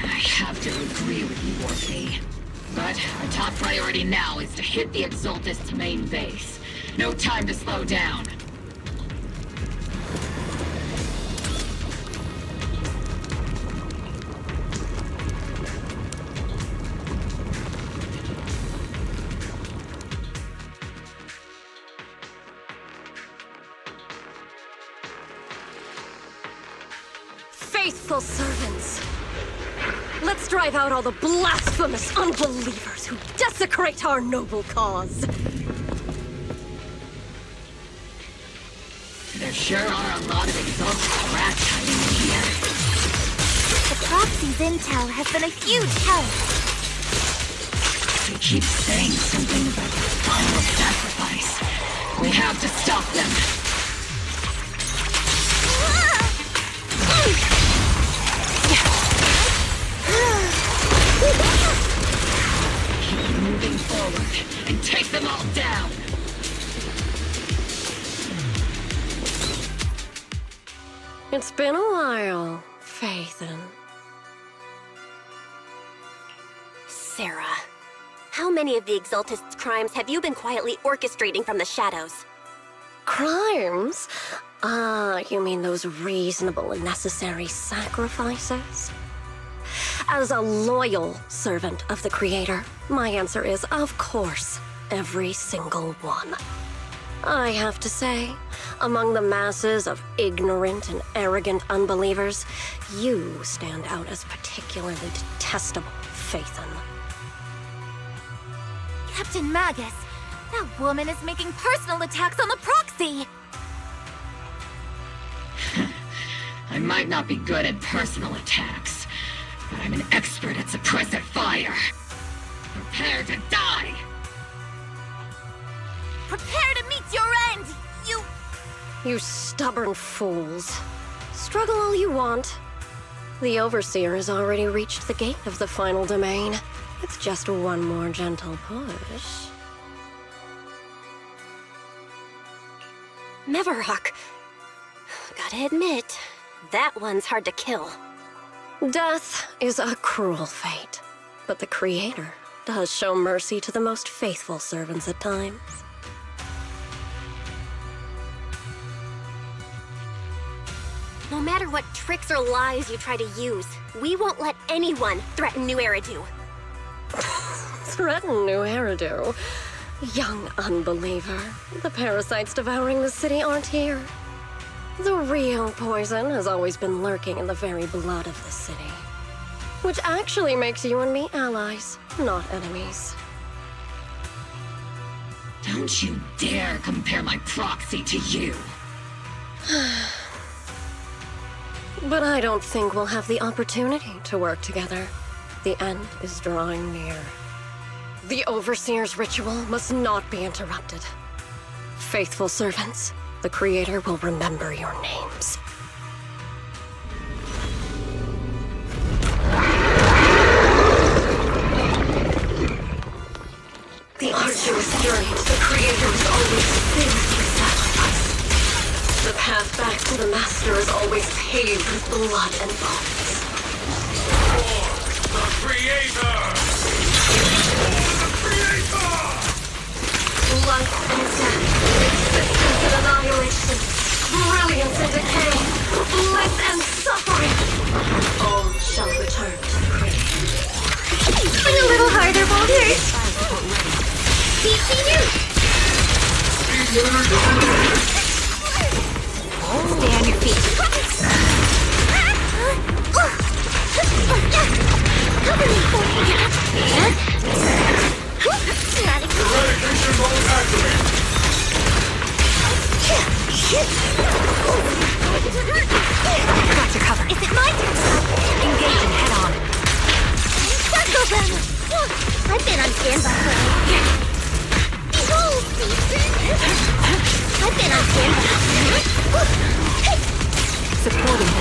I have to agree with you, Orphe. But our top priority now is to hit the Exaltist's main base. No time to slow down. Faithful servants, let's drive out all the blasphemous unbelievers who desecrate our noble cause. There sure are a lot of exalted rats hiding in here. The proxy's intel has been a huge help. They keep saying something about the final sacrifice. We have to stop them. Keep moving forward and take them all down. It's been a while, Faithin. Sarah, how many of the Exaltist's crimes have you been quietly orchestrating from the shadows? Crimes? Ah, you mean those reasonable and necessary sacrifices? As a loyal servant of the Creator, my answer is, of course, every single one. I have to say, among the masses of ignorant and arrogant unbelievers, you stand out as particularly detestable, Faithin. Captain Magus, that woman is making personal attacks on the proxy! I might not be good at personal attacks, but I'm an expert at suppressive fire. Prepare to die! Prepare to meet your end, you... You stubborn fools. Struggle all you want. The Overseer has already reached the gate of the final domain. It's just one more gentle push. Meverok. Gotta admit, that one's hard to kill. Death is a cruel fate, but the Creator does show mercy to the most faithful servants at times. No matter what tricks or lies you try to use, we won't let anyone threaten New Eridu. Threaten New Eridu? Young unbeliever. The parasites devouring the city aren't here. The real poison has always been lurking in the very blood of the city. Which actually makes you and me allies, not enemies. Don't you dare compare my proxy to you! But I don't think we'll have the opportunity to work together. The end is drawing near. The Overseer's ritual must not be interrupted. Faithful servants, the Creator will remember your names. The arduous journey to the Creator is always filled with sacrifice. The path back to the Master is always paved with blood and bones. For the Creator! For the Creator! Life and death, existence and annihilation, brilliance and decay, bliss and suffering, all shall return to the Creator. But a little harder, Walter! DCU! Stay on your feet. Cover me, Eradication mode activated! Got your cover. Is it my turn? Engage and head on. Circle them! I've been on standby for a while. Behold, Season! I've been on standby. Supporting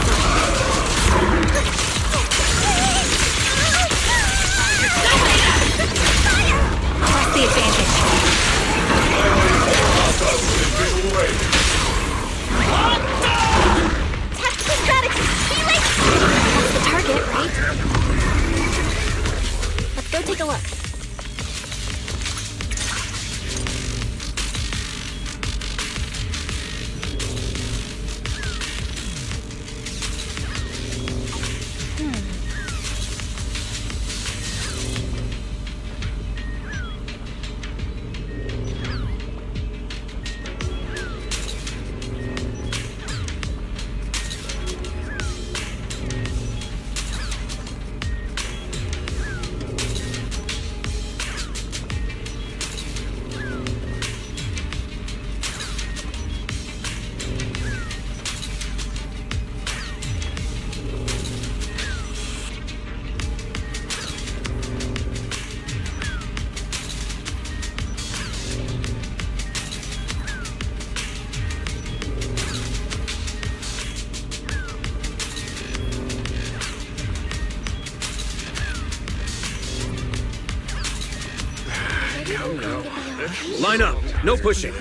Line up. No pushing.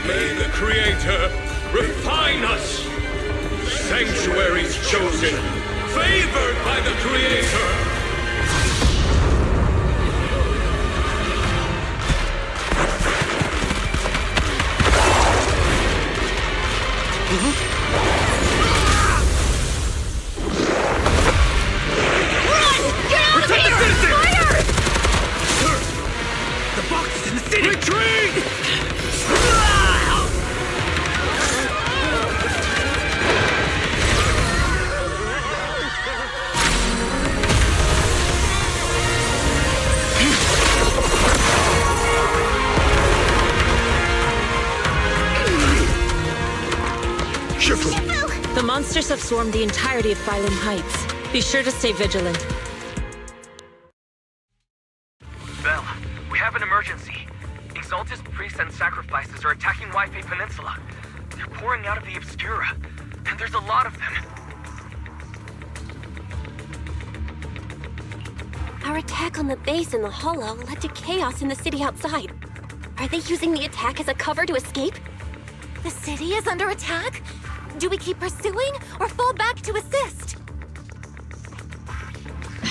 May the Creator refine us! Sanctuaries chosen, favored by the Creator! The monsters have swarmed the entirety of Phylum Heights. Be sure to stay vigilant. Belle, we have an emergency. Exalted priests and sacrifices are attacking Wi-Fi Peninsula. They're pouring out of the Obscura, and there's a lot of them. Our attack on the base in the Hollow led to chaos in the city outside. Are they using the attack as a cover to escape? The city is under attack? Do we keep pursuing or fall back to assist?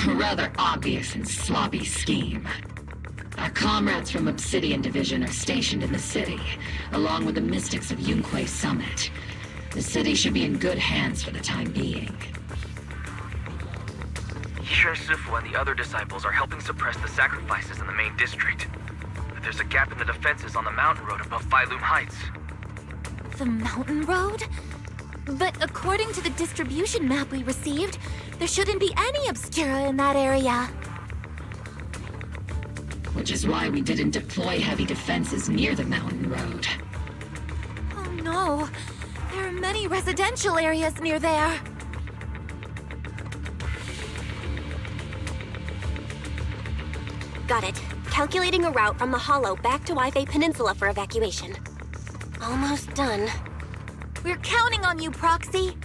A rather obvious and sloppy scheme. Our comrades from Obsidian Division are stationed in the city, along with the mystics of Yunquay Summit. The city should be in good hands for the time being. Yishun Sifu and the other disciples are helping suppress the sacrifices in the main district. But there's a gap in the defenses on the mountain road above Phylum Heights. The mountain road? But according to the distribution map we received, there shouldn't be any Obscura in that area. Which is why we didn't deploy heavy defenses near the mountain road. Oh no, there are many residential areas near there. Got it. Calculating a route from the Hollow back to Wi-Fi Peninsula for evacuation. Almost done. We're counting on you, Proxy.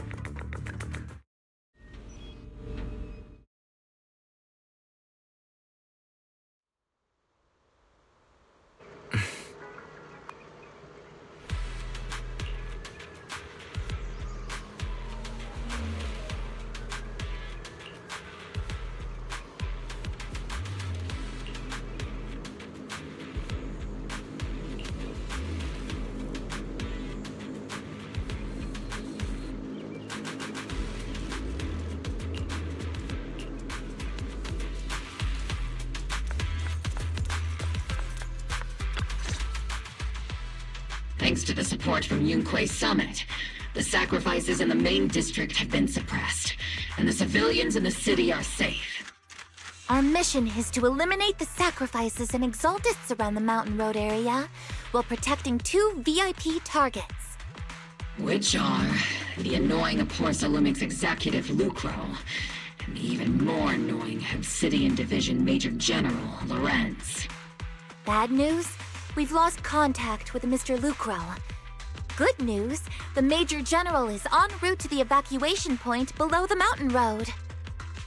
Thanks to the support from Yunquay Summit, the sacrifices in the main district have been suppressed, and the civilians in the city are safe. Our mission is to eliminate the sacrifices and exaltists around the mountain road area, while protecting 2 VIP targets. Which are the annoying Porcelumix executive Lucro, and the even more annoying Obsidian Division Major General Lorenz. Bad news? We've lost contact with Mr. Lucro. Good news, the Major General is en route to the evacuation point below the mountain road.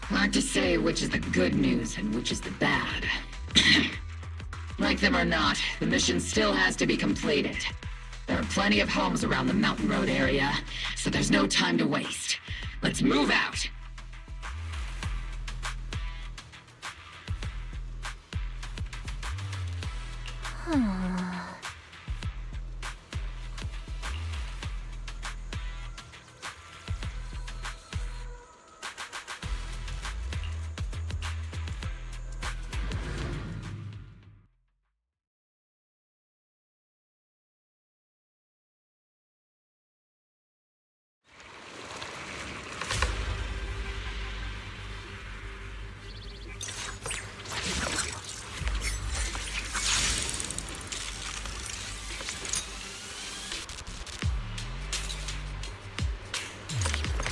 Hard to say which is the good news and which is the bad. Like them or not, the mission still has to be completed. There are plenty of homes around the mountain road area, so there's no time to waste. Let's move out!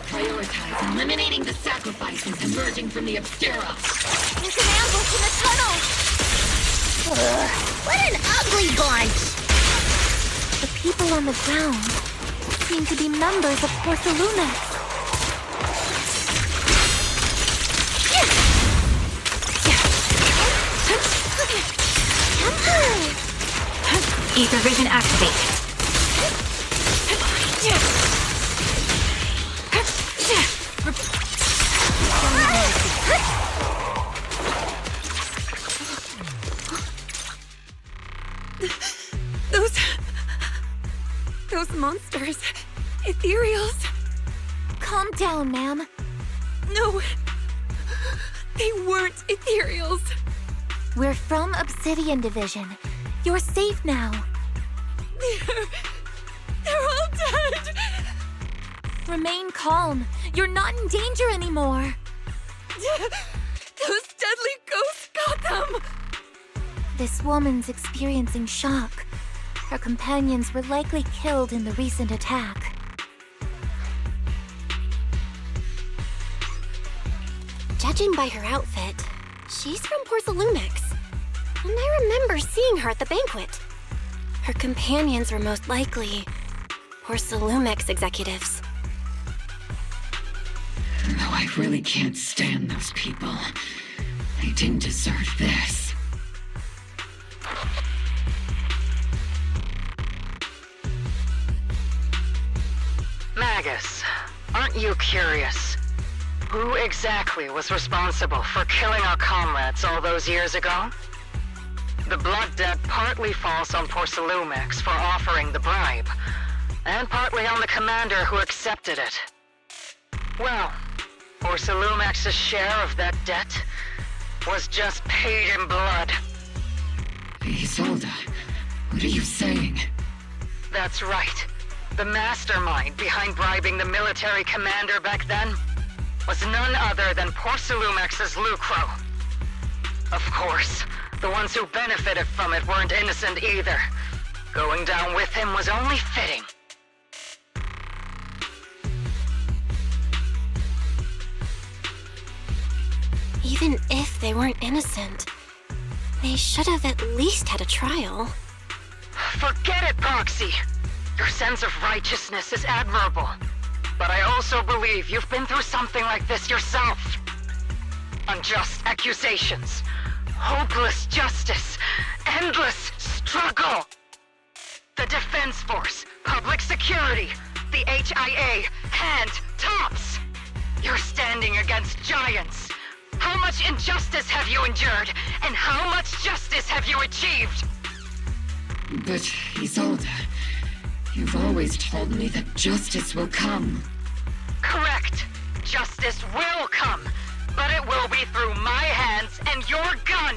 Prioritize eliminating the sacrifices emerging from the Obscura. There's an ambush in the tunnel! What an ugly bunch! The people on the ground seem to be members of Porcelumix. Ether vision activate. Those monsters. Ethereals. Calm down, ma'am. No. They weren't ethereals. We're from Obsidian Division. You're safe now. They're all dead. Remain calm. You're not in danger anymore. Those deadly ghosts got them. This woman's experiencing shock. Her companions were likely killed in the recent attack. Judging by her outfit, she's from Porcelumix. And I remember seeing her at the banquet. Her companions were most likely Porcelumix executives. Though I really can't stand those people, they didn't deserve this. Magus, aren't you curious? Who exactly was responsible for killing our comrades all those years ago? The blood debt partly falls on Porcelumix for offering the bribe, and partly on the commander who accepted it. Well, Porcelumix's share of that debt was just paid in blood. Isolde, what are you saying? That's right. The mastermind behind bribing the military commander back then was none other than Porcelumix's Lucro. Of course, the ones who benefited from it weren't innocent either. Going down with him was only fitting. Even if they weren't innocent, they should have at least had a trial. Forget it, Proxy! Your sense of righteousness is admirable. But I also believe you've been through something like this yourself. Unjust accusations, hopeless justice, endless struggle. The Defense Force, public security, the HIA, hand tops. You're standing against giants. How much injustice have you endured, and how much justice have you achieved? But, Isolde, you've always told me that justice will come. Correct. Justice will come, but it will be through my hands and your gun.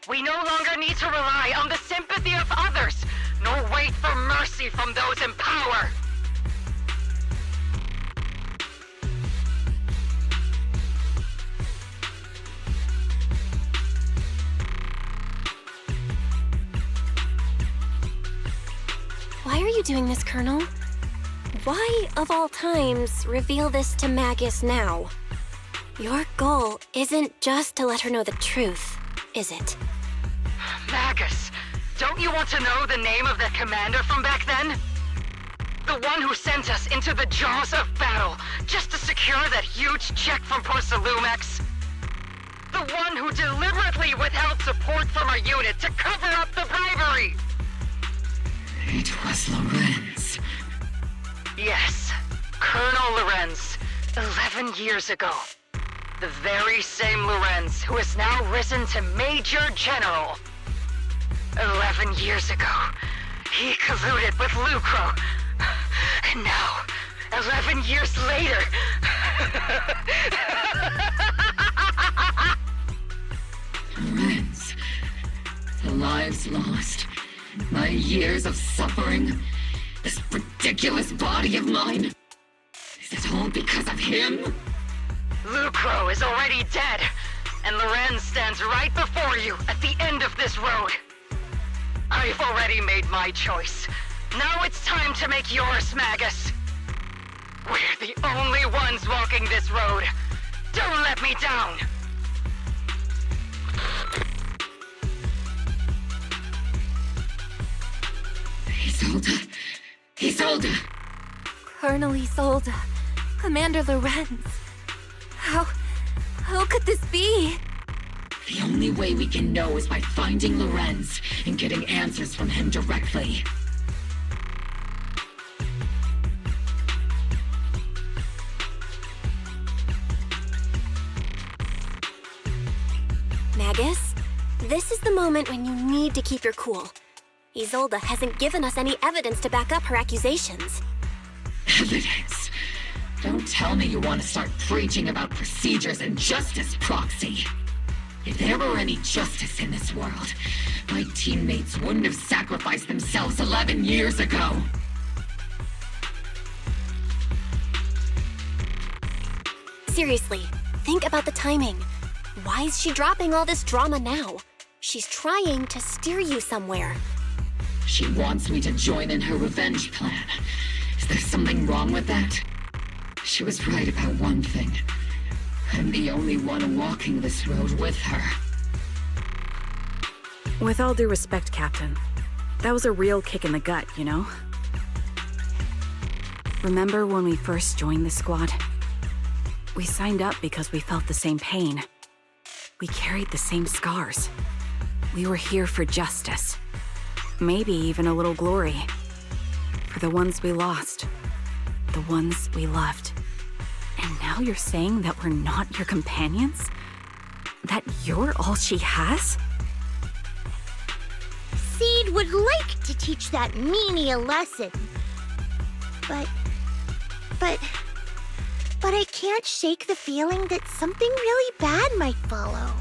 We no longer need to rely on the sympathy of others, nor wait for mercy from those in power. Why are you doing this, Colonel? Why, of all times, reveal this to Magus now? Your goal isn't just to let her know the truth, is it? Magus, don't you want to know the name of that commander from back then? The one who sent us into the jaws of battle just to secure that huge check from Porcelumix? The one who deliberately withheld support from our unit to cover up the bribery? It was Lorenz. Yes, Colonel Lorenz, 11 years ago. The very same Lorenz who has now risen to Major General. 11 years ago, he colluded with Lucro. And now, 11 years later... Lorenz, the lives lost, my years of suffering, this ridiculous body of mine. Is it all because of him? Lucro is already dead, and Lorenz stands right before you at the end of this road. I've already made my choice. Now it's time to make yours, Magus. We're the only ones walking this road. Don't let me down. Isolde. Isolde. Colonel Isolde. Commander Lorenz. How could this be? The only way we can know is by finding Lorenz and getting answers from him directly. Magus, this is the moment when you need to keep your cool. Isolde hasn't given us any evidence to back up her accusations. Evidence? Don't tell me you want to start preaching about procedures and justice, Proxy. If there were any justice in this world, my teammates wouldn't have sacrificed themselves 11 years ago. Seriously, think about the timing. Why is she dropping all this drama now? She's trying to steer you somewhere. She wants me to join in her revenge plan. Is there something wrong with that? She was right about one thing. I'm the only one walking this road with her. With all due respect, Captain, that was a real kick in the gut, you know? Remember when we first joined the squad? We signed up because we felt the same pain. We carried the same scars. We were here for justice. Maybe even a little glory. For the ones we lost. The ones we loved. And now you're saying that we're not your companions? That you're all she has? Seed would like to teach that meanie a lesson. But I can't shake the feeling that something really bad might follow.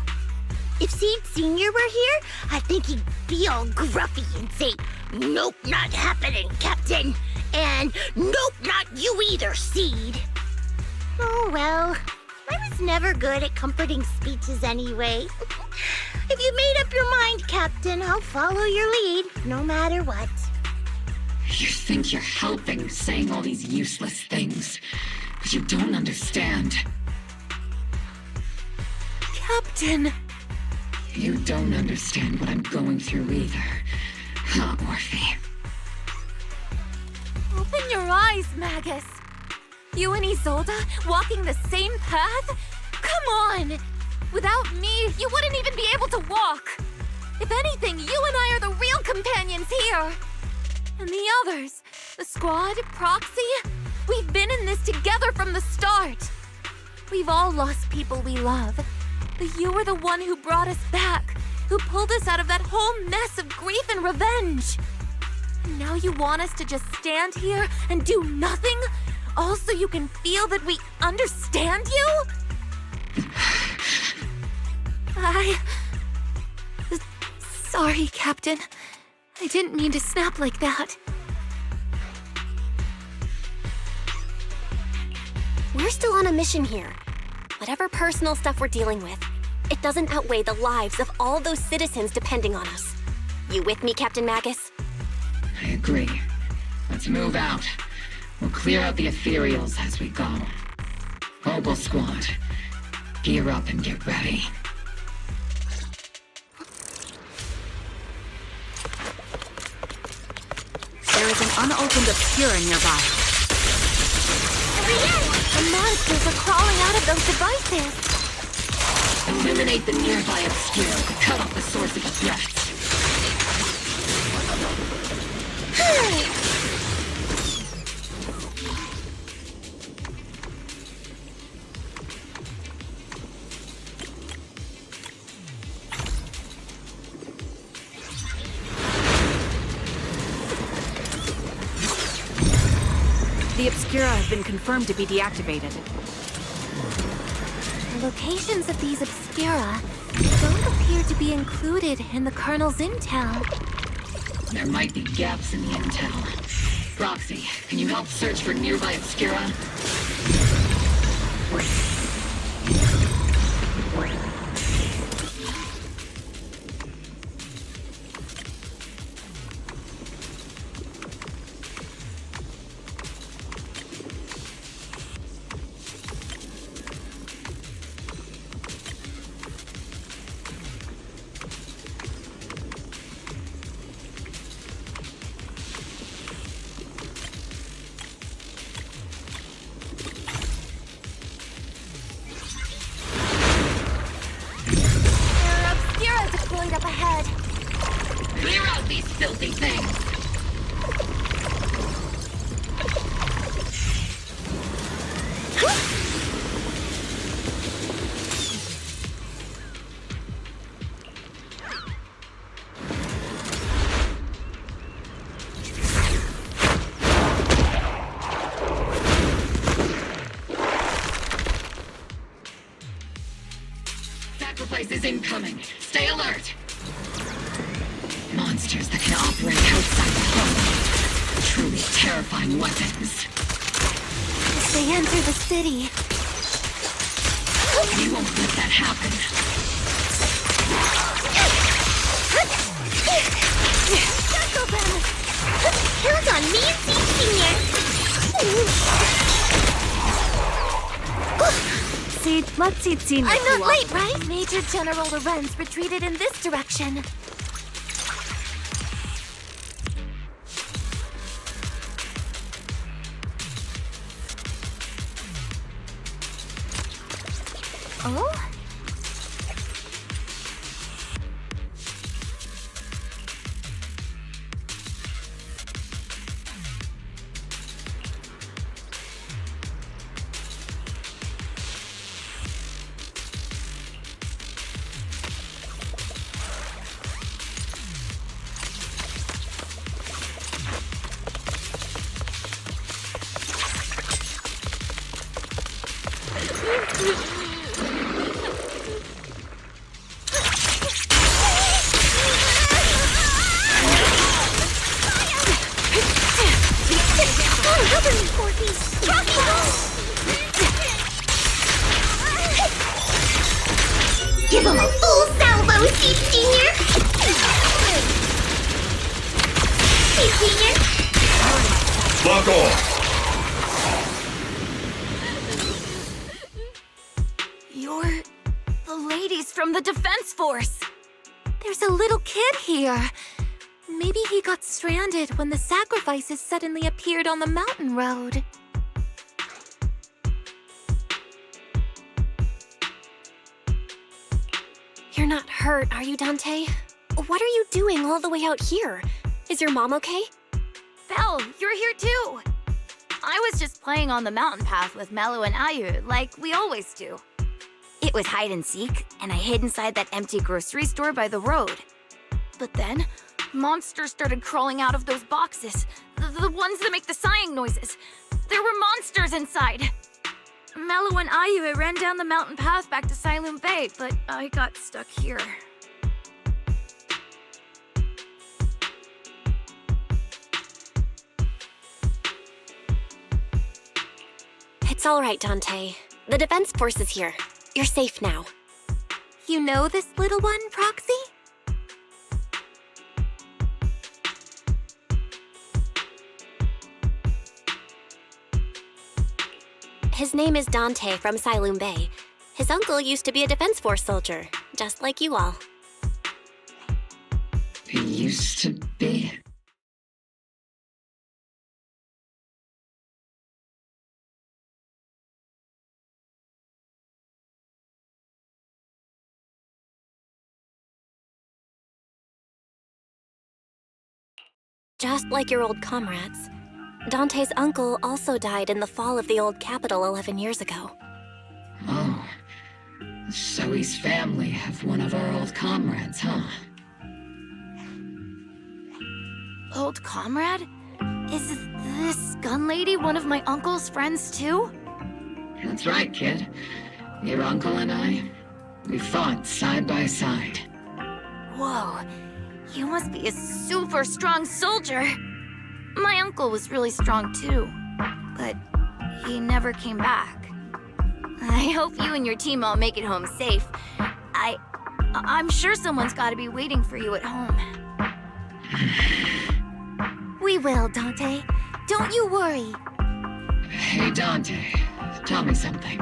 If Seed Sr. were here, I think he'd be all gruffy and say, "Nope, not happening, Captain." And "Nope, not you either, Seed." Oh well, I was never good at comforting speeches anyway. If you made up your mind, Captain, I'll follow your lead, no matter what. You think you're helping, saying all these useless things, but you don't understand. Captain! You don't understand what I'm going through either, huh, Orphe? Open your eyes, Magus. You and Isolde walking the same path? Come on! Without me, you wouldn't even be able to walk. If anything, you and I are the real companions here. And the others, the squad, Proxy, we've been in this together from the start. We've all lost people we love, but you were the one who brought us back, who pulled us out of that whole mess of grief and revenge. And now you want us to just stand here and do nothing, all so you can feel that we understand you? Sorry, Captain. I didn't mean to snap like that. We're still on a mission here. Whatever personal stuff we're dealing with, it doesn't outweigh the lives of all those citizens depending on us. You with me, Captain Magus? I agree. Let's move out. We'll clear out the ethereals as we go. Mobile squad, gear up and get ready. There is an unopened obscura nearby. The monsters are crawling out of those devices. Eliminate the nearby obscura to cut off the source of the threats. The obscura have been confirmed to be deactivated. The locations of these obscura don't appear to be included in the Colonel's intel. There might be gaps in the intel. Proxy, can you help search for nearby obscura? incoming. Stay alert. Monsters that can operate outside the home. Truly terrifying weapons. If they enter the city... We won't let that happen. Tackle them! Count on me and Senior! Let's see Senior. I'm not late, right? Major General Lorenz retreated in this direction. Oh? Give him a full salvo, Senior! Hey, Senior! Lock off! You're the ladies from the Defense Force. There's a little kid here. Maybe he got stranded when the sacrifices suddenly appeared on the mountain road. You're not hurt, are you, Dante? What are you doing all the way out here? Is your mom okay? Belle, you're here too. I was just playing on the mountain path with Mello and Ayu, like we always do. It was hide and seek, and I hid inside that empty grocery store by the road. But then, monsters started crawling out of those boxes. The ones that make the sighing noises. There were monsters inside. Mello and Ayu ran down the mountain path back to Siloon Bay, but I got stuck here. It's all right, Dante. The Defense Force is here. You're safe now. You know this little one, Proxy? His name is Dante from Siloon Bay. His uncle used to be a Defense Force soldier, just like you all. He used to be? Just like your old comrades. Dante's uncle also died in the fall of the old capital 11 years ago. Oh. So his family have one of our old comrades, huh? Old comrade? Is this gun lady one of my uncle's friends too? That's right, kid. Your uncle and I, we fought side by side. Whoa. You must be a super strong soldier. My uncle was really strong too, but he never came back. I hope you and your team all make it home safe. I'm sure someone's gotta be waiting for you at home. We will, Dante. Don't you worry. Hey, Dante, tell me something.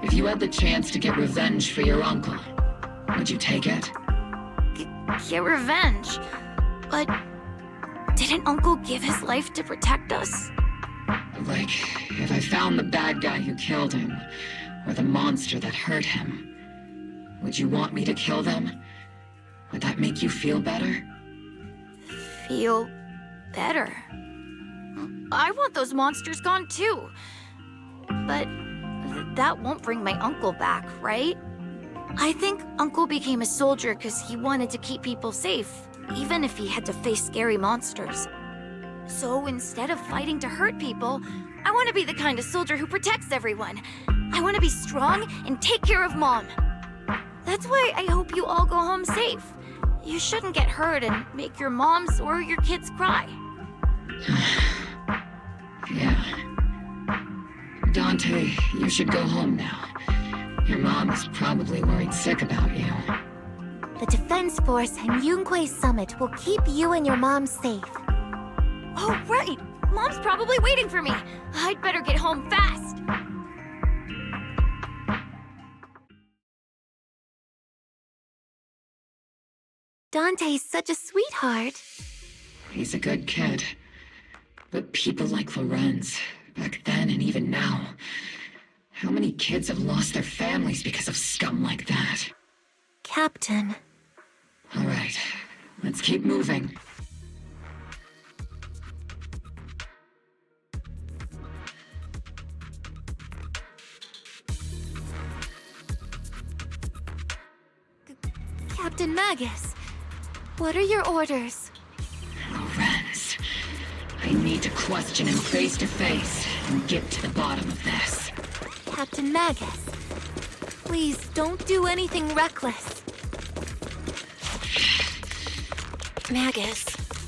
If you had the chance to get revenge for your uncle, would you take it? Get revenge? But didn't Uncle give his life to protect us? Like, if I found the bad guy who killed him, or the monster that hurt him, would you want me to kill them? Would that make you feel better? Feel better? I want those monsters gone too. But that won't bring my uncle back, right? I think Uncle became a soldier because he wanted to keep people safe, even if he had to face scary monsters. So instead of fighting to hurt people, I want to be the kind of soldier who protects everyone. I want to be strong and take care of Mom. That's why I hope you all go home safe. You shouldn't get hurt and make your moms or your kids cry. Yeah. Dante, you should go home now. Your mom is probably worried sick about you. The Defense Force and Yunquei Summit will keep you and your mom safe. Oh, right! Mom's probably waiting for me. I'd better get home fast. Dante's such a sweetheart. He's a good kid. But people like Lorenz, back then and even now, how many kids have lost their families because of scum like that? Captain. All right, let's keep moving. Captain Magus, what are your orders? Lorenz, I need to question him face to face and get to the bottom of this. Captain Magus, please don't do anything reckless. Magus,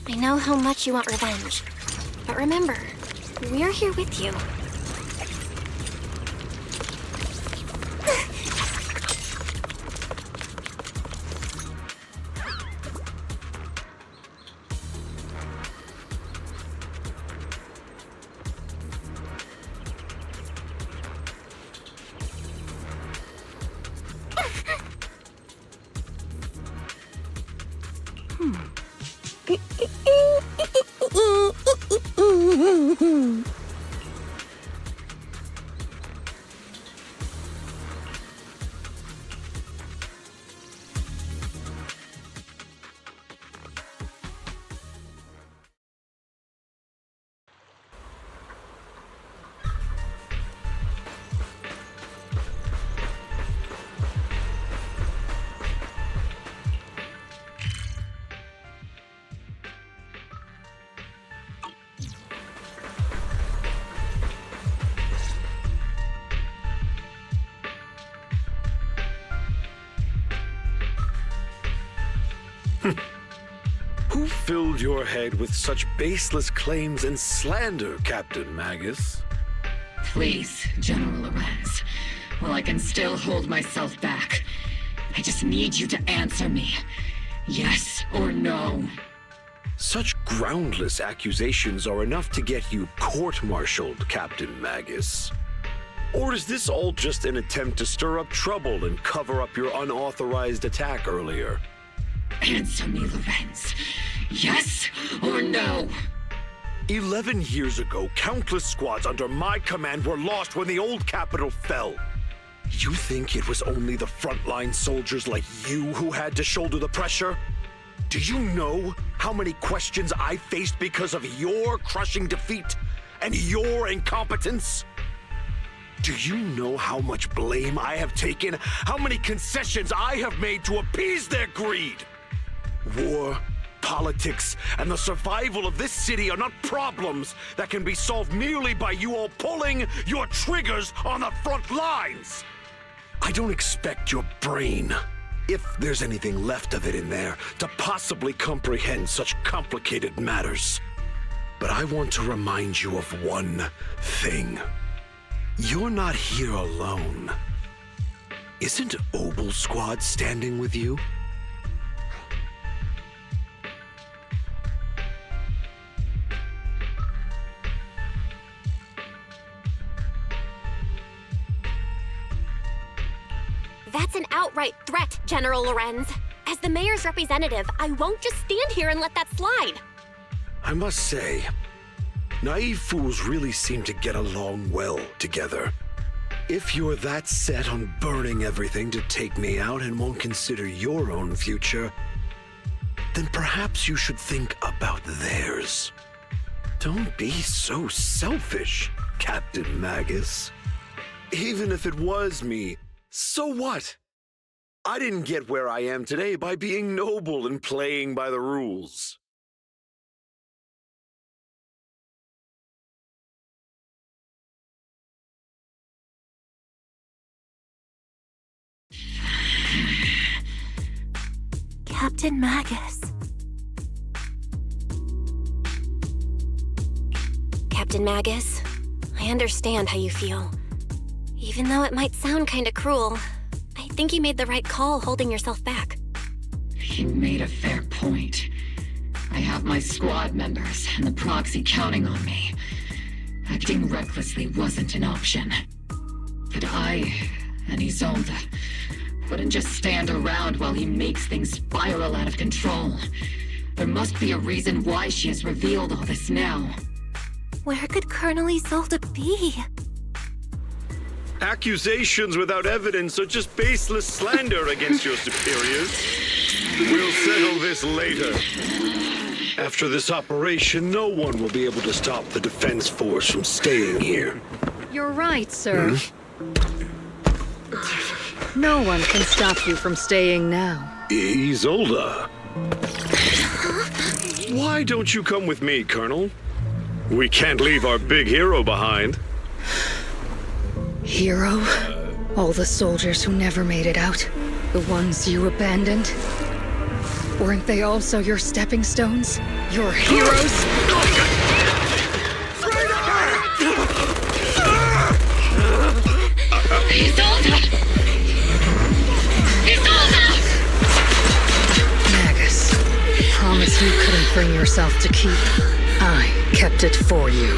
I know how much you want revenge. But remember, we're here with you. Who filled your head with such baseless claims and slander, Captain Magus? Please, General Lorenz, while I can still hold myself back, I just need you to answer me. Yes or no? Such groundless accusations are enough to get you court-martialed, Captain Magus. Or is this all just an attempt to stir up trouble and cover up your unauthorized attack earlier? Answer me, Lorenz. Yes or no? 11 years ago, countless squads under my command were lost when the old capital fell. You think it was only the frontline soldiers like you who had to shoulder the pressure? Do you know how many questions I faced because of your crushing defeat and your incompetence? Do you know how much blame I have taken? How many concessions I have made to appease their greed? War, politics, and the survival of this city are not problems that can be solved merely by you all pulling your triggers on the front lines. I don't expect your brain, if there's anything left of it in there, to possibly comprehend such complicated matters. But I want to remind you of one thing. You're not here alone. Isn't Obel Squad standing with you? That's an outright threat, General Lorenz. As the mayor's representative, I won't just stand here and let that slide. I must say, naive fools really seem to get along well together. If you're that set on burning everything to take me out and won't consider your own future, then perhaps you should think about theirs. Don't be so selfish, Captain Magus. Even if it was me, so what? I didn't get where I am today by being noble and playing by the rules. Captain Magus. Captain Magus, I understand how you feel. Even though it might sound kinda cruel, I think you made the right call holding yourself back. He made a fair point. I have my squad members and the proxy counting on me. Acting recklessly wasn't an option. But I and Isolde wouldn't just stand around while he makes things spiral out of control. There must be a reason why she has revealed all this now. Where could Colonel Isolde be? Accusations without evidence are just baseless slander against your superiors. We'll settle this later. After this operation, no one will be able to stop the Defense Force from staying here. You're right, sir. No one can stop you from staying now. Isolde. Why don't you come with me, Colonel? We can't leave our big hero behind. Hero? All the soldiers who never made it out? The ones you abandoned? Weren't they also your stepping stones? Your heroes? Magus, the promise you couldn't bring yourself to keep. I kept it for you.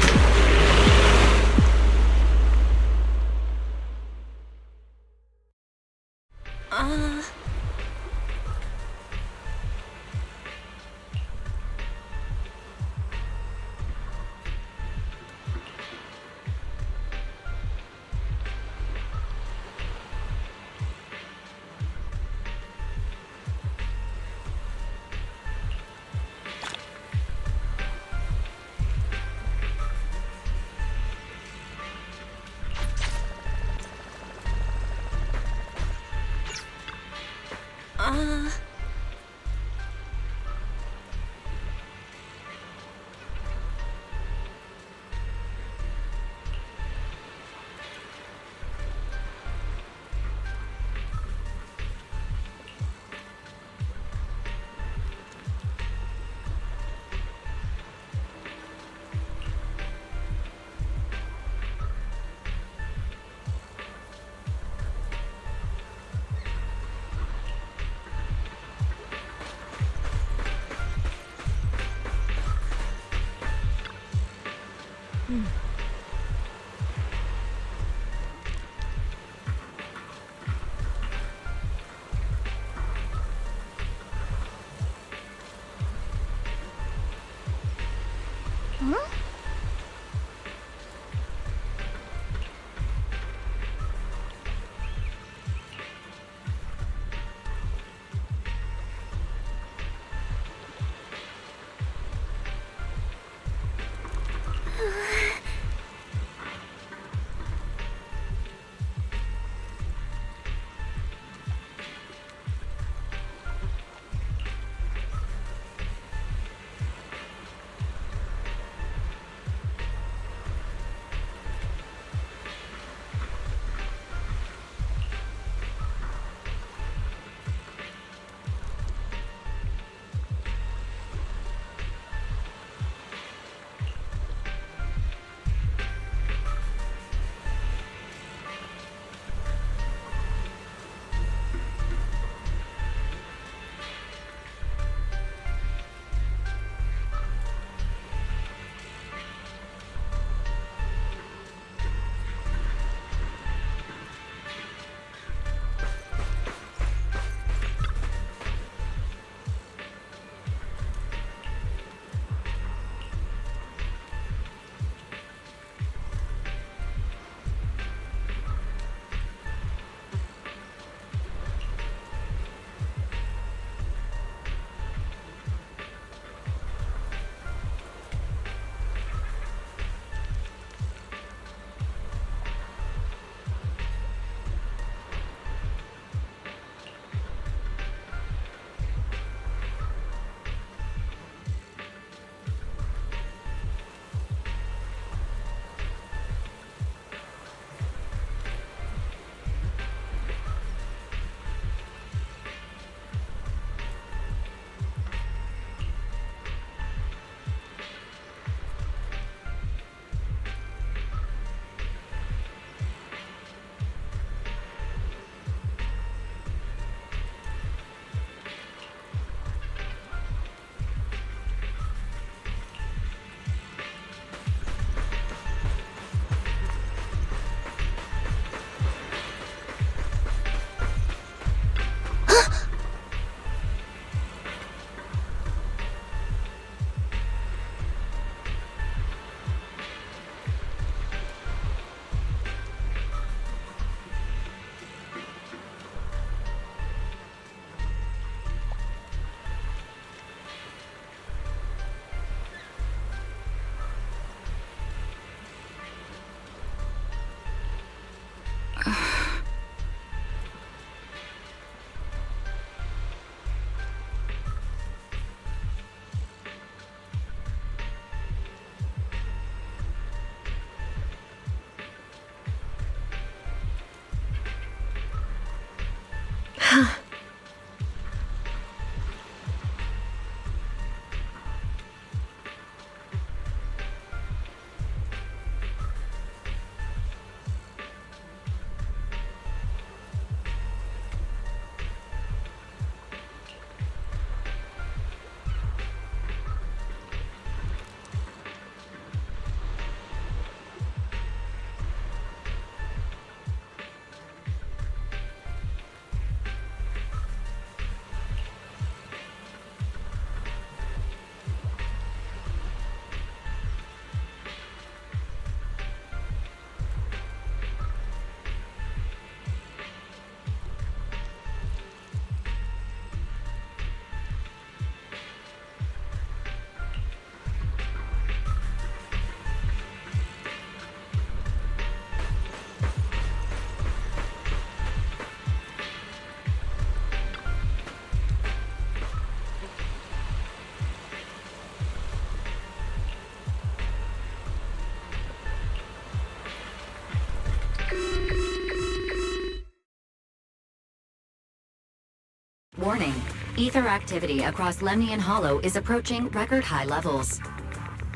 Warning. Ether activity across Lemnian Hollow is approaching record high levels.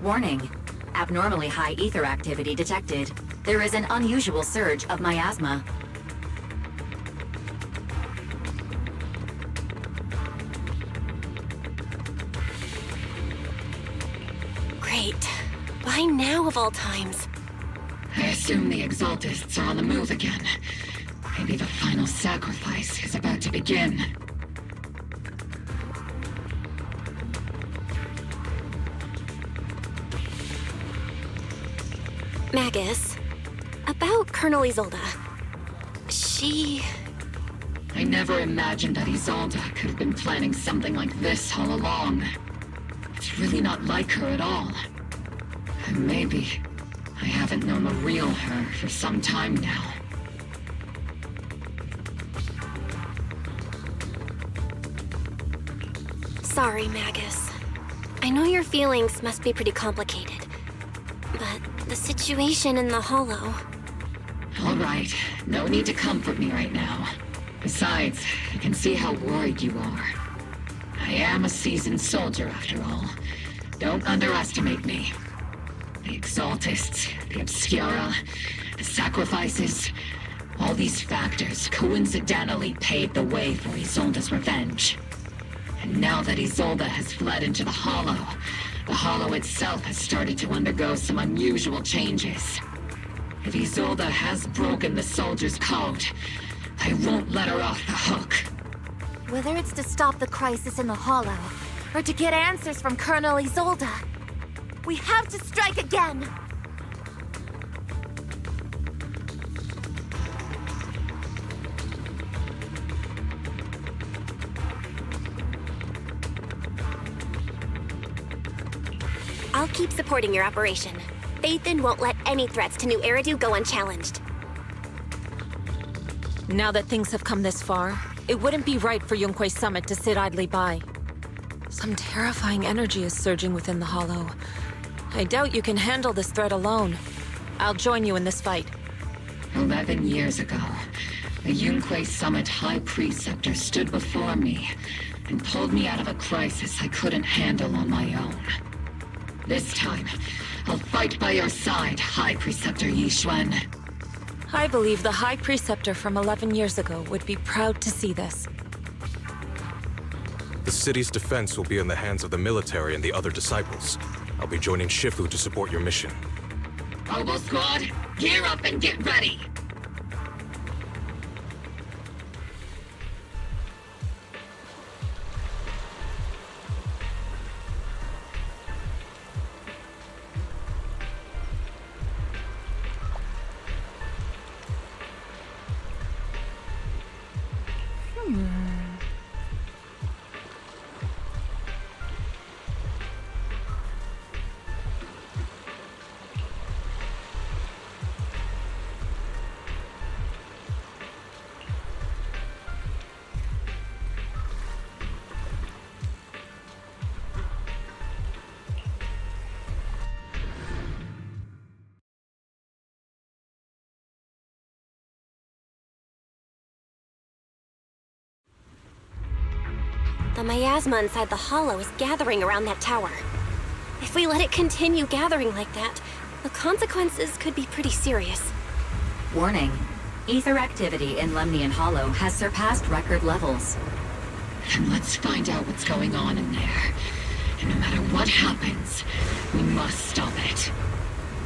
Warning. Abnormally high ether activity detected. There is an unusual surge of miasma. Great. Why now of all times? I assume the Exaltists are on the move again. Maybe the final sacrifice is about to begin. Magus, about Colonel Isolde. She... I never imagined that Isolde could have been planning something like this all along. It's really not like her at all. And maybe I haven't known the real her for some time now. Sorry, Magus. I know your feelings must be pretty complicated, but the situation in the Hollow... All right, no need to comfort me right now. Besides, I can see how worried you are. I am a seasoned soldier, after all. Don't underestimate me. The Exaltists, the Obscura, the sacrifices, all these factors coincidentally paved the way for Isolde's revenge. And now that Isolde has fled into the Hollow itself has started to undergo some unusual changes. If Isolde has broken the soldier's code, I won't let her off the hook. Whether it's to stop the crisis in the Hollow, or to get answers from Colonel Isolde, we have to strike again! I'll keep supporting your operation. Phaethon won't let any threats to New Eridu go unchallenged. Now that things have come this far, it wouldn't be right for Yunque's summit to sit idly by. Some terrifying energy is surging within the Hollow. I doubt you can handle this threat alone. I'll join you in this fight. 11 years ago, the Yunque Summit High Preceptor stood before me and pulled me out of a crisis I couldn't handle on my own. This time, I'll fight by your side, High Preceptor Yixuan. I believe the High Preceptor from 11 years ago would be proud to see this. The city's defense will be in the hands of the military and the other disciples. I'll be joining Shifu to support your mission. Robo Squad, gear up and get ready! The miasma inside the hollow is gathering around that tower. If we let it continue gathering like that, the consequences could be pretty serious. Warning. Ether activity in Lemnian Hollow has surpassed record levels. And let's find out what's going on in there. And no matter what happens, we must stop it.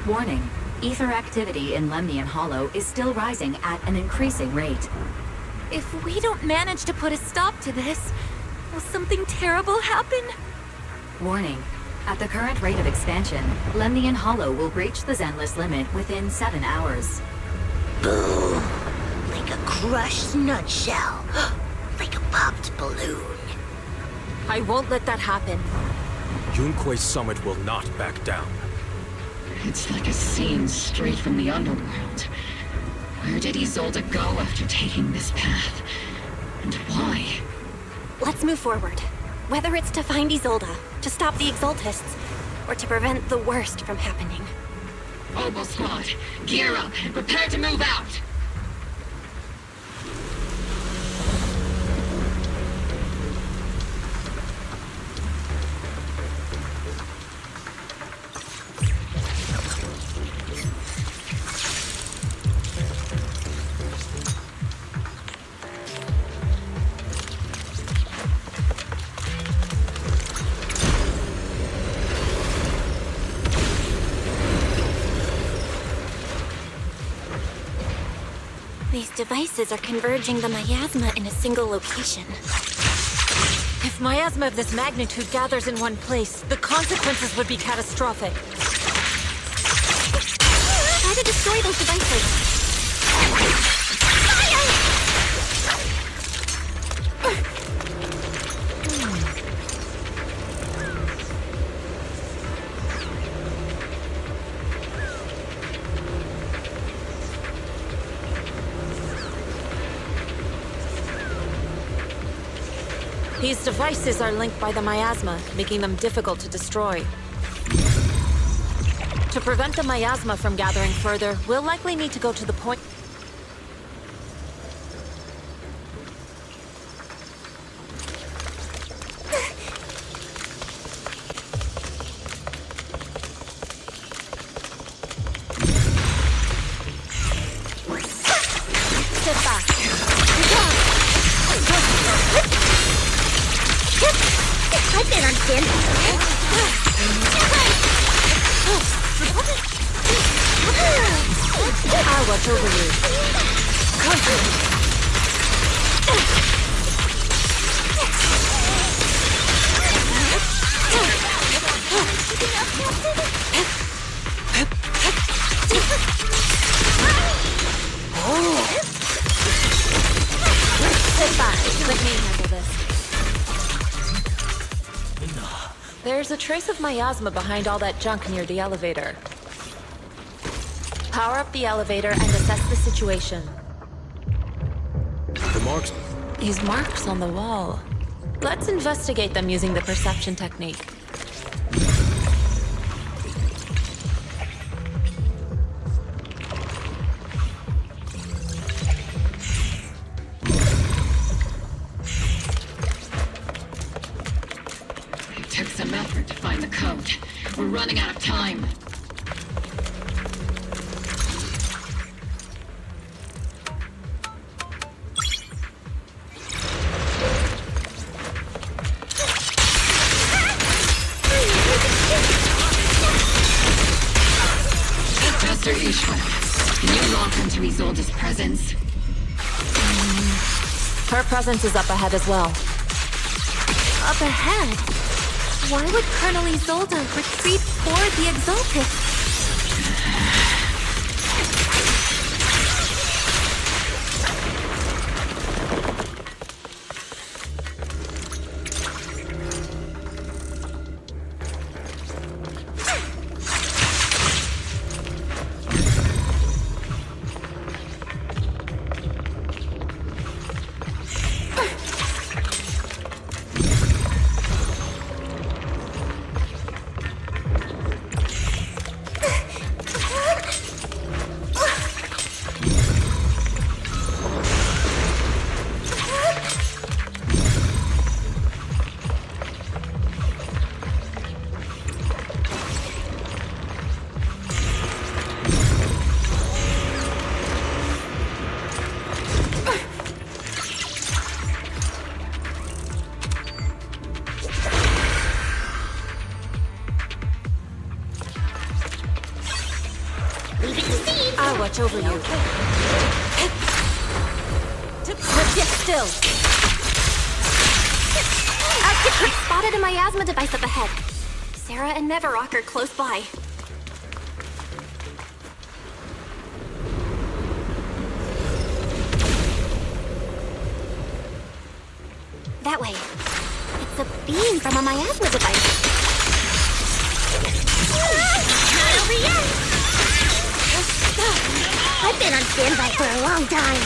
Warning. Ether activity in Lemnian Hollow is still rising at an increasing rate. If we don't manage to put a stop to this, will something terrible happen? Warning. At the current rate of expansion, Lemnian Hollow will breach the Zenless limit within 7 hours. Boom! Like a crushed nutshell. Like a popped balloon. I won't let that happen. Yunque's summit will not back down. It's like a scene straight from the underworld. Where did Isolde go after taking this path? And why? Let's move forward. Whether it's to find Isolde, to stop the Exaltists, or to prevent the worst from happening. Oboe Squad, gear up and prepare to move out! These devices are converging the miasma in a single location. If miasma of this magnitude gathers in one place, the consequences would be catastrophic. Try to destroy those devices. These devices are linked by the miasma, making them difficult to destroy. To prevent the miasma from gathering further, we'll likely need to go to the point... Step back. I can understand. I'll watch over you. Sit back. Let me handle this. There's a trace of miasma behind all that junk near the elevator. Power up the elevator and assess the situation. The marks... These marks on the wall. Let's investigate them using the perception technique. It took some effort to find the code. We're running out of time. Master Ishwa, can you lock into Isolde's presence? Her presence is up ahead as well. Up ahead? Why would Colonel Isolde retreat for the Exalted? I'll watch over you. But get still. Spotted a miasma device up ahead. Sarah and Neverrock are close by. That way. It's a beam from a miasma device. Not over yet! I've been on standby for a long time.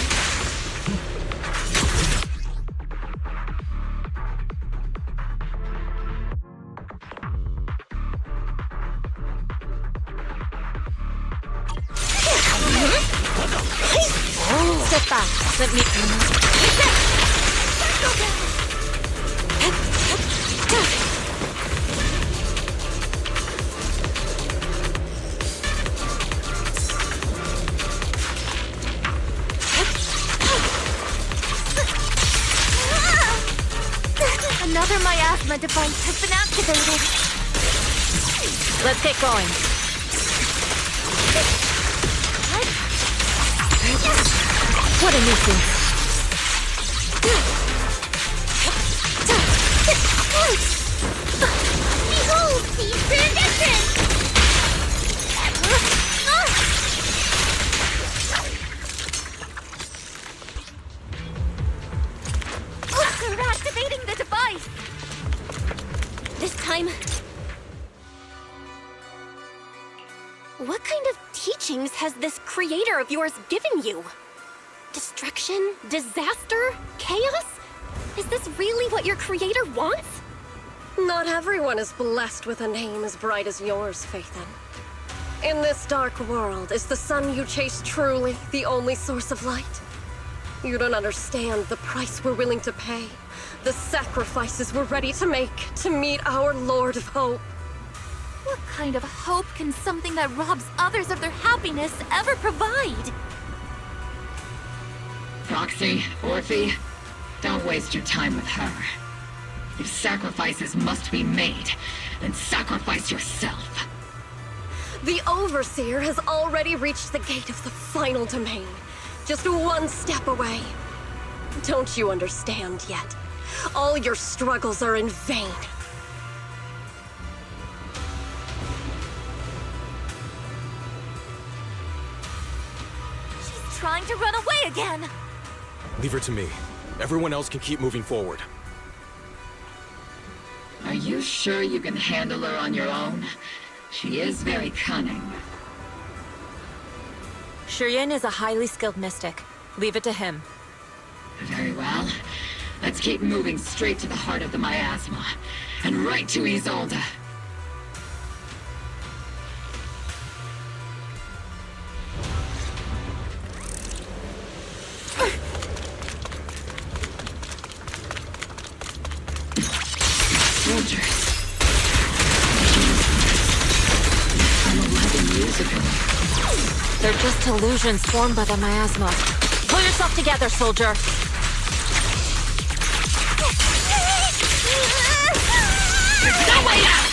Step back. Let me... Another miasma device has been activated. Let's get going. What a nuisance. Behold, these transitions! They're activating the device. This time... What kind of teachings has this creator of yours given you? Destruction? Disaster? Chaos? Is this really what your creator wants? Not everyone is blessed with a name as bright as yours, Faithin. In this dark world, is the sun you chase truly the only source of light? You don't understand the price we're willing to pay, the sacrifices we're ready to make to meet our Lord of Hope. What kind of hope can something that robs others of their happiness ever provide? Proxy, Orphe, don't waste your time with her. If sacrifices must be made, then sacrifice yourself. The Overseer has already reached the gate of the final domain, just one step away. Don't you understand yet? All your struggles are in vain. She's trying to run away again. Leave her to me. Everyone else can keep moving forward. Are you sure you can handle her on your own? She is very cunning. Shiryen is a highly skilled mystic. Leave it to him. Very well. Let's keep moving straight to the heart of the miasma, and right to Isolde. Soldiers. From 11 years ago. They're just illusions formed by the miasma. Pull yourself together, soldier. There's no way out!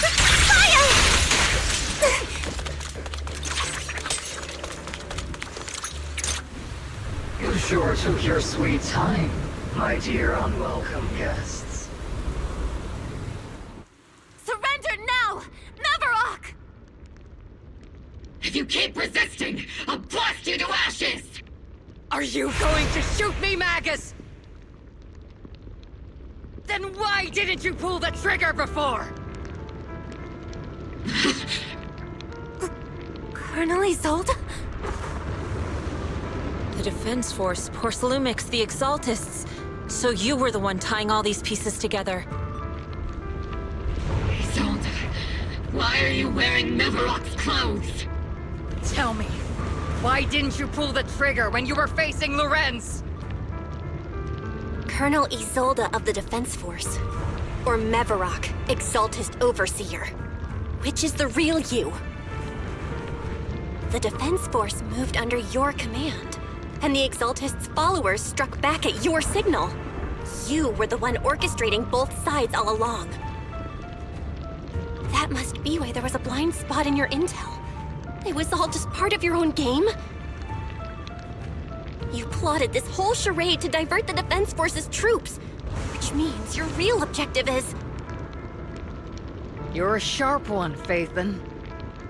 You sure took your sweet time, my dear unwelcome guests. Surrender now! Neverrock! If you keep resisting, I'll blast you to ashes! Are you going to shoot me, Magus? Then why didn't you pull the trigger before? Colonel Isolde? The Defense Force, Porcelumix, the Exaltists. So you were the one tying all these pieces together. Isolde, why are you wearing Neverrock's clothes? Tell me, why didn't you pull the trigger when you were facing Lorenz? Colonel Isolde of the Defense Force. Or Neverrock, Exaltist Overseer. Which is the real you? The Defense Force moved under your command, and the Exaltist's followers struck back at your signal. You were the one orchestrating both sides all along. That must be why there was a blind spot in your intel. It was all just part of your own game? You plotted this whole charade to divert the Defense Force's troops, which means your real objective is... You're a sharp one, Phaethon.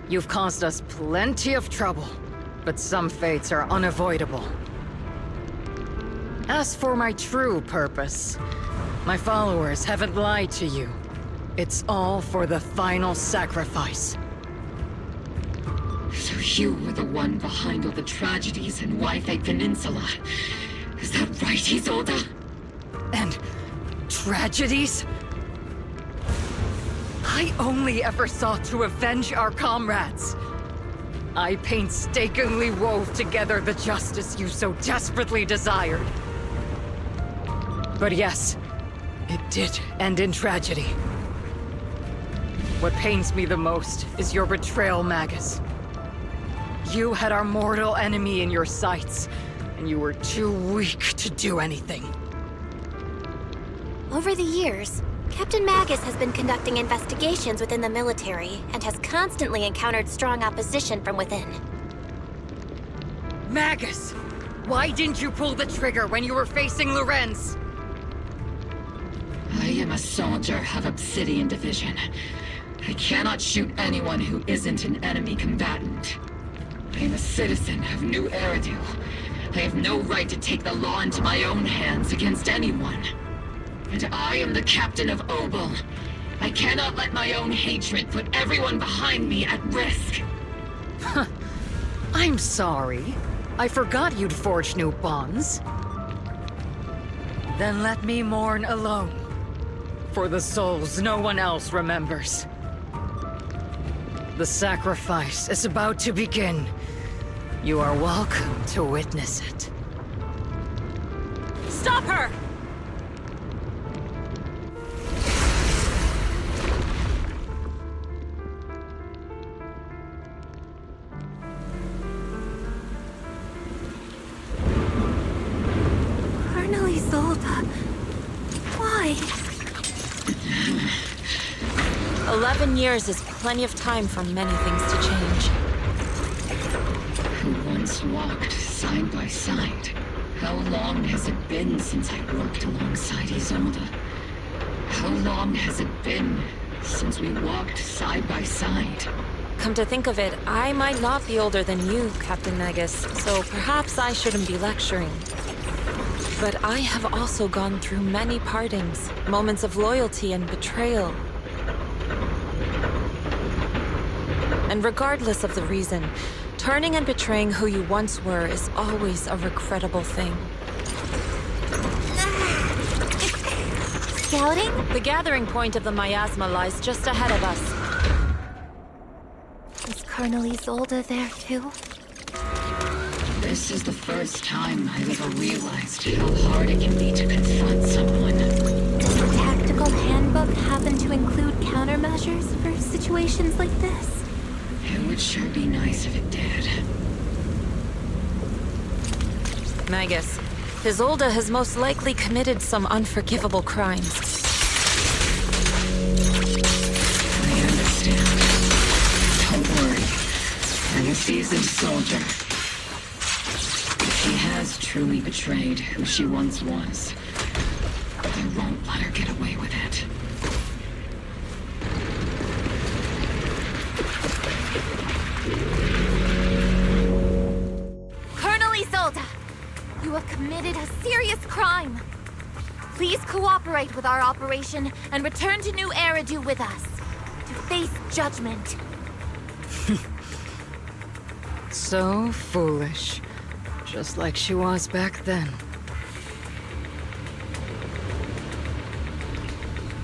You've caused us plenty of trouble, but some fates are unavoidable. As for my true purpose, my followers haven't lied to you. It's all for the final sacrifice. So you were the one behind all the tragedies in Wi-Fi Peninsula. Is that right, Isolde? And tragedies? I only ever sought to avenge our comrades. I painstakingly wove together the justice you so desperately desired. But yes, it did end in tragedy. What pains me the most is your betrayal, Magus. You had our mortal enemy in your sights, and you were too weak to do anything. Over the years, Captain Magus has been conducting investigations within the military and has constantly encountered strong opposition from within. Magus! Why didn't you pull the trigger when you were facing Lorenz? I am a soldier of Obsidian Division. I cannot shoot anyone who isn't an enemy combatant. I am a citizen of New Eridu. I have no right to take the law into my own hands against anyone. And I am the captain of Obel. I cannot let my own hatred put everyone behind me at risk. I'm sorry. I forgot you'd forged new bonds. Then let me mourn alone. For the souls no one else remembers. The sacrifice is about to begin. You are welcome to witness it. Stop her! Colonel Isolde. Why? 11 years is plenty of time for many things to change. Who once walked side by side. How long has it been since I worked alongside Isolde? How long has it been since we walked side by side? Come to think of it, I might not be older than you, Captain Magus, so perhaps I shouldn't be lecturing. But I have also gone through many partings, moments of loyalty and betrayal. And regardless of the reason, turning and betraying who you once were is always a regrettable thing. Scouting? The gathering point of the miasma lies just ahead of us. Is Colonel Isolde there too? This is the first time I've ever realized how hard it can be to confront someone. Does the tactical handbook happen to include countermeasures for situations like this? It would sure be nice if it did. Magus, Isolde has most likely committed some unforgivable crimes. I understand. Don't worry. I'm a seasoned soldier. If she has truly betrayed who she once was, I won't let her get away with it. Colonel Isolde! You have committed a serious crime. Please cooperate with our operation and return to New Eridu with us to face judgment. So foolish. Just like she was back then.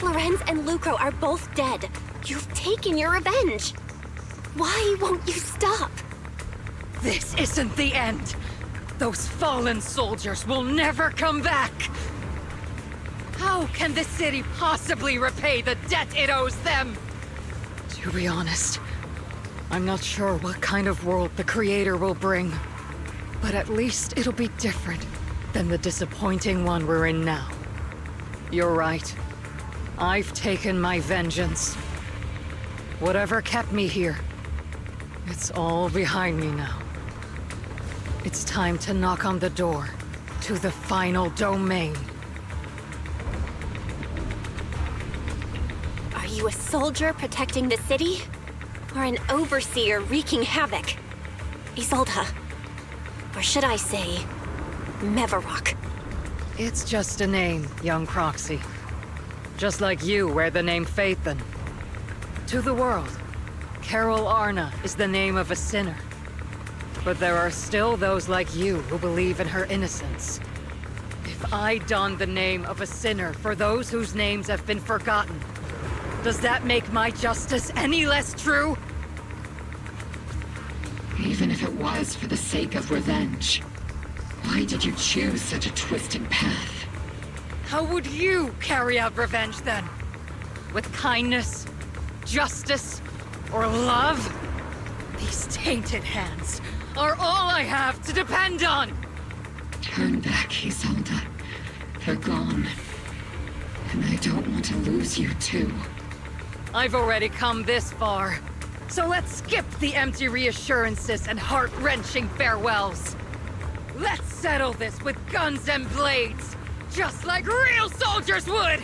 Lorenz and Lucro are both dead. You've taken your revenge. Why won't you stop? This isn't the end. Those fallen soldiers will never come back. How can the city possibly repay the debt it owes them? To be honest, I'm not sure what kind of world the Creator will bring. But at least it'll be different than the disappointing one we're in now. You're right. I've taken my vengeance. Whatever kept me here, it's all behind me now. It's time to knock on the door to the final domain. Are you a soldier protecting the city? Or an overseer wreaking havoc? Isolde. Or should I say, Mevarok? It's just a name, young proxy. Just like you wear the name Phaethon. To the world, Carol Arna is the name of a sinner. But there are still those like you who believe in her innocence. If I don the name of a sinner for those whose names have been forgotten, does that make my justice any less true? Even if it was for the sake of revenge, why did you choose such a twisted path? How would you carry out revenge then? With kindness, justice, or love? These tainted hands are all I have to depend on! Turn back, Isolde. They're gone. And I don't want to lose you too. I've already come this far. So let's skip the empty reassurances and heart-wrenching farewells. Let's settle this with guns and blades, just like real soldiers would!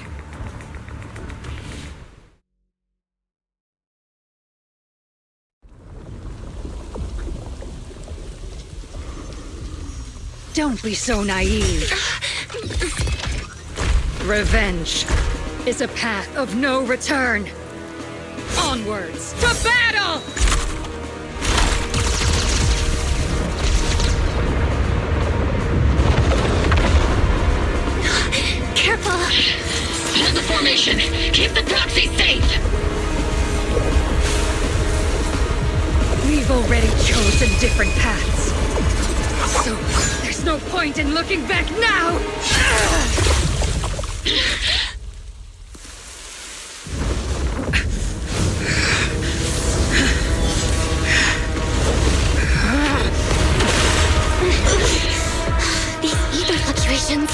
Don't be so naive. Revenge is a path of no return. Onwards to battle! Careful! Hold the formation! Keep the proxy safe! We've already chosen different paths. So, there's no point in looking back now! These ether fluctuations.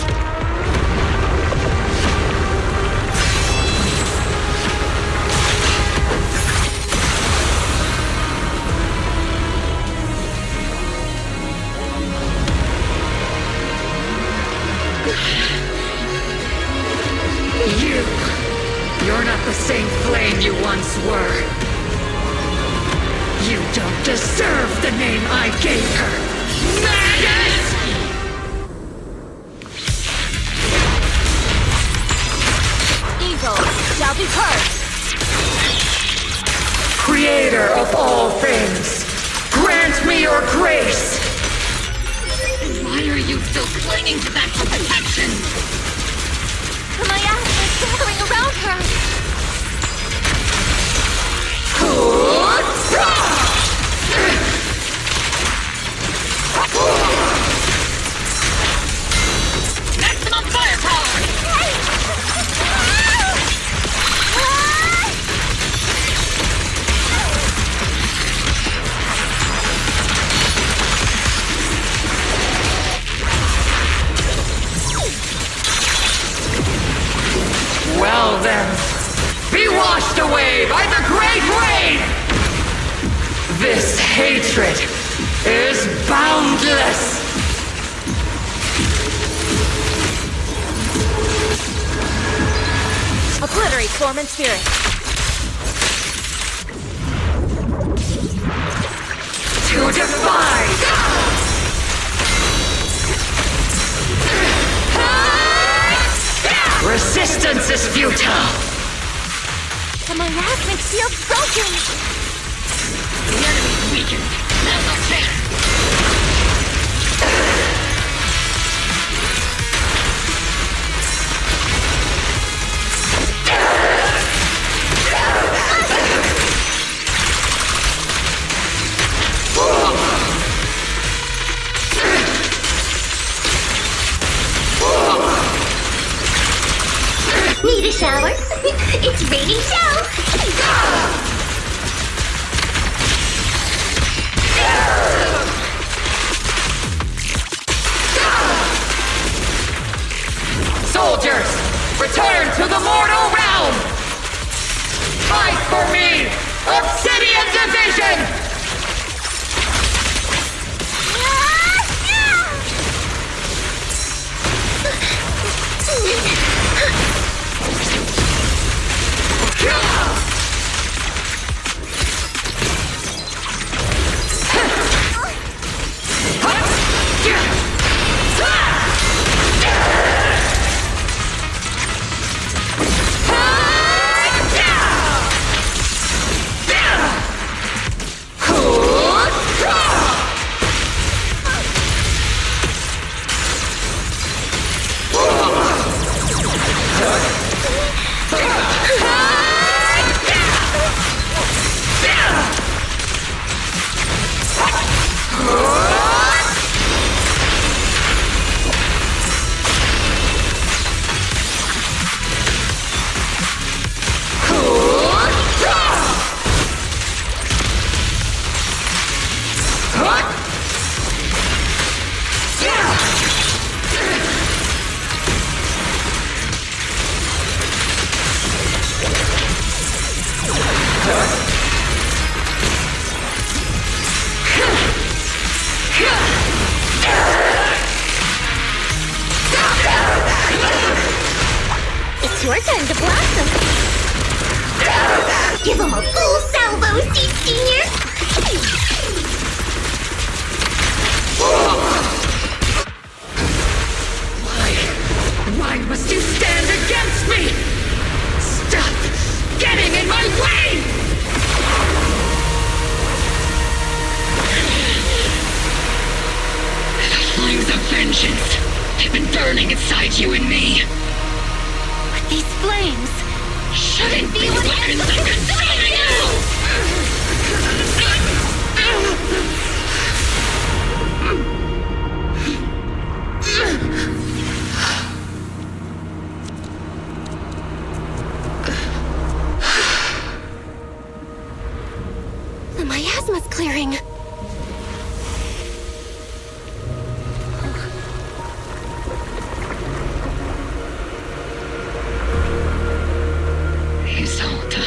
You're not the same flame you once were. You don't deserve the name I gave her. Magus! Evil shall be purged. Creator of all things, grant me your grace! Why are you still clinging to that for protection? My ass is gathering around her. Maximum firepower! Well then, be washed away by the great rain! This hatred is boundless! Obliterate form and spirit. To defy! Resistance is futile! The miasmic shield's broken! The enemy's weakened. Now's our chance! Need a shower? It's raining show! Soldiers, return to the mortal realm! Fight for me! Obsidian Division! It's your time to blossom. Give him a full salvo, Seed Senior. Why must you stand against me? Stop getting in my way! The flames of vengeance have been burning inside you and me. But these flames shouldn't be weapons that consume you! The miasma's clearing. Isolde.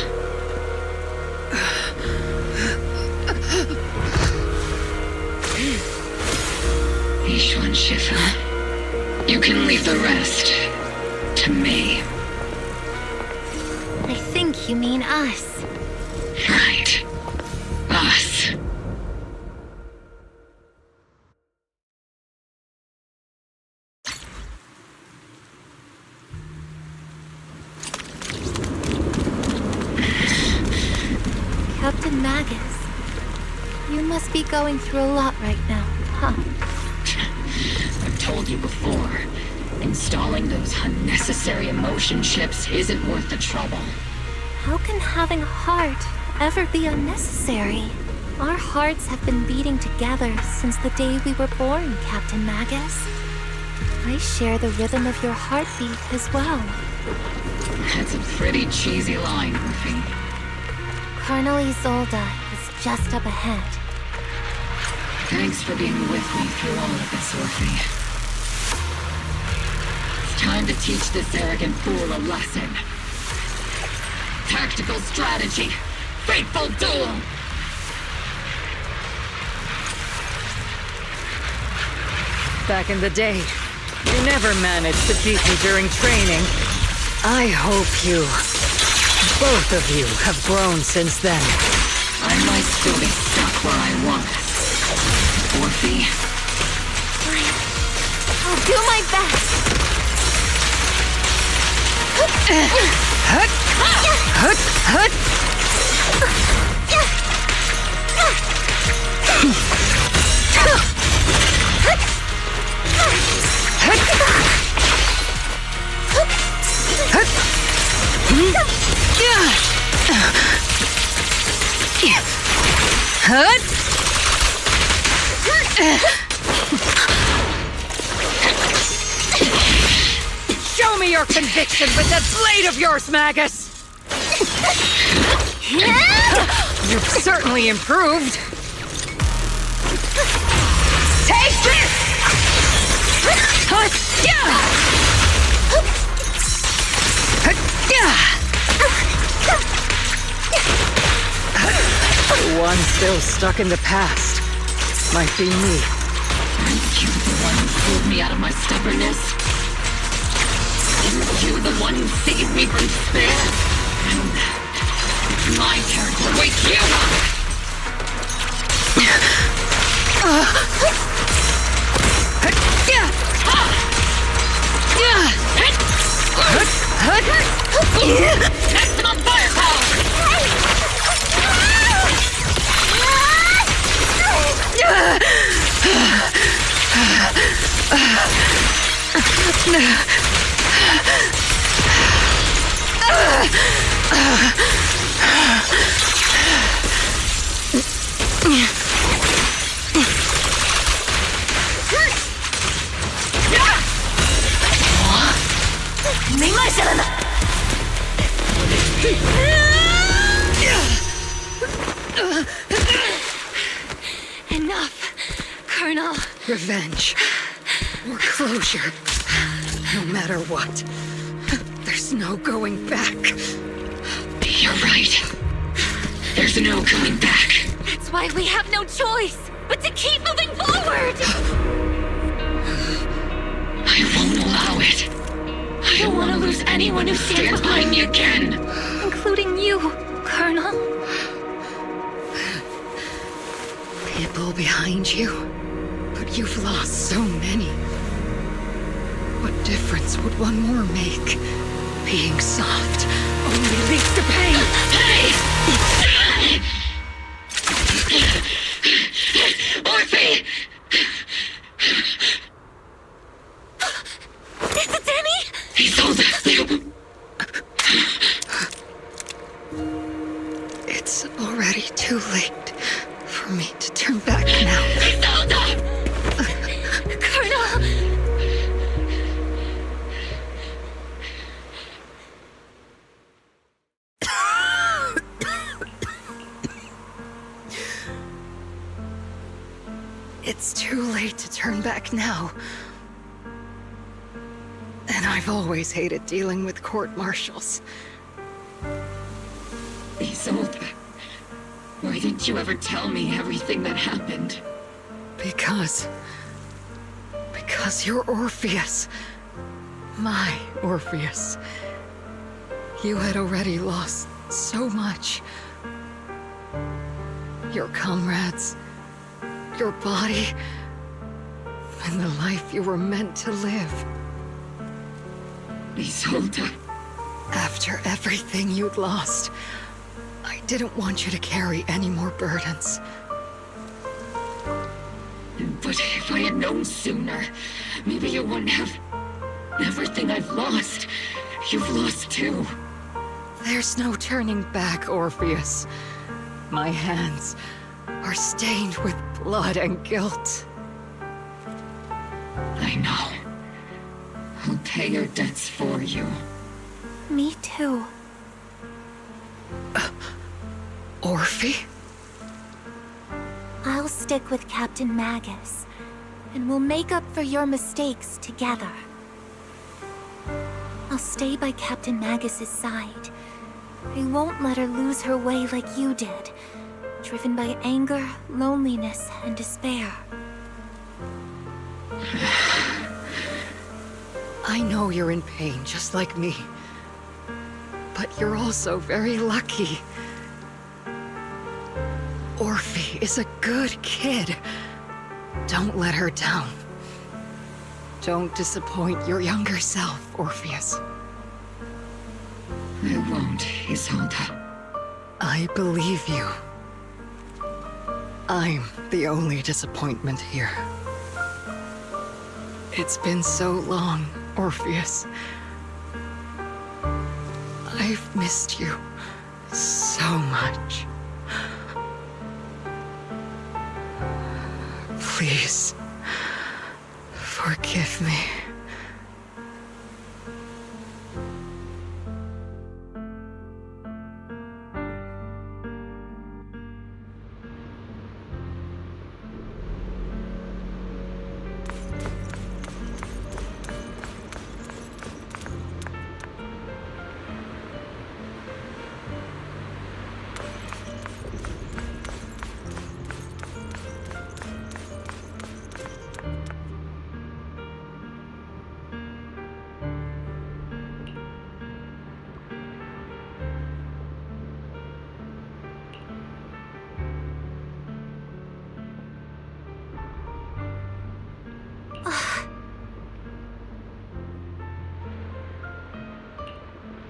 Ishwan Shifa. You can leave the rest to me. I think you mean us. Right. Us. Captain Magus, you must be going through a lot right now, huh? I've told you before, installing those unnecessary emotion chips isn't worth the trouble. How can having a heart ever be unnecessary? Our hearts have been beating together since the day we were born, Captain Magus. I share the rhythm of your heartbeat as well. That's a pretty cheesy line, Murphy. Colonel Isolde is just up ahead. Thanks for being with me through all of this, Orphe. It's time to teach this arrogant fool a lesson. Tactical strategy. Fateful duel. Back in the day, you never managed to beat me during training. I hope both of you have grown since then. I might still be stuck where I was. Orphe. I'll do my best. Show me your conviction with that blade of yours, Magus! You've certainly improved. Take this! The one still stuck in the past might be me. Aren't you the one who pulled me out of my stubbornness? Aren't you the one who saved me from despair? And my turn to wake you up! Maximum firepower! Enough, Colonel. Revenge. Or closure. No matter what. There's no going back. You're right. There's no going back. That's why we have no choice but to keep moving forward! I won't allow it. I don't want to lose any anyone who stands behind me again. Including you, Colonel. People behind you, but you've lost so many. What difference would one more make? Being soft only leads to pain. Hey! Orphe! Is it Danny? He's holding. It's already too late for me to turn back now. Colonel! It's too late to turn back now. And I've always hated dealing with court-martials. Isolde, why didn't you ever tell me everything that happened? Because you're Orpheus. My Orpheus. You had already lost so much. Your comrades, your body, and the life you were meant to live. Isolde. After everything you'd lost, I didn't want you to carry any more burdens. But if I had known sooner, maybe you wouldn't have... Everything I've lost, you've lost too. There's no turning back, Orpheus. My hands are stained with blood and guilt. I know. I'll pay your debts for you. Me too. Orphe? I'll stick with Captain Magus, and we'll make up for your mistakes together. I'll stay by Captain Magus's side. I won't let her lose her way like you did, driven by anger, loneliness, and despair. I know you're in pain, just like me. But you're also very lucky. Orphe is a good kid. Don't let her down. Don't disappoint your younger self, Orpheus. I won't, Isolde. I believe you. I'm the only disappointment here. It's been so long, Orpheus. I've missed you so much. Please, forgive me.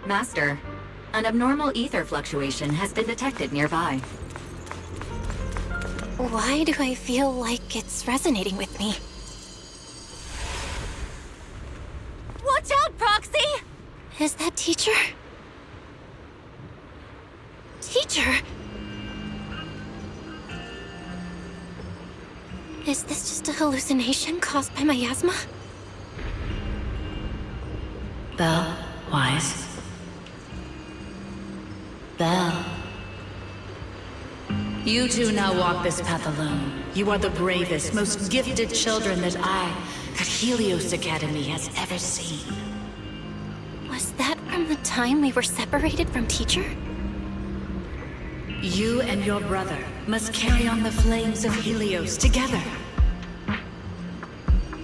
Master, an abnormal ether fluctuation has been detected nearby. Why do I feel like it's resonating with me? Watch out, Proxy! Is that teacher? Teacher? Is this just a hallucination caused by miasma? Belle, Wise. Belle. You two now walk this path alone. You are the bravest, most gifted children that I, at Helios Academy, has ever seen. Was that from the time we were separated from teacher? You and your brother must carry on the flames of Helios together.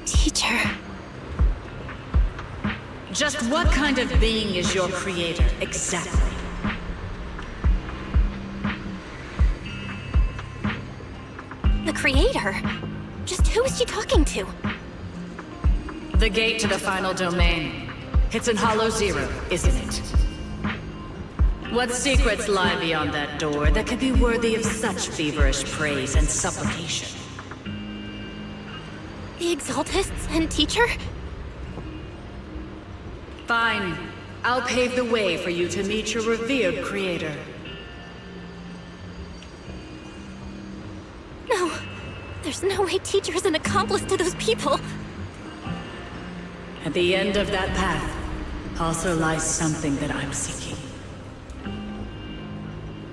Teacher. Just what kind of being is your creator, exactly? The creator? Just who is she talking to? The gate to the final domain. It's in Hollow Zero, isn't it? What secrets lie beyond that door that could be worthy of such feverish praise and supplication? The Exaltists and Teacher? Fine. I'll pave the way for you to meet your revered creator. No. There's no way Teacher is an accomplice to those people. At the end of that path also lies something that I'm seeking.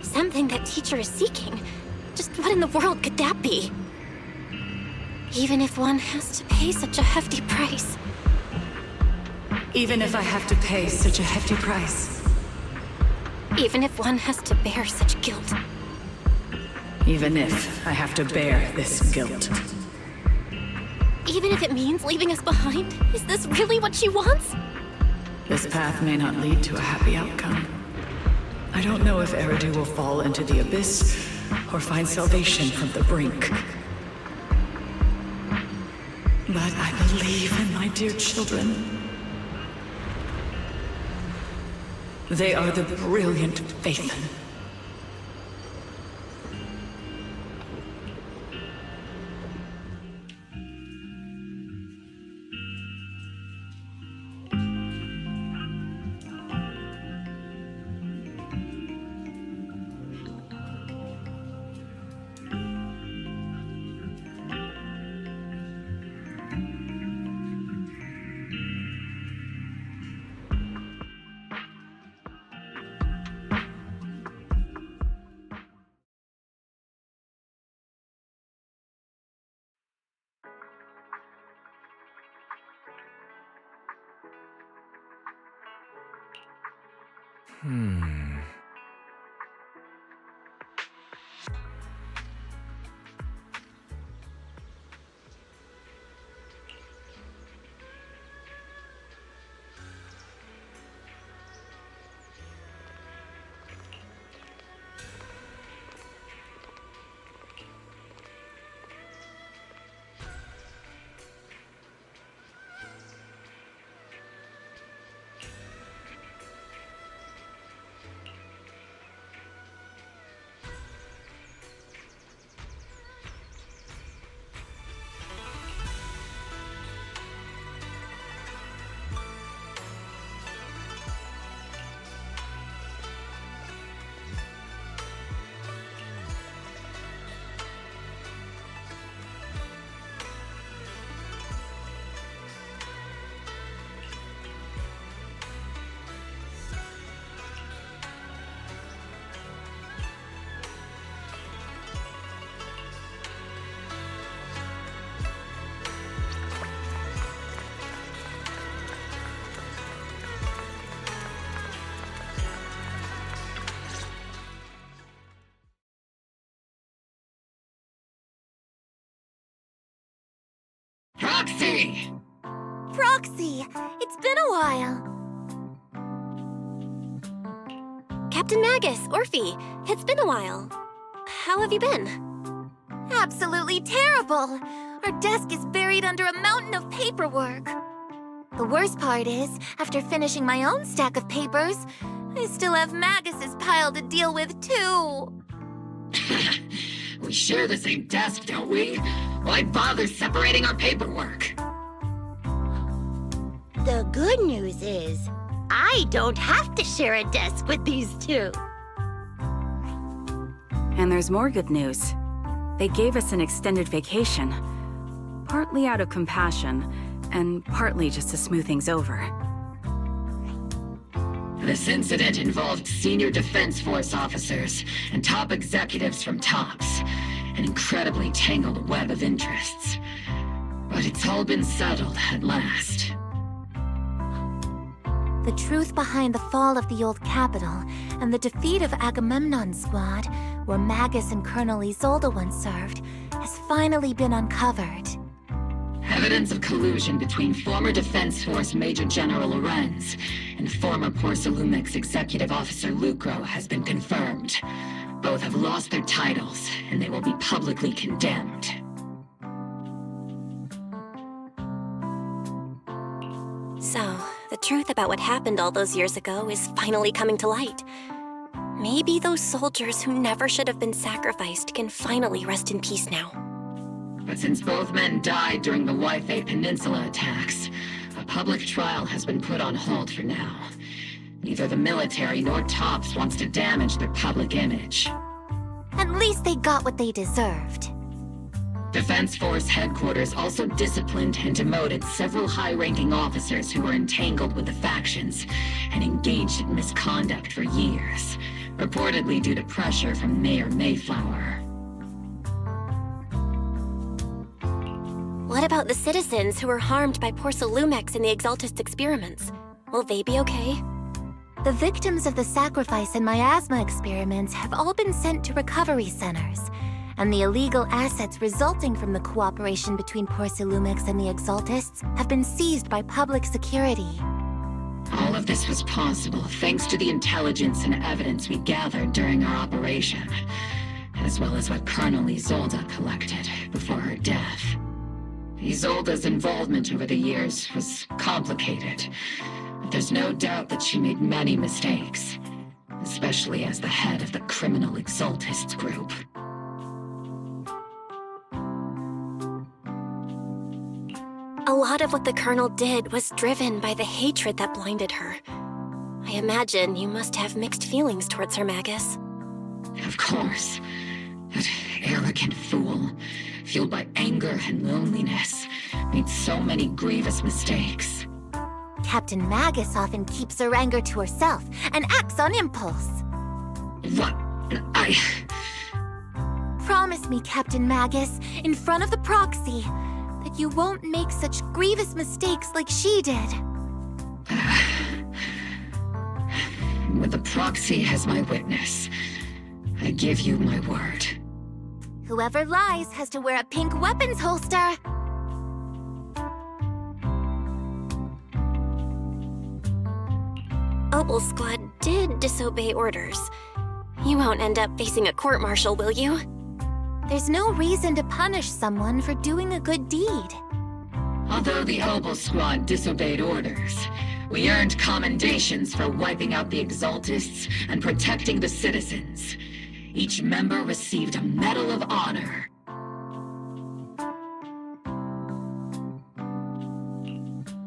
Something that Teacher is seeking? Just what in the world could that be? Even if one has to pay such a hefty price. Even if I have to pay such a hefty price. Even if one has to bear such guilt. Even if I have to bear this guilt. Even if it means leaving us behind? Is this really what she wants? This path may not lead to a happy outcome. I don't know if Eridu will fall into the abyss or find salvation from the brink. But I believe in my dear children. They are the brilliant Phaethon. Proxy! Proxy! It's been a while. Captain Magus, Orphe, it's been a while. How have you been? Absolutely terrible! Our desk is buried under a mountain of paperwork. The worst part is, after finishing my own stack of papers, I still have Magus's pile to deal with, too. We share the same desk, don't we? Why bother separating our paperwork? The good news is, I don't have to share a desk with these two. And there's more good news. They gave us an extended vacation. Partly out of compassion, and partly just to smooth things over. This incident involved senior Defense Force officers and top executives from TOPS. An incredibly tangled web of interests. But it's all been settled at last. The truth behind the fall of the old capital and the defeat of Agamemnon's squad, where Magus and Colonel Isolde once served, has finally been uncovered. Evidence of collusion between former Defense Force Major General Lorenz and former Porcelumex Executive Officer Lucro has been confirmed. Both have lost their titles, and they will be publicly condemned. So, the truth about what happened all those years ago is finally coming to light. Maybe those soldiers who never should have been sacrificed can finally rest in peace now. But since both men died during the Wi-Fi Peninsula attacks, a public trial has been put on hold for now. Neither the military nor TOPS wants to damage their public image. At least they got what they deserved. Defense Force headquarters also disciplined and demoted several high-ranking officers who were entangled with the factions and engaged in misconduct for years, reportedly due to pressure from Mayor Mayflower. What about the citizens who were harmed by Porcelumex in the Exaltist experiments? Will they be okay? The victims of the sacrifice and miasma experiments have all been sent to recovery centers, and the illegal assets resulting from the cooperation between Porcelumex and the Exaltists have been seized by public security. All of this was possible thanks to the intelligence and evidence we gathered during our operation, as well as what Colonel Isolde collected before her death. Isolde's involvement over the years was complicated, but there's no doubt that she made many mistakes, especially as the head of the criminal Exaltists group. A lot of what the Colonel did was driven by the hatred that blinded her. I imagine you must have mixed feelings towards her, Magus. Of course. That arrogant fool, fueled by anger and loneliness, made so many grievous mistakes. Captain Magus often keeps her anger to herself and acts on impulse. What? Promise me, Captain Magus, in front of the proxy, that you won't make such grievous mistakes like she did. With the proxy as my witness, I give you my word. Whoever lies has to wear a pink weapons holster. Opal Squad did disobey orders. You won't end up facing a court-martial, will you? There's no reason to punish someone for doing a good deed. Although the Opal Squad disobeyed orders, we earned commendations for wiping out the Exaltists and protecting the citizens. Each member received a Medal of Honor.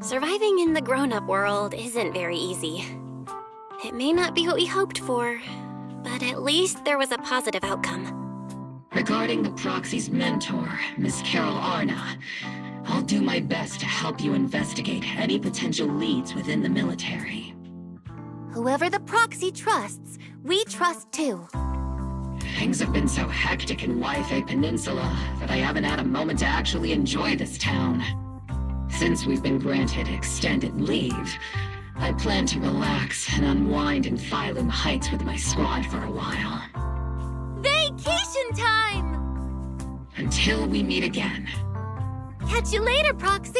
Surviving in the grown-up world isn't very easy. It may not be what we hoped for, but at least there was a positive outcome. Regarding the proxy's mentor, Miss Carol Arna, I'll do my best to help you investigate any potential leads within the military. Whoever the proxy trusts, we trust too. Things have been so hectic in Wi-Fi Peninsula that I haven't had a moment to actually enjoy this town. Since we've been granted extended leave, I plan to relax and unwind in Phylum Heights with my squad for a while. Vacation time! Until we meet again. Catch you later, Proxy!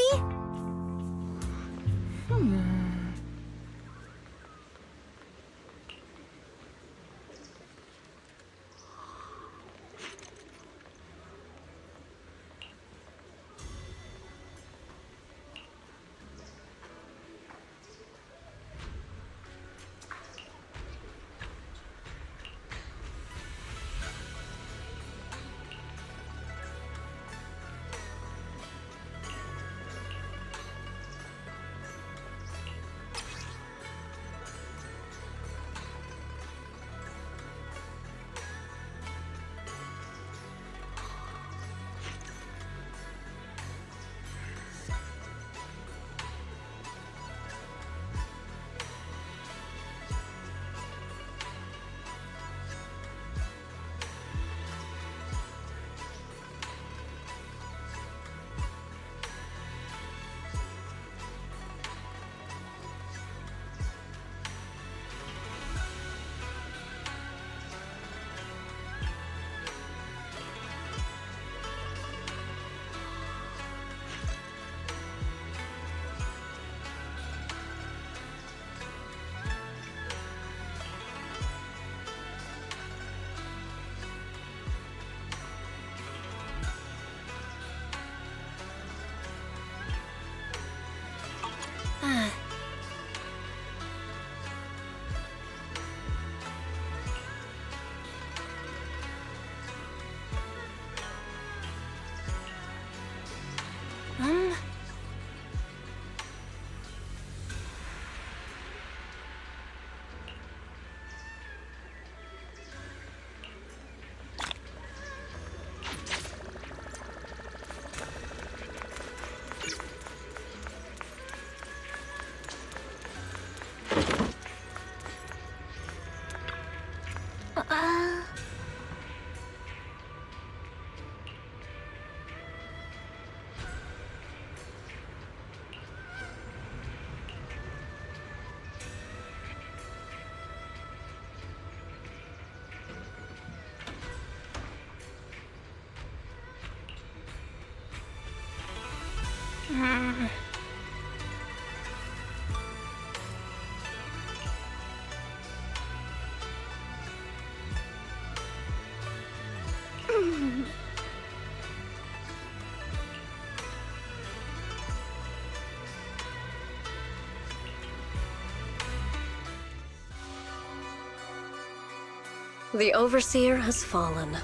The Overseer has fallen.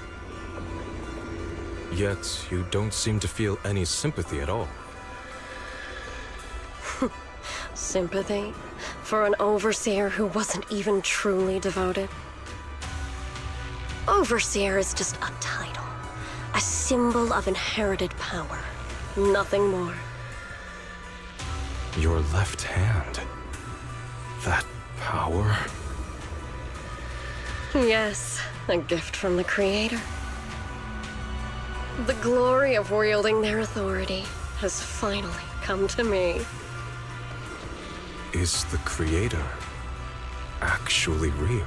Yet, you don't seem to feel any sympathy at all. Sympathy? For an Overseer who wasn't even truly devoted? Overseer is just a title. A symbol of inherited power. Nothing more. Your left hand. That power? Yes, a gift from the Creator. The glory of wielding their authority has finally come to me. Is the Creator actually real?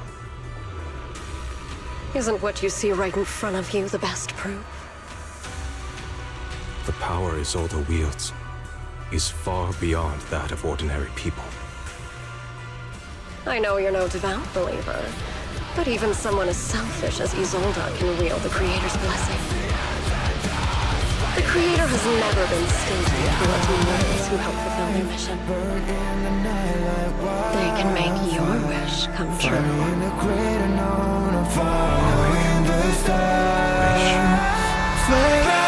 Isn't what you see right in front of you the best proof? The power Isolde wields is far beyond that of ordinary people. I know you're no devout believer, but even someone as selfish as Isolde can wield the Creator's blessing. The Creator has never been stingy towards mortals who help fulfill their mission. They can make your wish come true. Wish?